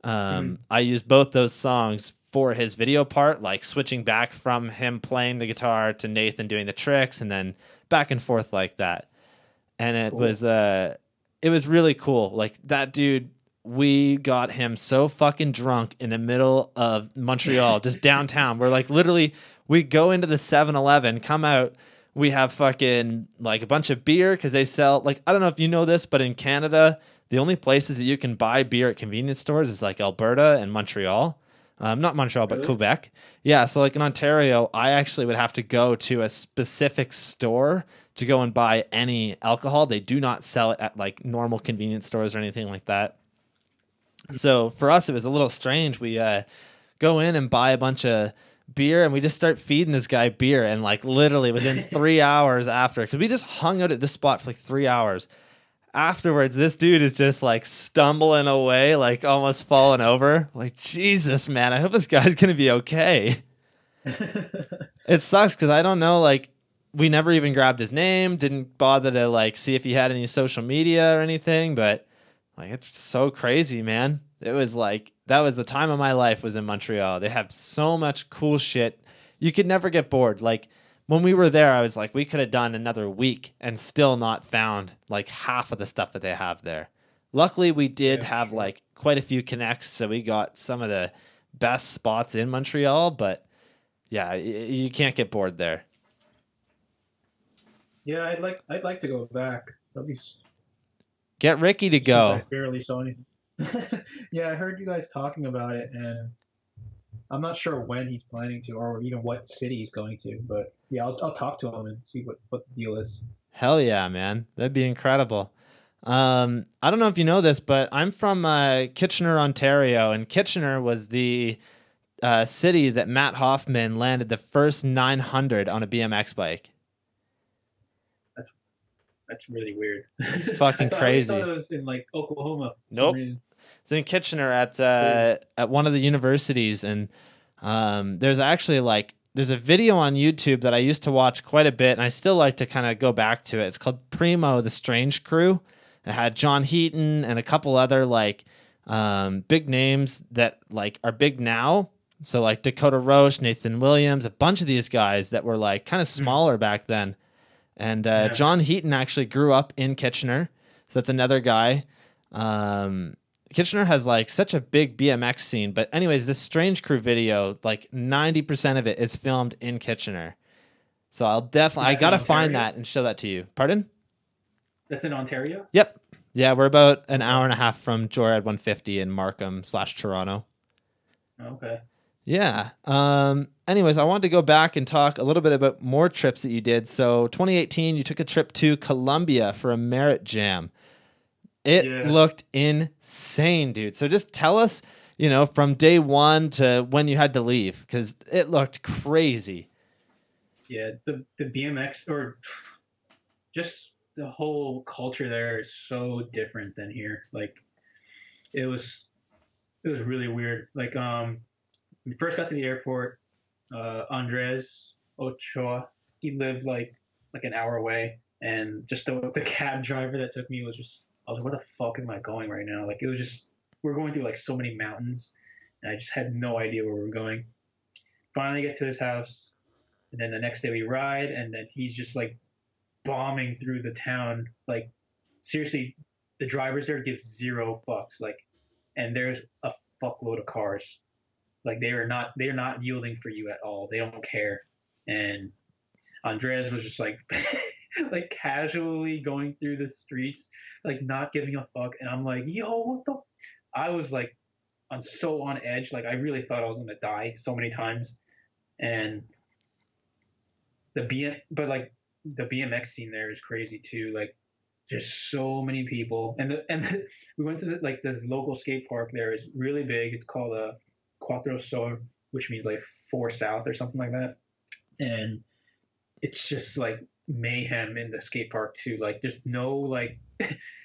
I used both those songs for his video part, like switching back from him playing the guitar to Nathan doing the tricks, and then back and forth like that. And it was really cool. Like that dude, we got him so fucking drunk in the middle of Montreal, just downtown. We're like literally, we go into the 7-Eleven, come out, we have fucking like a bunch of beer because they sell, like, I don't know if you know this, but in Canada, the only places that you can buy beer at convenience stores is like Alberta and Montreal. Not Montreal, but Quebec. Yeah, so like in Ontario, I actually would have to go to a specific store to go and buy any alcohol. They do not sell it at like normal convenience stores or anything like that. So for us, it was a little strange. We go in and buy a bunch of beer, and we just start feeding this guy beer. And like literally within 3 hours after, because we just hung out at this spot for like 3 hours. Afterwards, this dude is just like stumbling away, like almost falling over. Like, Jesus, man, I hope this guy's going to be okay. It sucks because I don't know, like, we never even grabbed his name, didn't bother to like see if he had any social media or anything, but like, it's so crazy, man. It was like, that was the time of my life was in Montreal. They have so much cool shit. You could never get bored. Like, when we were there, I was like, we could have done another week and still not found like half of the stuff that they have there. Luckily, we did have like quite a few connects, so we got some of the best spots in Montreal. But yeah, you can't get bored there.
Yeah, I'd like to go back. That'd be
Get Ricky to
since
go.
I barely saw anything. Yeah, I heard you guys talking about it, and I'm not sure when he's planning to, or even what city he's going to. But yeah, I'll talk to him and see what the deal is.
Hell yeah, man. That'd be incredible. I don't know if you know this, but I'm from Kitchener, Ontario, and Kitchener was the city that Matt Hoffman landed the first 900 on a BMX bike.
That's really weird.
It's fucking crazy.
I thought it was in like Oklahoma.
Nope. It's in Kitchener at one of the universities, and there's actually there's a video on YouTube that I used to watch quite a bit, and I still like to kind of go back to it. It's called Primo: The Strange Crew. It had John Heaton and a couple other big names that are big now. So like Dakota Roche, Nathan Williams, a bunch of these guys that were like kind of smaller back then. And John Heaton actually grew up in Kitchener, so that's another guy. Kitchener has like such a big BMX scene, but anyways, this Strange Crew video, like 90% of it is filmed in Kitchener. So I gotta find that and show that to you. Pardon?
That's in Ontario?
Yep. Yeah, we're about an hour and a half from Joyride 150 in Markham/Toronto.
Okay.
Yeah. Anyways, I wanted to go back and talk a little bit about more trips that you did. So 2018, you took a trip to Colombia for a Merritt jam. It looked insane, dude. So just tell us, from day one to when you had to leave, because it looked crazy.
Yeah, the BMX, or just the whole culture there is so different than here. Like, it was really weird. Like, we first got to the airport, Andres Ochoa, he lived like an hour away, and just the cab driver that took me was just, I was like, where the fuck am I going right now? Like, it was just, we're going through like so many mountains, and I just had no idea where we were going. Finally get to his house, and then the next day we ride, and then he's just like bombing through the town. Like, seriously, the drivers there give zero fucks. Like, and there's a fuckload of cars. Like, they are not yielding for you at all. They don't care. And Andres was just like like casually going through the streets, like not giving a fuck. And I'm like, yo, what the? I was like, I'm so on edge. Like, I really thought I was gonna die so many times. And the BMX scene there is crazy too. Like, just so many people. And we went to this local skate park there. Is really big. It's called Cuatro Sur, which means like 4 South or something like that. And it's just like mayhem in the skate park too. Like, there's no like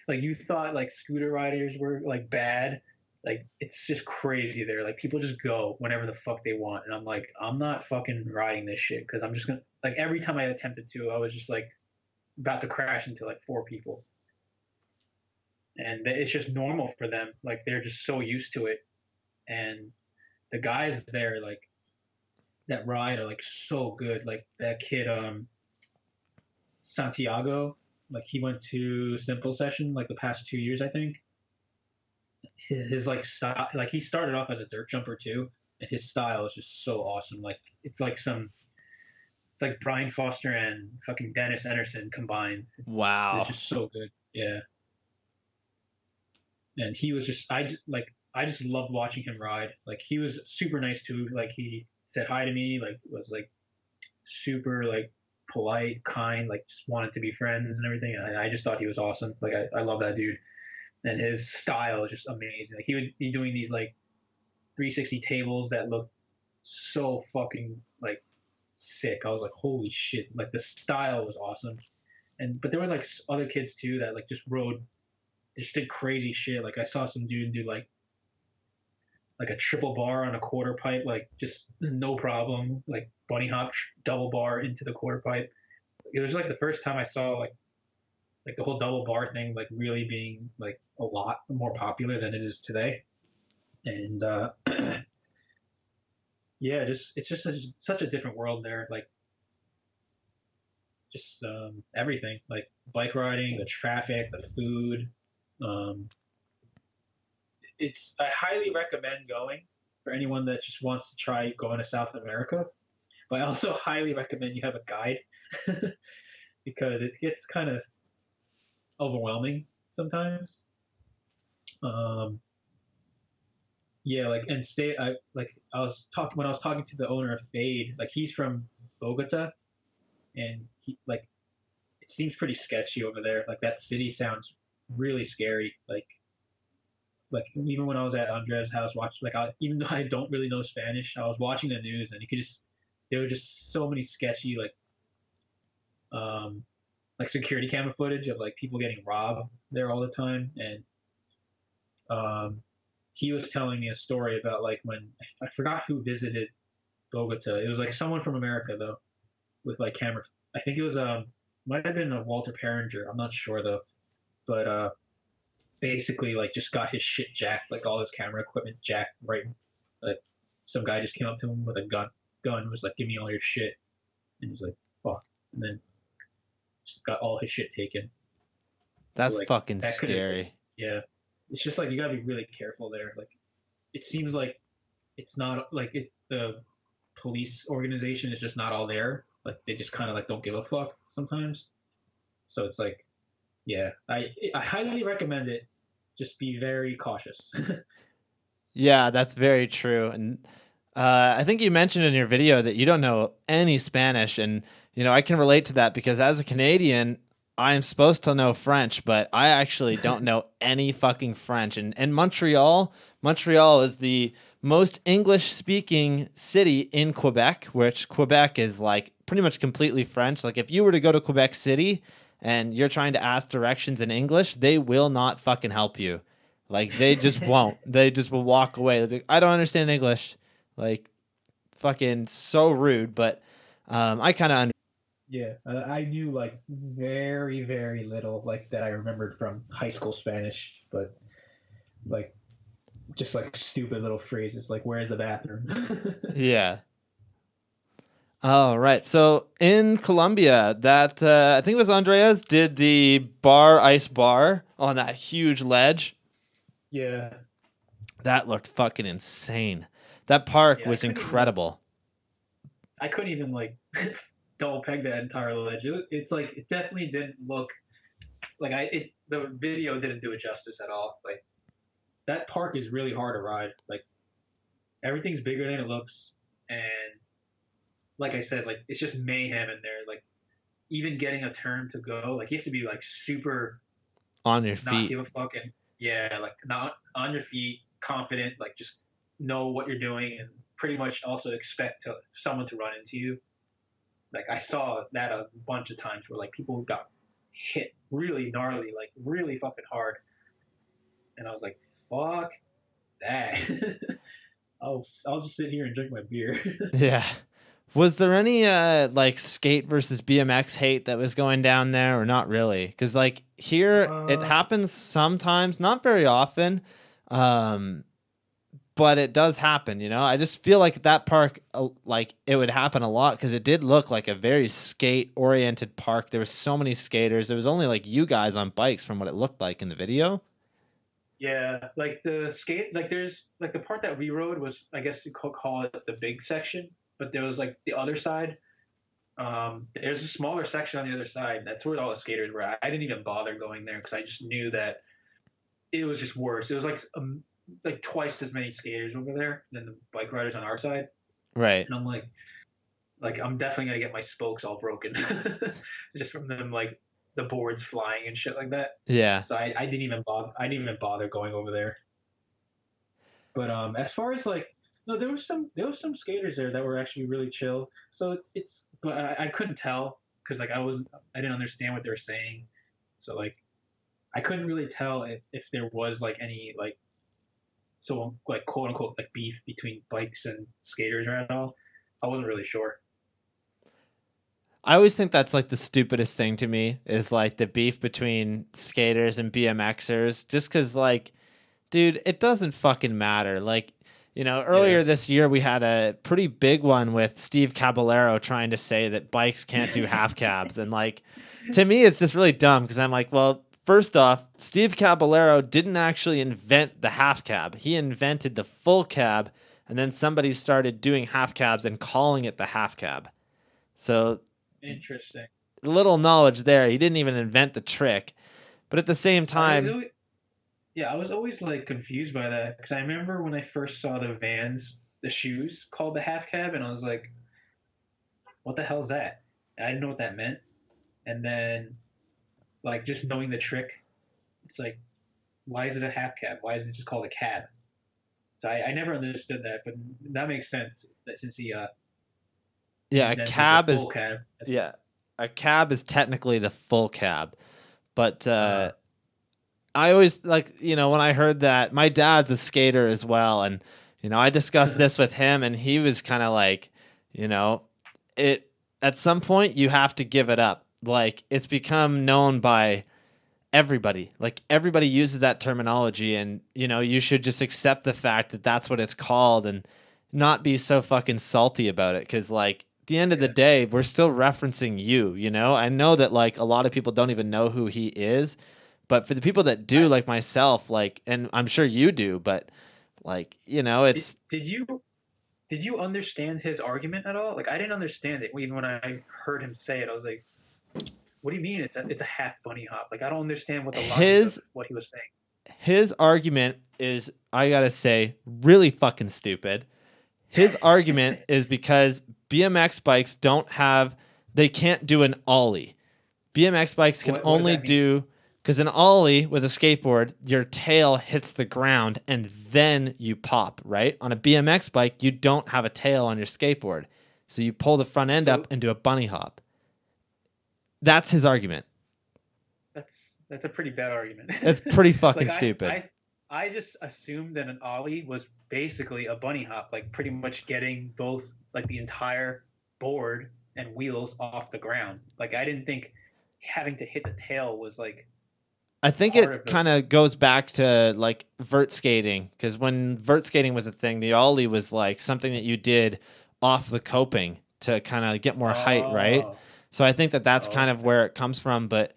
like, you thought like scooter riders were like bad. Like, it's just crazy there. Like, people just go whenever the fuck they want. And I'm like, I'm not fucking riding this shit, because I'm just gonna, like, every time I attempted to, I was just like about to crash into like 4 people. And it's just normal for them. Like, they're just so used to it. And the guys there, like, that ride are like so good. Like, that kid, Santiago, like, he went to Simple Session like the past 2 years, I think. His like style, like, he started off as a dirt jumper too, and his style is just so awesome. Like, it's like Brian Foster and fucking Dennis Anderson combined.
Wow.
It's just so good. Yeah. And he was just, I just loved watching him ride. Like, he was super nice too. Like, he said hi to me, like, was like super like polite, kind, like, just wanted to be friends and everything. And I just thought he was awesome. Like, I love that dude. And his style is just amazing. Like, he would be doing these like 360 tables that look so fucking like sick. I was like, holy shit. Like, the style was awesome. But there were like other kids too that like just did crazy shit. Like, I saw some dude do like a triple bar on a quarter pipe, like, just no problem. Like, bunny hop double bar into the quarter pipe. It was like the first time I saw like the whole double bar thing like really being like a lot more popular than it is today. And yeah, it's just such a different world there. Like, just everything, like bike riding, the traffic, the food. Um, I highly recommend going for anyone that just wants to try going to South America. But I also highly recommend you have a guide because it gets kind of overwhelming sometimes. Yeah, like and stay. I was talking when I was talking to the owner of Fade. Like he's from Bogota, and he like it seems pretty sketchy over there. Like that city sounds really scary. Like even when I was at Andrea's house watching, even though I don't really know Spanish, I was watching the news and you could just there were just so many sketchy like security camera footage of like people getting robbed there all the time. And he was telling me a story about like when I forgot who visited Bogota. It was like someone from America though, with like camera. I think it was might have been a Walter Perringer. I'm not sure though, but basically like just got his shit jacked, like all his camera equipment jacked. Right, like some guy just came up to him with a gun was like, "Give me all your shit," and he's like, "Fuck," and then just got all his shit taken.
That's
so, like,
fucking scary.
Yeah, it's just like you gotta be really careful there. Like, it seems like it's not like the police organization is just not all there. Like they just kind of like don't give a fuck sometimes. So it's like, yeah, I highly recommend it. Just be very cautious.
Yeah, that's very true. And I think you mentioned in your video that you don't know any Spanish, and I can relate to that because as a Canadian, I'm supposed to know French, but I actually don't know any fucking French. And Montreal is the most English-speaking city in Quebec, which Quebec is like pretty much completely French. Like if you were to go to Quebec City and you're trying to ask directions in English, they will not fucking help you. Like they just won't. They just will walk away. They'll be like, I don't understand English. Like fucking so rude, but I kind of
Yeah, I knew like very, very little like that I remembered from high school Spanish, but like just like stupid little phrases like "Where's the bathroom?"
Yeah. All right. So in Colombia, that I think it was Andreas did the ice bar on that huge ledge.
Yeah,
That looked fucking insane. That park
yeah,
was incredible.
I couldn't even like double peg that entire ledge. It's like it definitely didn't look like the video didn't do it justice at all. Like that park is really hard to ride. Like everything's bigger than it looks, and like I said, like it's just mayhem in there. Like even getting a turn to go, like you have to be like super
On your
not
feet.
give a fuck and yeah, like not on your feet, confident, like just know what you're doing and pretty much also expect someone to run into you. Like I saw that a bunch of times where like people got hit really gnarly, like really fucking hard, and I was like, "Fuck that." I'll just sit here and drink my beer.
Yeah. Was there any like skate versus BMX hate that was going down there or not really? Because like here it happens sometimes, not very often, but it does happen. I just feel like that park, like it would happen a lot because it did look like a very skate oriented park. There were so many skaters. There was only like you guys on bikes from what it looked like in the video.
Yeah, like the skate, like there's like the part that we rode was, I guess you could call it the big section, but there was like the other side. There's a smaller section on the other side. That's where all the skaters were at. I didn't even bother going there because I just knew that it was just worse. It was like twice as many skaters over there than the bike riders on our side.
Right.
And I'm like I'm definitely gonna get my spokes all broken just from them like the boards flying and shit like that.
Yeah.
So I didn't even bother going over there. But as far as like no, there was some skaters there that were actually really chill. So but I couldn't tell because like I didn't understand what they were saying. So like I couldn't really tell if there was like any like so like quote unquote like beef between bikes and skaters or at all. I wasn't really sure.
I always think that's like the stupidest thing to me is like the beef between skaters and BMXers, just because like, dude, it doesn't fucking matter. Like, Earlier this year we had a pretty big one with Steve Caballero trying to say that bikes can't do half cabs. And like, to me, it's just really dumb because I'm like, well, first off, Steve Caballero didn't actually invent the half cab. He invented the full cab, and then somebody started doing half cabs and calling it the half cab. So
Interesting.
Little knowledge there. He didn't even invent the trick. But at the same time,
I was always like confused by that because I remember when I first saw the Vans, the shoes called the half cab, and I was like, "What the hell is that?" And I didn't know what that meant. And then, like, just knowing the trick, it's like, why is it a half cab? Why isn't it just called a cab? So I never understood that, but that makes sense that since he
a cab is
cab.
A cab is technically the full cab, but I always when I heard that, my dad's a skater as well. And, I discussed this with him and he was kind of like, at some point you have to give it up. Like it's become known by everybody. Like everybody uses that terminology and, you should just accept the fact that that's what it's called and not be so fucking salty about it. Cause like at the end of the day, we're still referencing you, I know that like a lot of people don't even know who he is. But for the people that do, like myself, like, and I'm sure you do, but like, it's.
Did you understand his argument at all? Like, I didn't understand it. Even when I heard him say it, I was like, "What do you mean? It's a half bunny hop? Like, I don't understand what the logic of what he was saying."
His argument is, I gotta say, really fucking stupid. His argument is because BMX bikes they can't do an ollie. BMX bikes can only do. Because an ollie with a skateboard, your tail hits the ground and then you pop, right? On a BMX bike, you don't have a tail on your skateboard. So you pull the front end up and do a bunny hop. That's his argument.
That's a pretty bad argument.
That's pretty fucking stupid.
I just assumed that an ollie was basically a bunny hop, like pretty much getting both like the entire board and wheels off the ground. Like I didn't think having to hit the tail was like.
I think it kind of goes back to like vert skating because when vert skating was a thing, the ollie was like something that you did off the coping to kind of get more height, right? So I think that's kind of where it comes from. But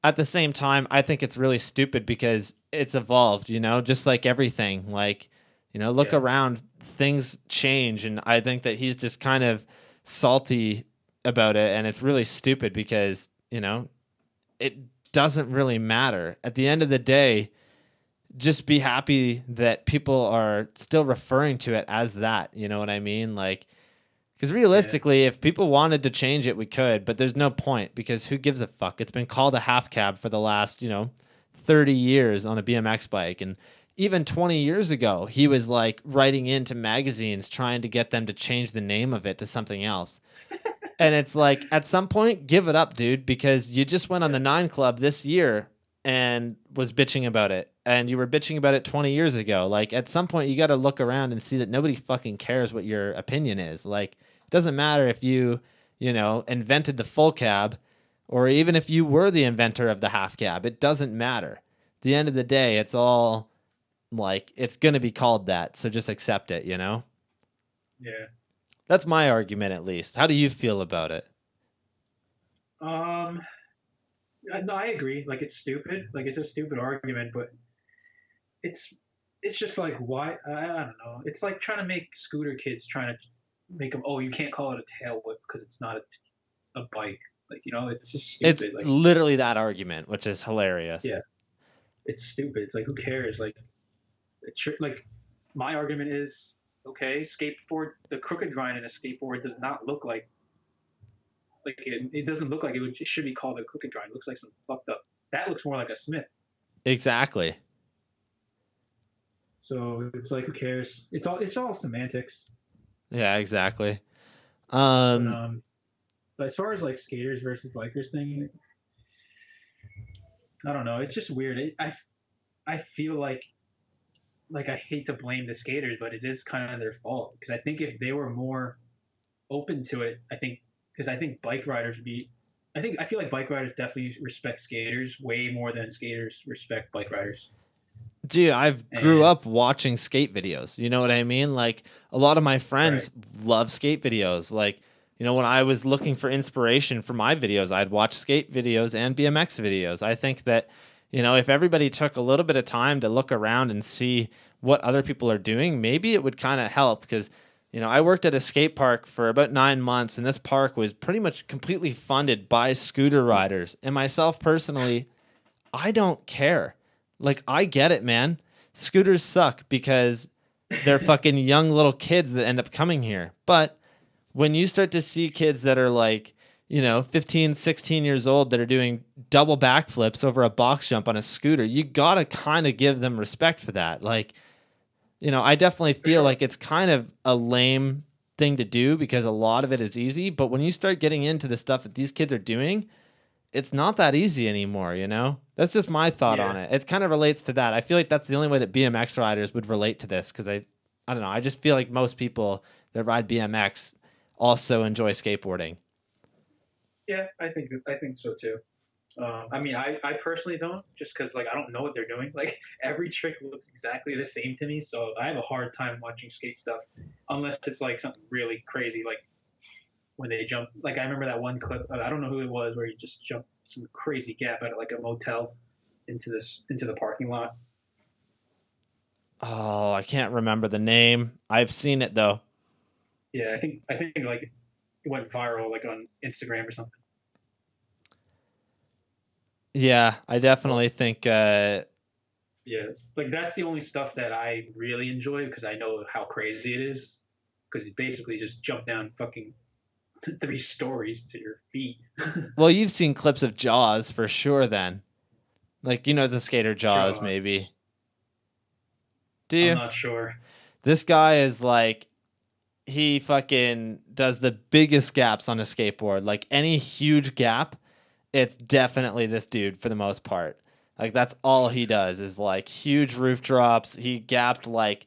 at the same time, I think it's really stupid because it's evolved, just like everything. Like, look around, things change. And I think that he's just kind of salty about it. And it's really stupid because, it doesn't really matter. At the end of the day, just be happy that people are still referring to it as that. You know what I mean? Like, because realistically, if people wanted to change it, we could, but there's no point because who gives a fuck? It's been called a half cab for the last, 30 years on a BMX bike. And even 20 years ago, he was like writing into magazines trying to get them to change the name of it to something else. And it's like, at some point, give it up, dude, because you just went on the 9 Club this year and was bitching about it. And you were bitching about it 20 years ago. Like, at some point, you got to look around and see that nobody fucking cares what your opinion is. Like, it doesn't matter if you, invented the full cab or even if you were the inventor of the half cab. It doesn't matter. At the end of the day, it's all, like, it's going to be called that. So just accept it,
Yeah.
That's my argument, at least. How do you feel about it?
I agree. Like it's stupid. Like it's a stupid argument, but it's just like why? I don't know. It's like trying to make scooter kids trying to make them. Oh, you can't call it a tail whip because it's not a bike. Like it's just stupid.
It's literally that argument, which is hilarious.
Yeah, it's stupid. It's like who cares? Like my argument is. Okay, skateboard. The crooked grind in a skateboard does not look like it doesn't look like it should be called a crooked grind. It looks like some fucked up. That looks more like a Smith.
Exactly.
So it's like who cares? It's all semantics.
Yeah, exactly.
But as far as like skaters versus bikers thing, I don't know. It's just weird. I feel like I hate to blame the skaters, but it is kind of their fault because I think if they were more open to it, I think bike riders I feel like bike riders definitely respect skaters way more than skaters respect bike riders.
Dude, I've grew
And
up watching skate videos. You know what I mean? Like a lot of my friends love skate videos. Like, you know, when I was looking for inspiration for my videos, I'd watch skate videos and BMX videos. I think that, you know, if everybody took a little bit of time to look around and see what other people are doing, maybe it would kind of help because, you know, I worked at a skate park for about 9 months and this park was pretty much completely funded by scooter riders. And myself personally, I don't care. Like, I get it, man. Scooters suck because they're fucking young little kids that end up coming here. But when you start to see kids that are like, you know, 15, 16 years old that are doing double backflips over a box jump on a scooter, you gotta kind of give them respect for that. Like, you know, I definitely feel like it's kind of a lame thing to do because a lot of it is easy. But when you start getting into the stuff that these kids are doing, it's not that easy anymore, you know? That's just my thought on it. It kind of relates to that. I feel like that's the only way that BMX riders would relate to this because I don't know. I just feel like most people that ride BMX also enjoy skateboarding.
yeah, I think so too. I mean, I personally don't, just because like I don't know what they're doing. Like every trick looks exactly the same to me, so I have a hard time watching skate stuff unless it's like something really crazy, like when they jump. Like I remember that one clip. I don't know who it was where he just jumped some crazy gap out of like a motel into the parking lot.
Oh, I can't remember the name. I've seen it though.
Yeah, I think like it went viral like on Instagram or something.
Yeah, I definitely think
Yeah, like that's the only stuff that I really enjoy because I know how crazy it is. Because you basically just jump down fucking 3 stories to your feet.
well, you've seen clips of Jaws for sure then. Like, you know, the skater Jaws maybe.
Jaws.
Do
I'm
you?
not sure.
This guy is like he fucking does the biggest gaps on a skateboard. Like any huge gap, it's definitely this dude for the most part. Like that's all he does is like huge roof drops. He gapped like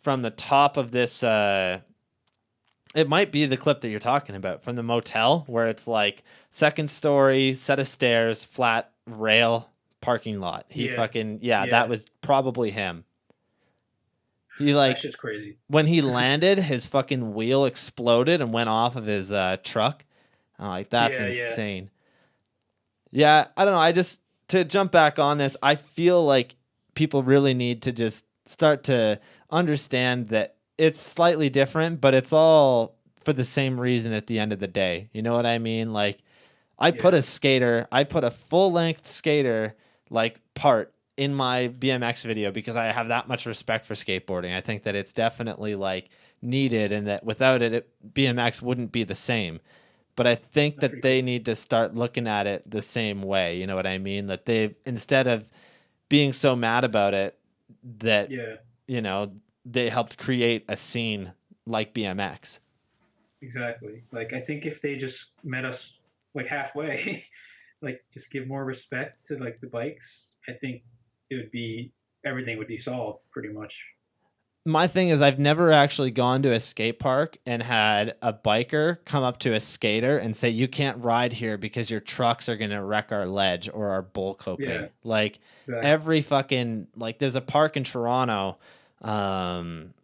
from the top of this it might be the clip that you're talking about from the motel where it's like second story, set of stairs, flat rail, parking lot. He
Yeah,
fucking yeah, that
yeah,
was probably him. He
that
like
shit's crazy.
when he landed, his fucking wheel exploded and went off of his truck. I'm like, that's
Yeah, yeah,
insane. Yeah, I don't know. I just to jump back on this, I feel like people really need to just start to understand that it's slightly different, but it's all for the same reason at the end of the day. You know what I mean? Like
yeah.
I put a full length skater like part in my BMX video because I have that much respect for skateboarding. I think that it's definitely like needed and that without BMX wouldn't be the same. But I think
That's
that
pretty
they
cool.
need to start looking at it the same way. You know what I mean? That they instead of being so mad about it, that
Yeah,
you know they helped create a scene like BMX.
exactly. Like I think if they just met us like halfway, like just give more respect to like the bikes, I think it would be everything would be solved pretty much.
My thing is I've never actually gone to a skate park and had a biker come up to a skater and say you can't ride here because your trucks are going to wreck our ledge or our bowl
Yeah,
coping. Like
exactly.
every fucking like there's a park in Toronto um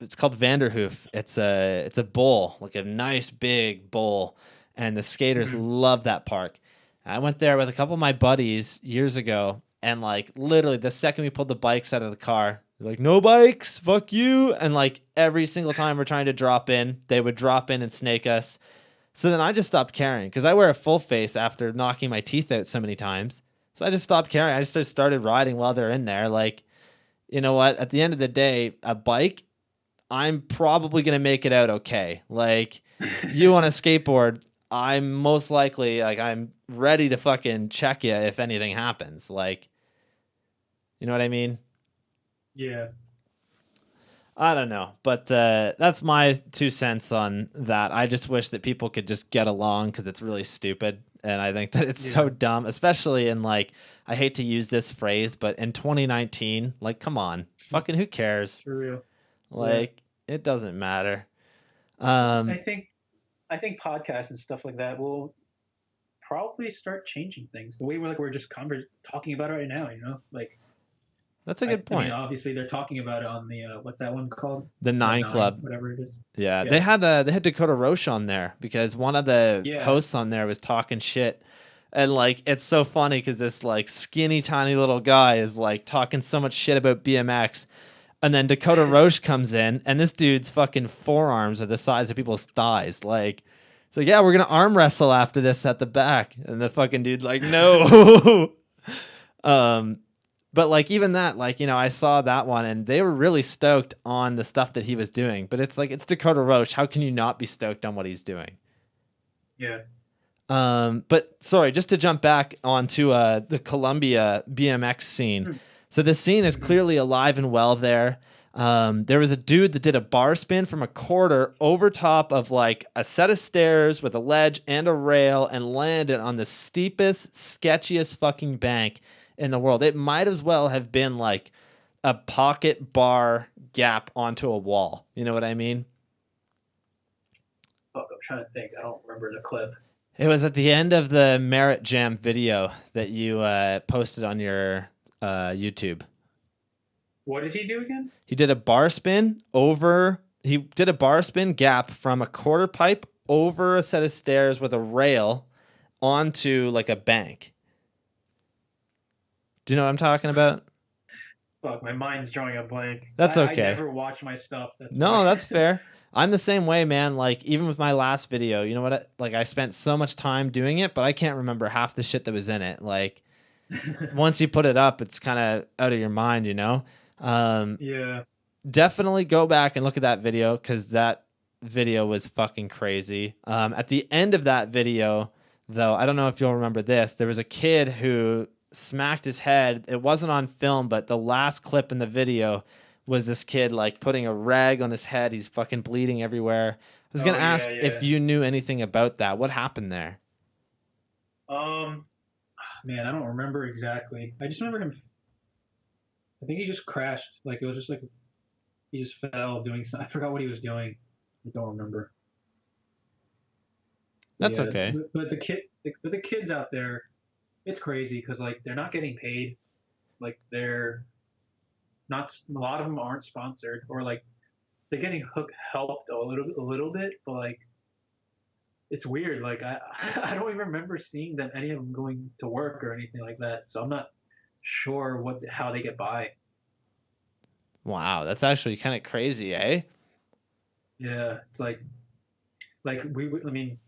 it's called Vanderhoof. It's a bowl, like a nice big bowl, and the skaters
Hmm.
love that park. I went there with a couple of my buddies years ago, and like literally the second we pulled the bikes out of the car, they're like, "No bikes, fuck you!" And like every single time we're trying to drop in, they would drop in and snake us. So then I just stopped caring because I wear a full face after knocking my teeth out so many times. So I just stopped caring. I just started riding while they're in there. Like, you know what? At the end of the day, a bike I'm probably gonna make it out okay. Like you on a skateboard, I'm most likely like I'm ready to fucking check you if anything happens. Like, you know what I mean?
Yeah,
I don't know, but that's my 2 cents on that. I just wish that people could just get along because it's really stupid, and I think that it's so
yeah,
dumb, especially in like I hate to use this phrase, but in 2019, like, come on, fucking who cares?
for real. Yeah,
Like, it doesn't matter.
I
Um,
think podcasts and stuff like that will probably start changing things. The way we're just talking about it right now, like
That's a good
I mean,
point.
obviously they're talking about it on the what's that one called?
The Nine
Nine,
Club.
whatever it is.
Yeah,
Yeah.
they had Dakota Roche on there because one of the
Yeah.
hosts on there was talking shit, and like it's so funny because this like skinny tiny little guy is like talking so much shit about BMX, and then Dakota Roche comes in, and this dude's fucking forearms are the size of people's thighs. Like, so yeah, we're gonna arm wrestle after this at the back, and the fucking dude's like, no. But like even that, like, you know, I saw that one and they were really stoked on the stuff that he was doing. But it's like it's Dakota Roche. How can you not be stoked on what he's doing?
Yeah.
But sorry, just to jump back onto the Columbia BMX scene. So the scene is clearly alive and well there. There was a dude that did a bar spin from a quarter over top of like a set of stairs with a ledge and a rail and landed on the steepest, sketchiest fucking bank in the world. It might as well have been like a pocket bar gap onto a wall. You know what I mean?
Fuck, I'm trying to think. I don't remember the clip.
It was at the end of the Merritt Jam video that you posted on your YouTube.
What did he do again?
He did a bar spin gap from a quarter pipe over a set of stairs with a rail onto like a bank. Do you know what I'm talking about?
Fuck, my mind's drawing a blank.
That's okay.
I never watch my stuff.
That's fair. I'm the same way, man. Like even with my last video, you know what? Like I spent so much time doing it, but I can't remember half the shit that was in it. Like once you put it up, it's kind of out of your mind, you know?
Yeah.
Definitely go back and look at that video because that video was fucking crazy. At the end of that video, though, I don't know if you'll remember this, there was a kid who smacked his head. It wasn't on film, but the last clip in the video was this kid like putting a rag on his head. He's fucking bleeding everywhere. I was gonna ask if you knew anything about that. What happened there?
Man, I don't remember exactly. I just remember him. I think he just crashed. Like it was just like he just fell doing something. I forgot what he was doing. I don't remember.
That's okay.
But the kids out there, it's crazy because like they're not getting paid. Like they're not. A lot of them aren't sponsored or like they're getting helped a little bit, but like it's weird. Like I don't even remember seeing them any of them going to work or anything like that. So I'm not sure how they get by.
Wow, that's actually kind of crazy, eh?
Yeah, it's like I mean,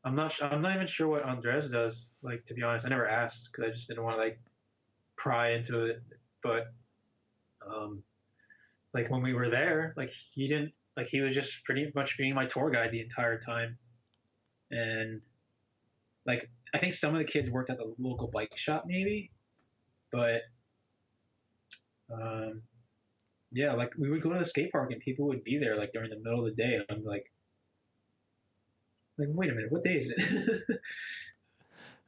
I'm not even sure what Andres does. Like to be honest, I never asked because I just didn't want to like pry into it. But like when we were there, like he didn't like he was just pretty much being my tour guide the entire time, and like I think some of the kids worked at the local bike shop maybe, but yeah, like we would go to the skate park and people would be there like during the middle of the day. And I'm like, wait a minute, what day is it?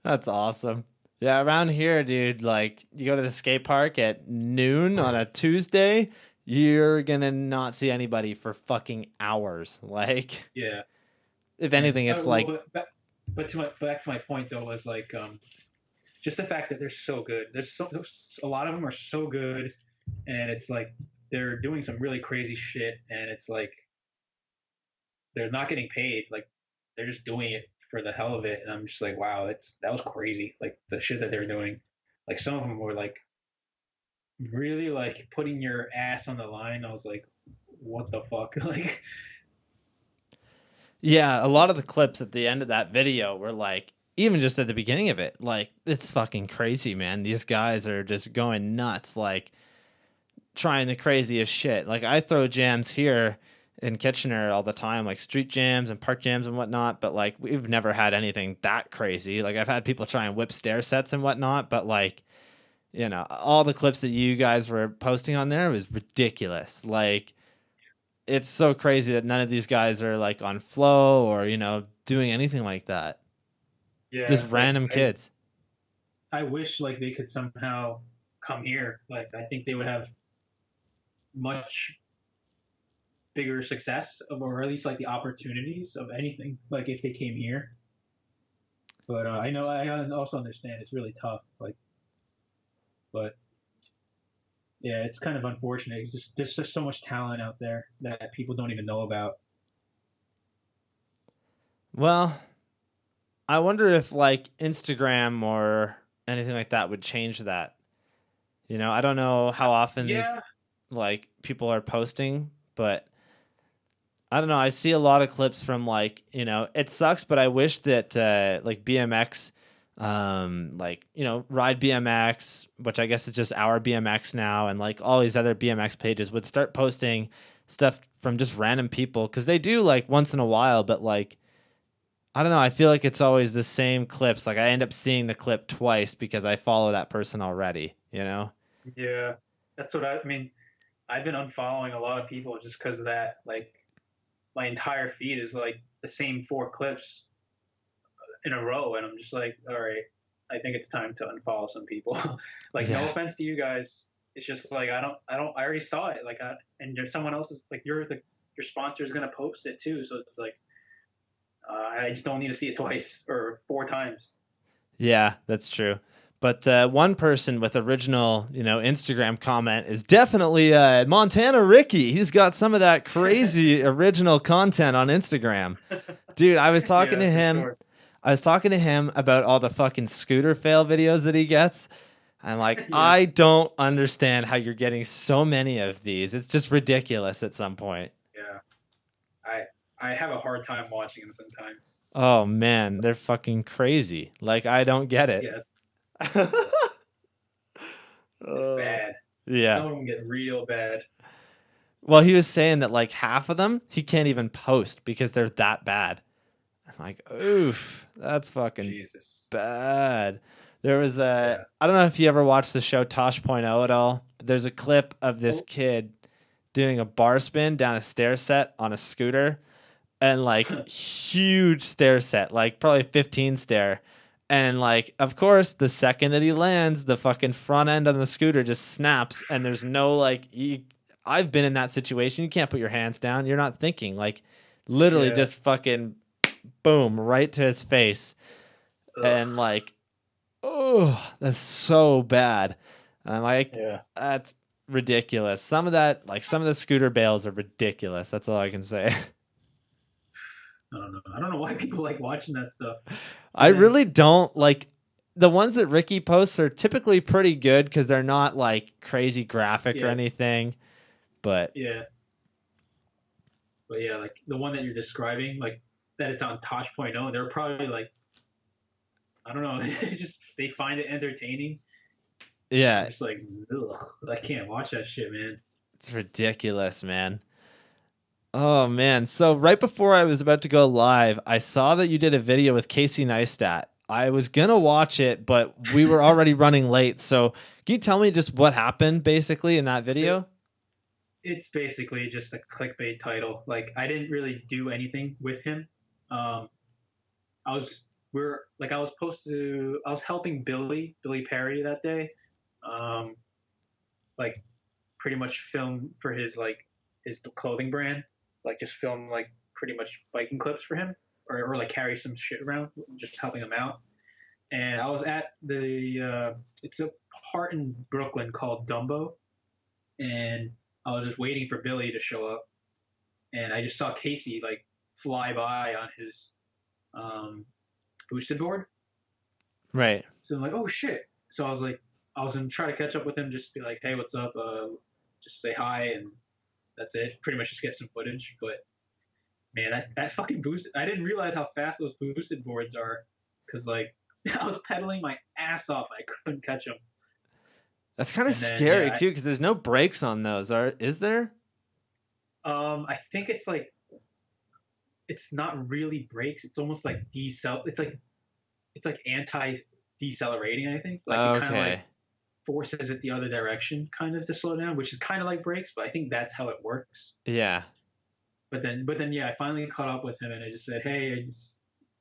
That's awesome. Yeah, around here, dude, like you go to the skate park at noon on a Tuesday, you're gonna not see anybody for fucking hours. Like,
Yeah.
if anything, it's like.
But back to my point though was like just the fact that they're so good. There's a lot of them are so good, and it's like they're doing some really crazy shit, and it's like they're not getting paid. Like they're just doing it for the hell of it, and I'm just like, wow, that was crazy. Like the shit that they're doing. Like some of them were like really like putting your ass on the line. I was like, what the fuck? Like.
Yeah, a lot of the clips at the end of that video were like, even just at the beginning of it, like, it's fucking crazy, man. These guys are just going nuts, like, trying the craziest shit. Like, I throw jams here in Kitchener all the time, like street jams and park jams and whatnot, but, like, we've never had anything that crazy. Like, I've had people try and whip stair sets and whatnot, but, like, you know, all the clips that you guys were posting on there was ridiculous. Like, it's so crazy that none of these guys are like on flow or, you know, doing anything like that.
Yeah,
just random kids.
I wish like they could somehow come here. Like I think they would have much bigger success or at least like the opportunities of anything like if they came here. But I know I also understand it's really tough. Like, but Yeah, it's kind of unfortunate. It's just there's just so much talent out there that people don't even know about.
Well, I wonder if like Instagram or anything like that would change that. You know, I don't know how often these
Yeah,
like people are posting, but I don't know. I see a lot of clips from like, you know, it sucks, but I wish that like BMX, like, you know, Ride BMX, which I guess is just our BMX now, and like all these other BMX pages would start posting stuff from just random people because they do like once in a while, but like, I don't know. I feel like it's always the same clips. Like I end up seeing the clip twice because I follow that person already, you know?
yeah. That's what I mean. I've been unfollowing a lot of people just because of that. Like my entire feed is like the same 4 clips in a row, and I'm just like, all right, I think it's time to unfollow some people. Like, no
Yeah.
offense to you guys, it's just like I already saw it. Like, and there's someone else is like, your sponsor's gonna post it too, so it's like, I just don't need to see it twice or 4 times.
Yeah, that's true. But one person with original, you know, Instagram comment is definitely Montana Ricky. He's got some of that crazy original content on Instagram. Dude, I was talking
Yeah,
to
for
him.
sure.
I was talking to him about all the fucking scooter fail videos that he gets. I'm like,
Yeah,
I don't understand how you're getting so many of these. It's just ridiculous at some point.
yeah. I I have a hard time watching them sometimes.
Oh man, they're fucking crazy. Like I don't get it.
Yeah, it's
Oh.
bad.
Yeah.
Some of them get real bad.
Well, he was saying that like half of them he can't even post because they're that bad. I'm like, oof, that's fucking
Jesus.
bad. There was a,
Yeah.
I don't know if you ever watched the show Tosh.0 at all, but there's a clip of this
Oh,
kid doing a bar spin down a stair set on a scooter and like huge stair set, like probably 15 stair. And like, of course, the second that he lands, the fucking front end on the scooter just snaps, and there's no like. I've been in that situation. You can't put your hands down. You're not thinking. Like, literally,
yeah.
just fucking boom right to his face,
Ugh.
and like, oh, that's so bad. I'm like,
Yeah.
that's ridiculous. Some of that, like, some of the scooter bails are ridiculous. That's all I can say.
I don't know. I don't know why people like watching that stuff.
I
And then
really don't like the ones that Ricky posts are typically pretty good because they're not like crazy graphic or
yeah,
anything. But
yeah, but yeah, like the one that you're describing, like that it's on Tosh.0, they're probably like, I don't know, they find it entertaining. And I'm
yeah,
just like, ugh, I can't watch that shit, man.
it's ridiculous, man. Oh man. So right before I was about to go live, I saw that you did a video with Casey Neistat. I was gonna watch it, but we were already running late. So can you tell me just what happened basically in that
It,
video?
it's basically just a clickbait title. Like I didn't really do anything with him. Um, I was we're like I was helping Billy Perry that day. Um, like pretty much film for his clothing brand, like just film like pretty much biking clips for him, or like carry some shit around, just helping him out. And I was at it's a part in Brooklyn called Dumbo, and I was just waiting for Billy to show up, and I just saw Casey like fly by on his um, boosted board.
Right.
So I'm like, oh shit. So I was gonna try to catch up with him, just be like, hey, what's up? Just say hi, and that's it. Pretty much just get some footage. But man, that fucking boost, I didn't realize how fast those boosted boards are, because like I was pedaling my ass off. I couldn't catch them.
That's kind of
And then
scary
yeah,
too, because there's no brakes on those. Is there?
I think it's like it's not really brakes. It's almost like decel. It's like anti decelerating. I think like it kind of like
Okay.
forces it the other direction, kind of to slow down, which is kind of like brakes. But I think that's how it works.
Yeah.
But then yeah, I finally caught up with him, and I just said, hey,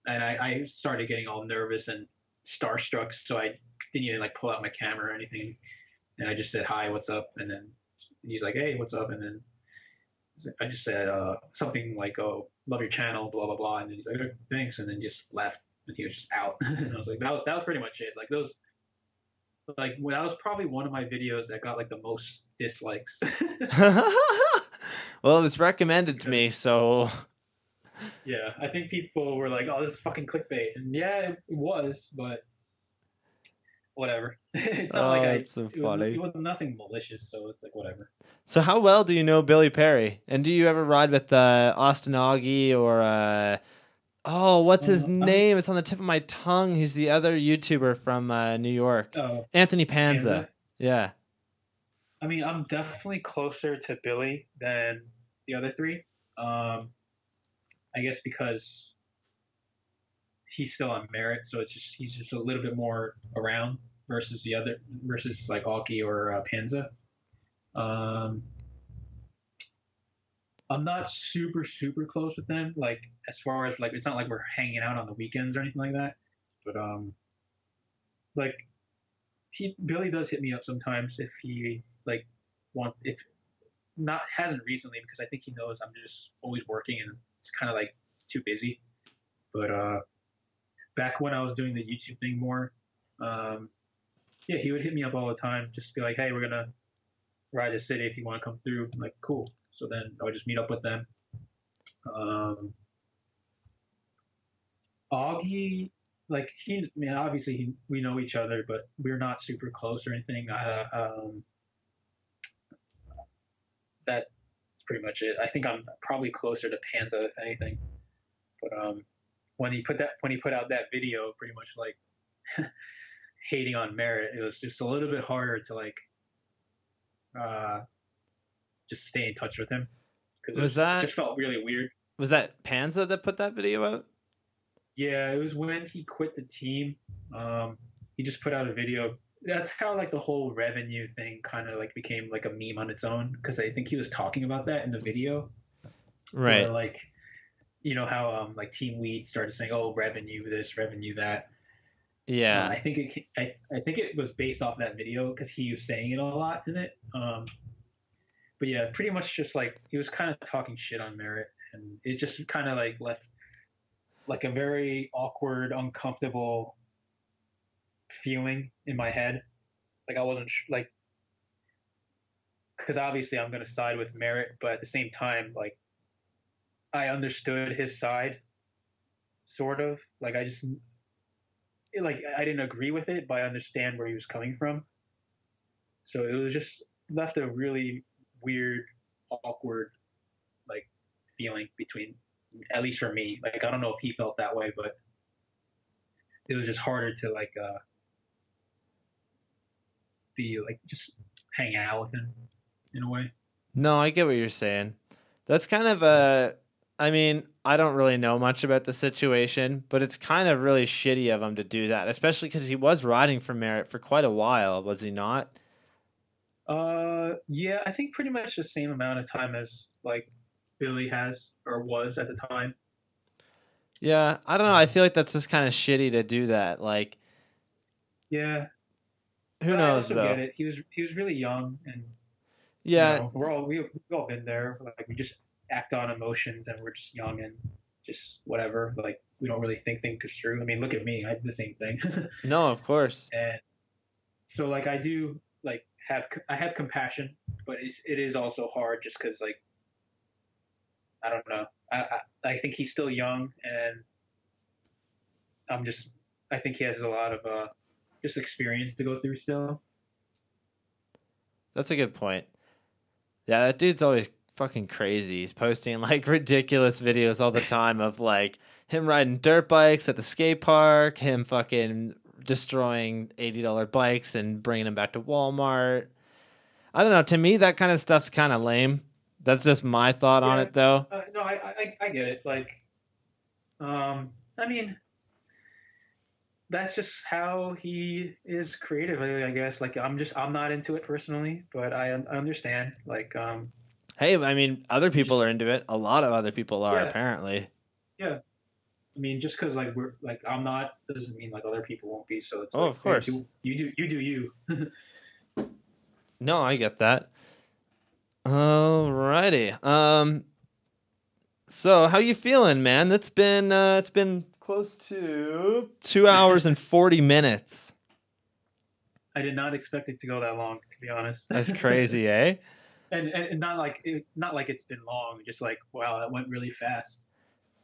and I started getting all nervous and starstruck, so I didn't even like pull out my camera or anything, and I just said hi, what's up, and then he's like, hey, what's up, and then I just said something like, oh, love your channel, blah blah blah, and then he's like, oh, thanks, and then just left, and he was just out, and I was like, that was pretty much it. Like like that was probably one of my videos that got like the most dislikes.
Well, it was recommended to me, so
Yeah, I think people were like, "Oh, this is fucking clickbait," and yeah, it was, but whatever. It's not like
oh, it's so
it
funny.
was nothing malicious, so it's like whatever.
So how well do you know Billy Perry? And do you ever ride with Austin Augie or oh, what's his
I mean,
name? It's on the tip of my tongue. He's the other YouTuber from New York. Anthony Panza.
Panza.
Yeah.
I mean, I'm definitely closer to Billy than the other three. I guess because he's still on Merritt, so he's just a little bit more around versus like Augie or Panza. Um, I'm not super close with them. Like as far as like, it's not like we're hanging out on the weekends or anything like that. But like Billy does hit me up sometimes if he like if not hasn't recently because I think he knows I'm just always working and it's kind of like too busy. But back when I was doing the YouTube thing more, yeah, he would hit me up all the time, just be like, "Hey, we're gonna ride the city if you want to come through." I'm like, cool. So then I would just meet up with them. Augie, like I mean, obviously we know each other, but we're not super close or anything. That's pretty much it. I think I'm probably closer to Panza if anything. But when he put out that video, pretty much like hating on Merritt, it was just a little bit harder to like just stay in touch with him because it just felt really weird.
Was that Panza that put that video out?
Yeah, it was when he quit the team. He just put out a video. That's how like the whole revenue thing kind of like became like a meme on its own because I think he was talking about that in the video.
Right.
Where, like, you know how like Team Weed started saying, "Oh, revenue this, revenue that."
Yeah.
I think it was based off that video because he was saying it a lot in it. But yeah, pretty much just like he was kind of talking shit on Merritt, and it just kind of like left like a very awkward, uncomfortable feeling in my head. Like I wasn't like because obviously I'm gonna side with Merritt, but at the same time, like I understood his side, sort of. Like I didn't agree with it, but I understand where he was coming from. So it was just left a really weird, awkward, like feeling between, at least for me. Like I don't know if he felt that way, but it was just harder to like be like just hang out with him in a way.
No, I get what you're saying. That's kind of I mean, I don't really know much about the situation, but it's kind of really shitty of him to do that, especially because he was riding for Merritt for quite a while, was he not?
Yeah, I think pretty much the same amount of time as like Billy has or was at the time.
Yeah, I don't know. I feel like that's just kind of shitty to do that. Like,
Yeah,
who
but I
knows
also
though?
get it. He was really young, and you
Yeah,
know, we've all been there. Like we just act on emotions, and we're just young and just whatever. Like we don't really think things through. I mean, look at me. I did the same thing.
no, of course.
And so like I do like I have compassion, but it is also hard just because like I don't know. I think he's still young, and I think he has a lot of just experience to go through still.
That's a good point. Yeah, that dude's always fucking crazy. He's posting like ridiculous videos all the time of like him riding dirt bikes at the skate park, him fucking destroying $80 bikes and bringing them back to Walmart. I don't know. To me, that kind of stuff's kind of lame. That's just my thought on
Yeah,
it, though.
no, I get it. Like, I mean, that's just how he is creatively, I guess. Like, I'm not into it personally, but I understand. Like,
Hey, I mean, other people
just
are into it. A lot of other people are,
yeah,
apparently.
yeah. I mean, just because like we're like I'm not doesn't mean like other people won't be. So it's
Oh,
like,
of
hey,
course.
you do you.
No, I get that. Alrighty. So how you feeling, man? It's been close to 2 hours and 40 minutes.
I did not expect it to go that long, to be honest.
That's crazy, eh?
And not like it's been long. Just like, wow, that went really fast.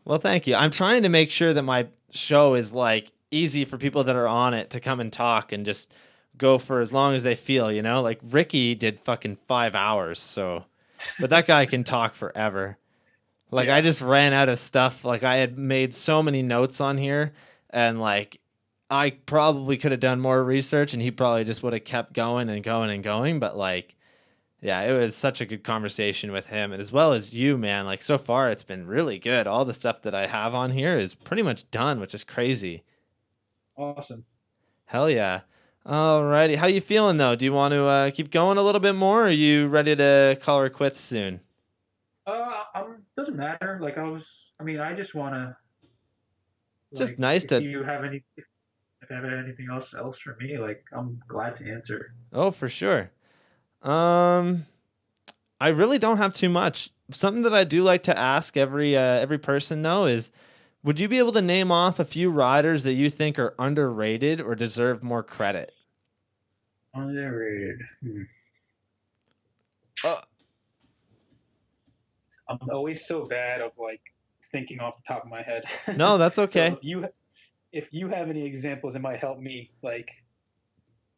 Well, thank you. I'm trying to make sure that my show is like easy for people that are on it to come and talk and just go for as long as they feel, you know? Like Ricky did fucking 5 hours, so but that guy can talk forever. Like I just ran out of stuff. Like I had made so many notes on here and like I probably could have done more research and he probably just would have kept going and going and going, but like yeah, it was such a good conversation with him, and as well as you, man. Like so far, it's been really good. All the stuff that I have on here is pretty much done, which is crazy.
Awesome.
Hell yeah! Alrighty, how you feeling though? Do you want to keep going a little bit more? Or are you ready to call her quits soon?
Doesn't matter. Like I just want to.
Just nice to.
If you have anything else for me, like I'm glad to answer.
Oh, for sure. I really don't have too much. Something that I do like to ask every person though is, would you be able to name off a few riders that you think are underrated or deserve more credit?
Underrated. I'm always so bad of like thinking off the top of my head.
No, that's okay.
So if you have any examples, it might help me like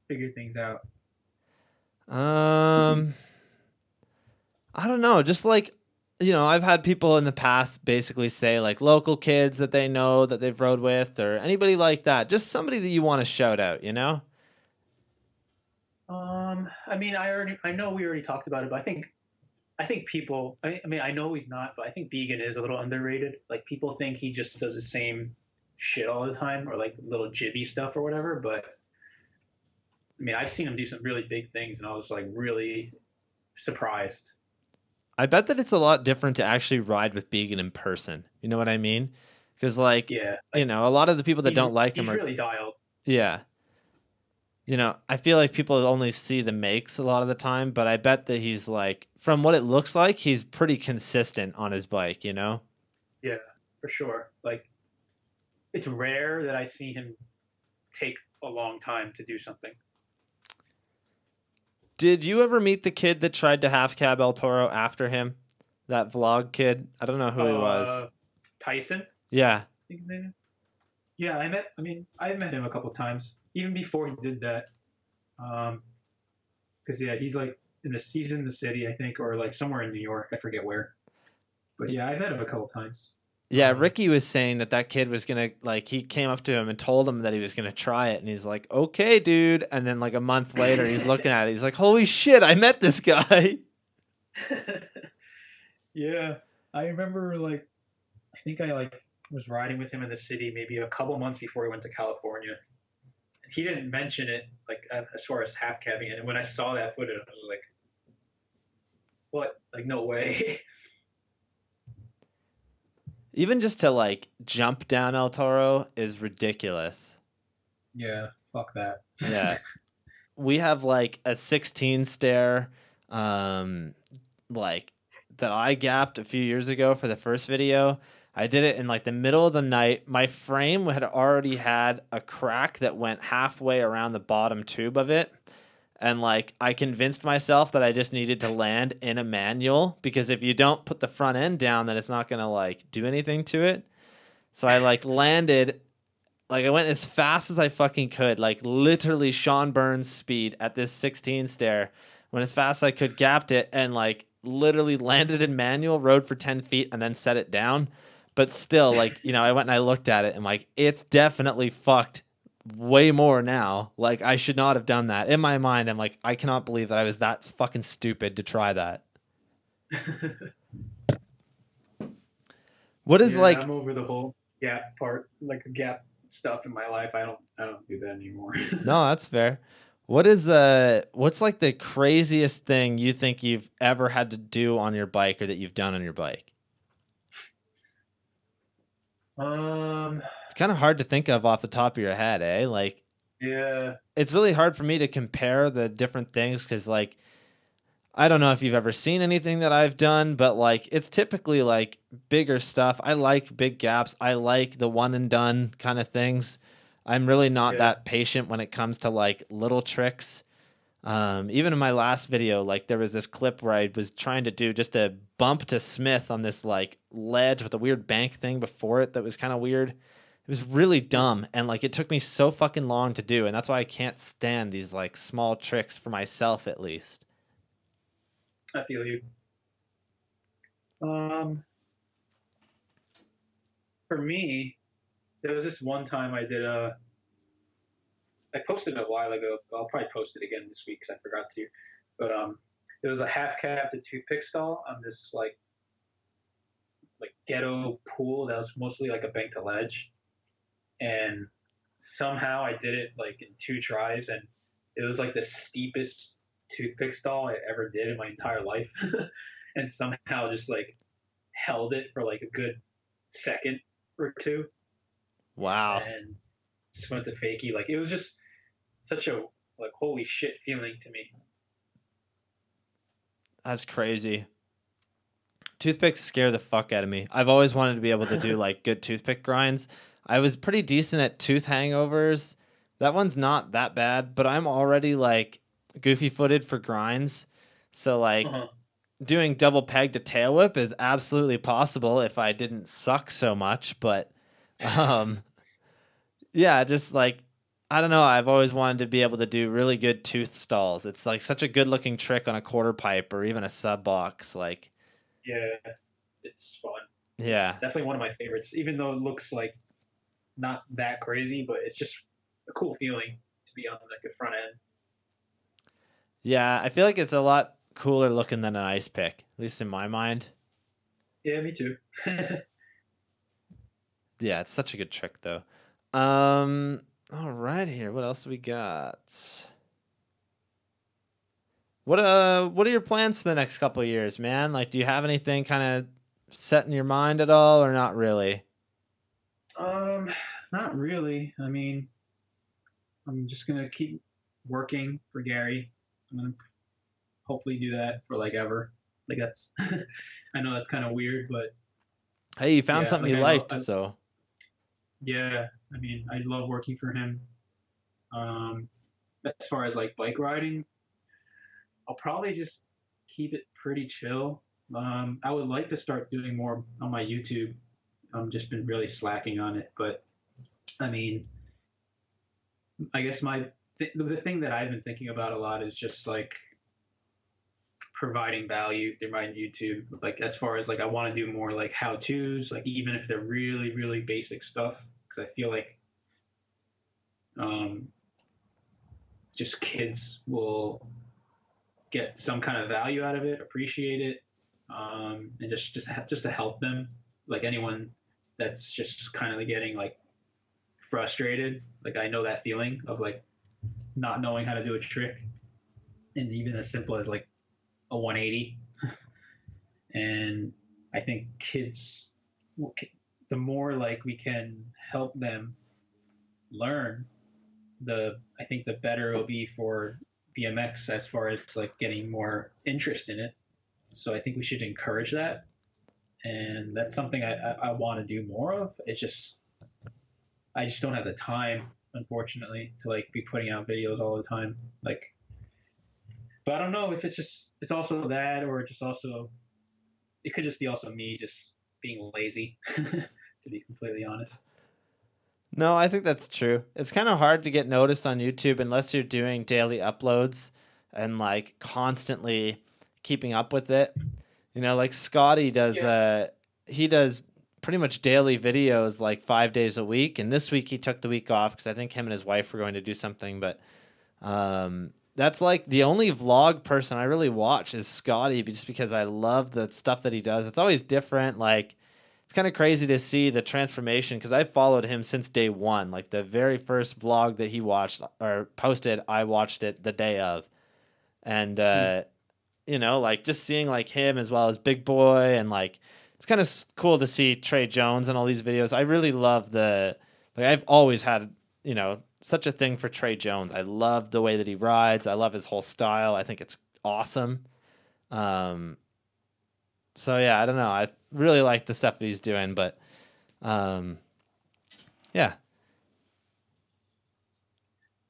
figure things out.
I don't know. Just like, you know, I've had people in the past basically say like local kids that they know that they've rode with or anybody like that. Just somebody that you want to shout out, you know?
I mean, I know we already talked about it, but I think people, I mean, I know he's not, but I think Began is a little underrated. Like people think he just does the same shit all the time or like little jibby stuff or whatever. But I mean, I've seen him do some really big things and I was like really surprised.
I bet that it's a lot different to actually ride with Began in person. You know what I mean? Because like, you know, a lot of the people that don't like him are
really dialed.
Yeah. You know, I feel like people only see the makes a lot of the time, but I bet that he's like, from what it looks like, he's pretty consistent on his bike, you know?
Yeah, for sure. Like, it's rare that I see him take a long time to do something.
Did you ever meet the kid that tried to half cab El Toro after him? That vlog kid? I don't know who he was.
Tyson?
Yeah.
I think his name is. Yeah, I've met him a couple times, even before he did that. Because yeah, he's like he's in the city, I think, or like somewhere in New York. I forget where. But yeah, I've met him a couple times.
Yeah, Ricky was saying that kid was gonna like he came up to him and told him that he was gonna try it, and he's like, "Okay, dude." And then like a month later, he's looking at it, he's like, "Holy shit, I met this guy."
Yeah, I remember like I think I like was riding with him in the city maybe a couple months before he went to California. He didn't mention it like as far as half cabbing, and when I saw that footage, I was like, "What? Like no way."
Even just to like jump down El Toro is ridiculous.
Yeah, fuck that.
Yeah. We have like a 16 stair like that I gapped a few years ago for the first video. I did it in like the middle of the night. My frame had already had a crack that went halfway around the bottom tube of it. And like I convinced myself that I just needed to land in a manual because if you don't put the front end down, then it's not going to like do anything to it. So I like landed, like I went as fast as I fucking could, like literally Sean Burns speed at this 16 stair. Went as fast as I could, gapped it, and like literally landed in manual, rode for 10 feet, and then set it down. But still, like, you know, I went and I looked at it and like, it's definitely fucked way more now. Like, I should not have done that. In my mind, I'm like, I cannot believe that I was that fucking stupid to try that. What is like?
I'm over the whole gap part, like the gap stuff in my life. I don't do that anymore.
No, that's fair. What is what's like the craziest thing you think you've ever had to do on your bike or that you've done on your bike? It's kind of hard to think of off the top of your head, eh? Like,
yeah,
it's really hard for me to compare the different things because, like, I don't know if you've ever seen anything that I've done, but like, it's typically like bigger stuff. I like big gaps. I like the one and done kind of things. I'm really not
Yeah.
that patient when it comes to like little tricks. Even in my last video, like there was this clip where I was trying to do just a bump to Smith on this like ledge with a weird bank thing before it that was kind of weird. It was really dumb, and like it took me so fucking long to do, and that's why I can't stand these like small tricks for myself at least.
I feel you. For me, there was this one time I did I posted it a while ago. I'll probably post it again this week because I forgot to. But it was a half cab to toothpick stall on this like ghetto pool that was mostly like a bank to ledge, and somehow I did it like in 2 tries, and it was like the steepest toothpick stall I ever did in my entire life, and somehow just like held it for like a good second or two,
Wow,
and just went to fakie. Like it was just such a like holy shit feeling to me.
that's crazy. Toothpicks scare the fuck out of me. I've always wanted to be able to do like good toothpick grinds. I was pretty decent at tooth hangovers. That one's not that bad, but I'm already like goofy footed for grinds. So like doing double peg to tail whip is absolutely possible if I didn't suck so much. But yeah, just like I don't know. I've always wanted to be able to do really good tooth stalls. It's like such a good looking trick on a quarter pipe or even a sub box. Like
Yeah, it's fun.
yeah.
It's definitely one of my favorites, even though it looks like not that crazy, but it's just a cool feeling to be on like the front end.
Yeah, I feel like it's a lot cooler looking than an ice pick, at least in my mind.
Yeah, me too.
Yeah, it's such a good trick though. All right here. What else we got? What are your plans for the next couple of years, man? Like do you have anything kind of set in your mind at all or not really?
Not really. I mean, I'm just gonna keep working for Gary. I'm gonna hopefully do that for like ever. Like that's, I know that's kind of weird, but
Hey, you found
yeah,
something
like
you
I know,
liked, so
yeah. I mean, I love working for him. Um, as far as like bike riding, I'll probably just keep it pretty chill. I would like to start doing more on my YouTube. I've just been really slacking on it, but I mean, I guess the thing that I've been thinking about a lot is just like providing value through my YouTube. Like as far as like I want to do more like how tos, like even if they're really really basic stuff, because I feel like um, just kids will get some kind of value out of it, appreciate it, and just to help them. Like anyone that's just kind of getting like frustrated, like I know that feeling of like not knowing how to do a trick, and even as simple as like a 180. And I think kids, the more like we can help them learn, I think the better it'll be for BMX as far as like getting more interest in it. So I think we should encourage that, and that's something I want to do more of. I just don't have the time, unfortunately, to like be putting out videos all the time. Like, but I don't know if it's also that, or just also it could just be also me just being lazy, to be completely honest.
no, I think that's true. It's kind of hard to get noticed on YouTube unless you're doing daily uploads and like constantly keeping up with it. You know, like Scotty does he does pretty much daily videos like 5 days a week, and this week he took the week off cuz I think him and his wife were going to do something, but that's like the only vlog person I really watch is Scotty just because I love the stuff that he does. It's always different. Like it's kind of crazy to see the transformation because I followed him since day one. Like the very first vlog that he watched or posted, I watched it the day of. And, you know, like just seeing like him as well as Big Boy and like it's kind of cool to see Trey Jones and all these videos. I really love like I've always had, you know, such a thing for Trey Jones. I love the way that he rides. I love his whole style. I think it's awesome. Um, so yeah, I don't know. I really like the stuff that he's doing, but yeah.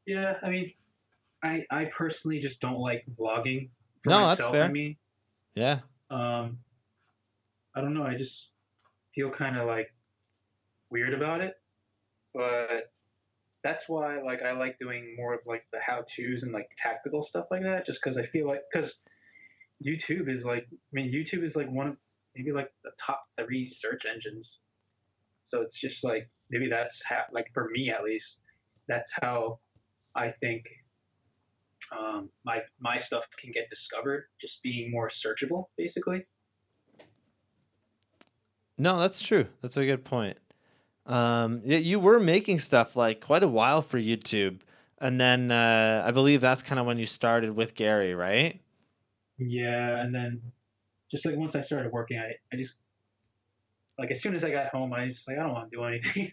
Yeah, I mean, I personally just don't like vlogging for
No, that's
myself. I
fair.
mean,
Yeah.
um, I don't know. I just feel kind of like weird about it, but that's why like I like doing more of like the how tos and like tactical stuff like that, just because I feel like because YouTube is like, I mean, YouTube is like one of maybe like the top three search engines. So it's just like maybe that's how, like for me at least, that's how I think my stuff can get discovered, just being more searchable, basically.
No, that's true. That's a good point. You were making stuff like quite a while for YouTube, and then I believe that's kind of when you started with Gary, right?
Yeah, and then just like once I started working, I just like as soon as I got home, I just like I don't want to do anything.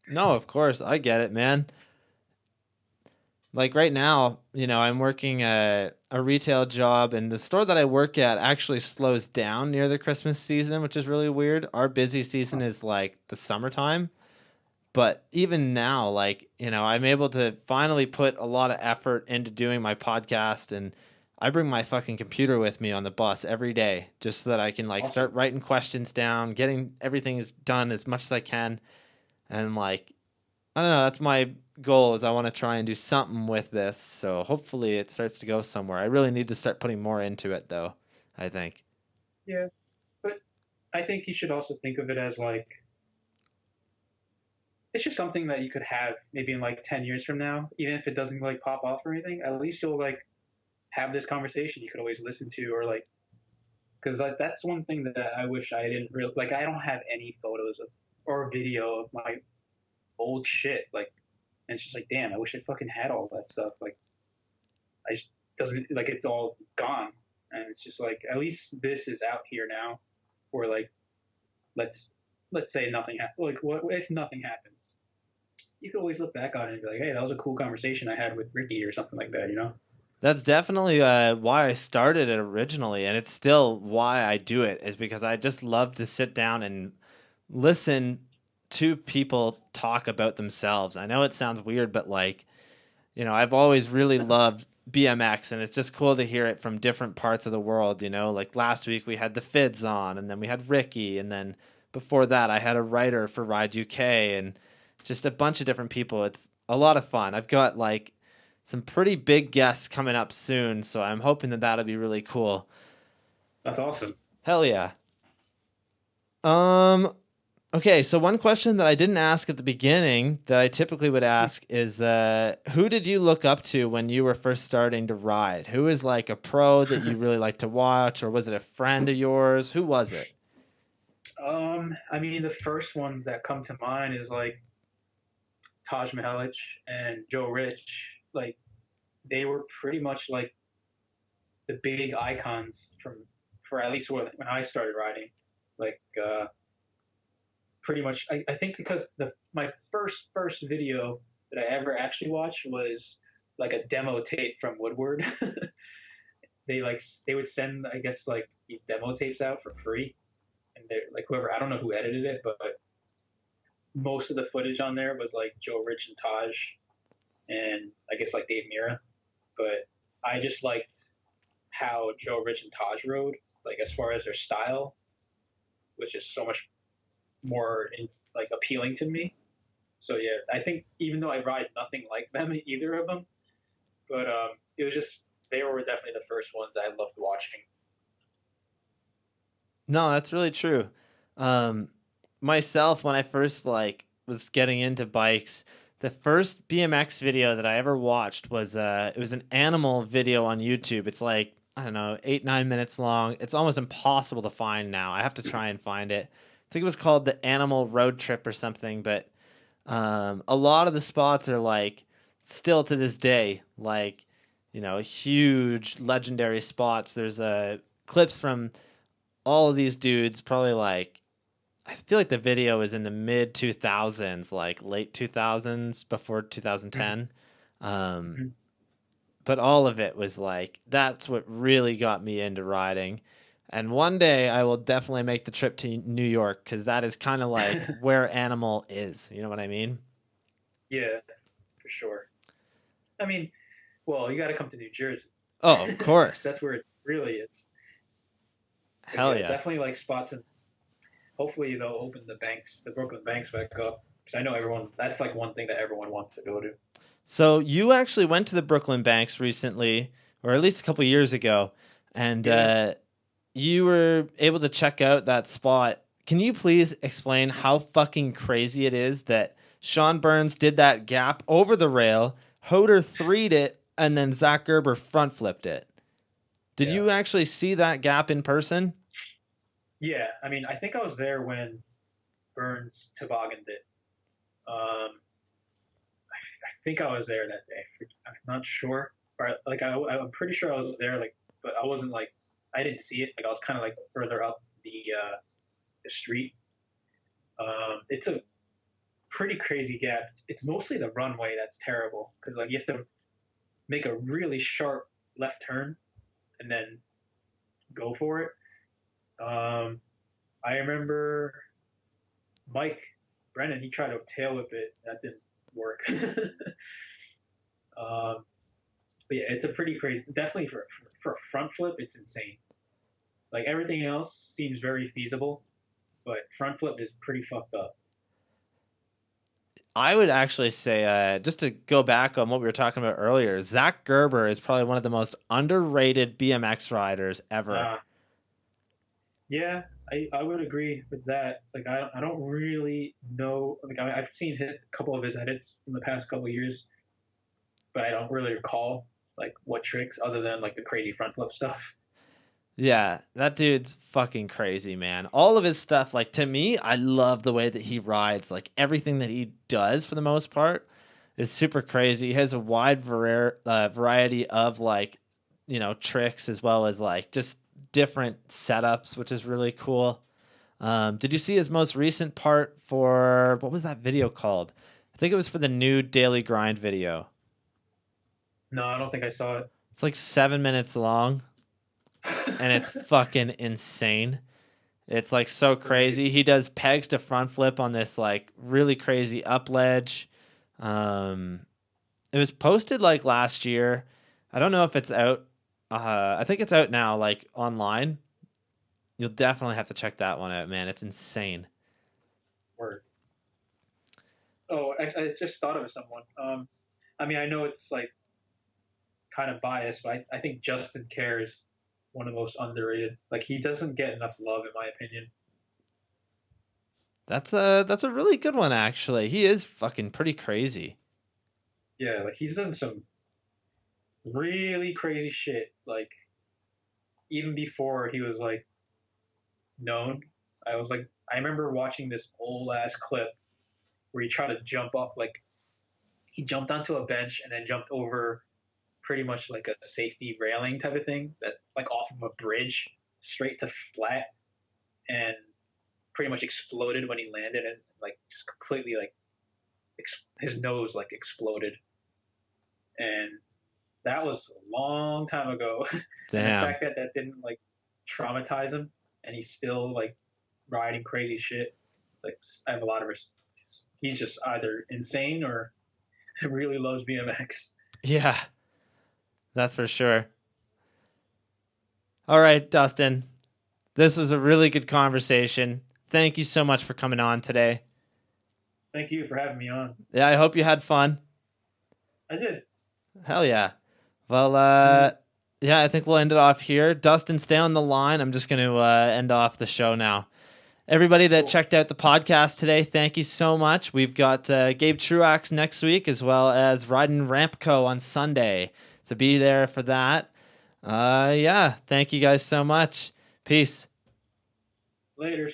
No, of course, I get it, man. Like right now, I'm working a retail job, and the store that I work at actually slows down near the Christmas season, which is really weird. Our busy season is like the summertime. But even now, like, I'm able to finally put a lot of effort into doing my podcast, and I bring my fucking computer with me on the bus every day just so that I can like
Awesome.
start writing questions down, getting everything is done as much as I can. And like, I don't know, that's my goal is I want to try and do something with this. So hopefully it starts to go somewhere. I really need to start putting more into it though, I think.
Yeah, but I think you should also think of it as like it's just something that you could have maybe in like 10 years from now, even if it doesn't like pop off or anything. At least you'll like have this conversation you could always listen to or like because like, that's one thing that I wish I didn't really like. I don't have any photos of or video of my old shit. Like, and it's just like, damn, I wish I fucking had all that stuff. Like, I just doesn't like it's all gone, and it's just like at least this is out here now. Or like, let's let's say nothing like what if nothing happens? You could always look back on it and be like, hey, that was a cool conversation I had with Ricky or something like that. You know?
That's definitely why I started it originally, and it's still why I do it, is because I just love to sit down and listen to people talk about themselves. I know it sounds weird, but like, I've always really loved BMX, and it's just cool to hear it from different parts of the world. Like last week we had the Fids on, and then we had Ricky, and then before that I had a writer for Ride UK, and just a bunch of different people. It's a lot of fun. I've got like some pretty big guests coming up soon, so I'm hoping that that'll be really cool.
That's awesome.
Hell yeah. Um, Okay, so one question that I didn't ask at the beginning that I typically would ask is who did you look up to when you were first starting to ride? Who is like a pro that you really like to watch, or was it a friend of yours? Who was it?
I mean, the first ones that come to mind is like Taj Mihelich and Joe Rich. Like, they were pretty much like the big icons from for at least when I started riding. Like, pretty much, I think because my first video that I ever actually watched was like a demo tape from Woodward. They would send I guess like these demo tapes out for free, and they're like whoever I don't know who edited it, but most of the footage on there was like Joe Rich and Taj, and I guess like Dave Mira. But I just liked how Joe Rich and Taj rode, like as far as their style was just so much more like appealing to me. So yeah, I think even though I ride nothing like them, either of them, but it was just they were definitely the first ones I loved watching.
No, that's really true. Um, Myself, when I first like was getting into bikes, the first BMX video that I ever watched was it was an animal video on YouTube. It's like I don't know, 8 9 minutes long. It's almost impossible to find now. I have to try and find it. I think it was called the Animal Road Trip or something. But a lot of the spots are like still to this day, like huge legendary spots. There's clips from all of these dudes, probably like I feel like the video is in the mid 2000s, like late 2000s, before 2010. Um,
Mm-hmm.
but all of it was like that's what really got me into riding. And one day I will definitely make the trip to New York because that is kind of like where Animal is. You know what I mean?
Yeah, for sure. I mean, well, you got to come to New Jersey.
Oh, of course.
That's where it really is. But
Hell yeah.
Definitely like spots, and hopefully they'll open the Brooklyn Banks back up. Because I know everyone. That's like one thing that everyone wants to go to.
So you actually went to the Brooklyn Banks recently, or at least a couple years ago, and you were able to check out that spot. Can you please explain how fucking crazy it is that Sean Burns did that gap over the rail, Hoder 3'd it, and then Zach Gerber front flipped it? Did you actually see that gap in person?
Yeah, I mean, I think I was there when Burns tobogganed it. I think I was there that day. I'm not sure, or like I'm pretty sure I was there. Like, but I wasn't like I didn't see it. Like I was kind of like further up the street. It's a pretty crazy gap. It's mostly the runway that's terrible because like you have to make a really sharp left turn and then go for it. I remember Mike Brennan, he tried to tail whip it. That didn't work. But yeah, it's a pretty crazy. Definitely for a front flip, it's insane. Like everything else seems very feasible, but front flip is pretty fucked up.
I would actually say, just to go back on what we were talking about earlier, Zach Gerber is probably one of the most underrated BMX riders ever.
Yeah, I would agree with that. Like I don't really know. Like I've seen a couple of his edits in the past couple of years, but I don't really recall like what tricks other than like the crazy front flip stuff.
Yeah, that dude's fucking crazy, man. All of his stuff, like to me, I love the way that he rides. Like everything that he does for the most part is super crazy. He has a wide variety of like, tricks as well as like just different setups, which is really cool. Did you see his most recent part for, what was that video called? I think it was for the new Daily Grind video.
No, I don't think I saw it.
It's like 7 minutes long. And it's fucking insane. It's like so crazy. He does pegs to front flip on this like really crazy up ledge. It was posted like last year. I don't know if it's out. I think it's out now, like online. You'll definitely have to check that one out, man. It's insane.
Word. Oh, I just thought of someone. I mean, I know it's like kind of biased, but I think Justin Kerr is one of the most underrated. Like he doesn't get enough love, in my opinion.
That's a really good one, actually. He is fucking pretty crazy.
Yeah, like he's done some really crazy shit. Like even before he was like known, I remember watching this old ass clip where he tried to jump up, like he jumped onto a bench and then jumped over pretty much like a safety railing type of thing that like off of a bridge straight to flat, and pretty much exploded when he landed, and like just completely like his nose like exploded, and that was a long time ago.
Damn.
And the fact that didn't like traumatize him and he's still like riding crazy shit, like I have a lot of he's just either insane or really loves BMX.
Yeah. That's for sure. All right, Dustin. This was a really good conversation. Thank you so much for coming on today.
Thank you for having me on.
Yeah, I hope you had fun.
I did.
Hell yeah. Well, yeah, I think we'll end it off here. Dustin, stay on the line. I'm just going to end off the show now. Everybody that checked out the podcast today, thank you so much. We've got Gabe Truax next week, as well as Riding Rampco on Sunday. So be there for that. Yeah, thank you guys so much. Peace.
Laters.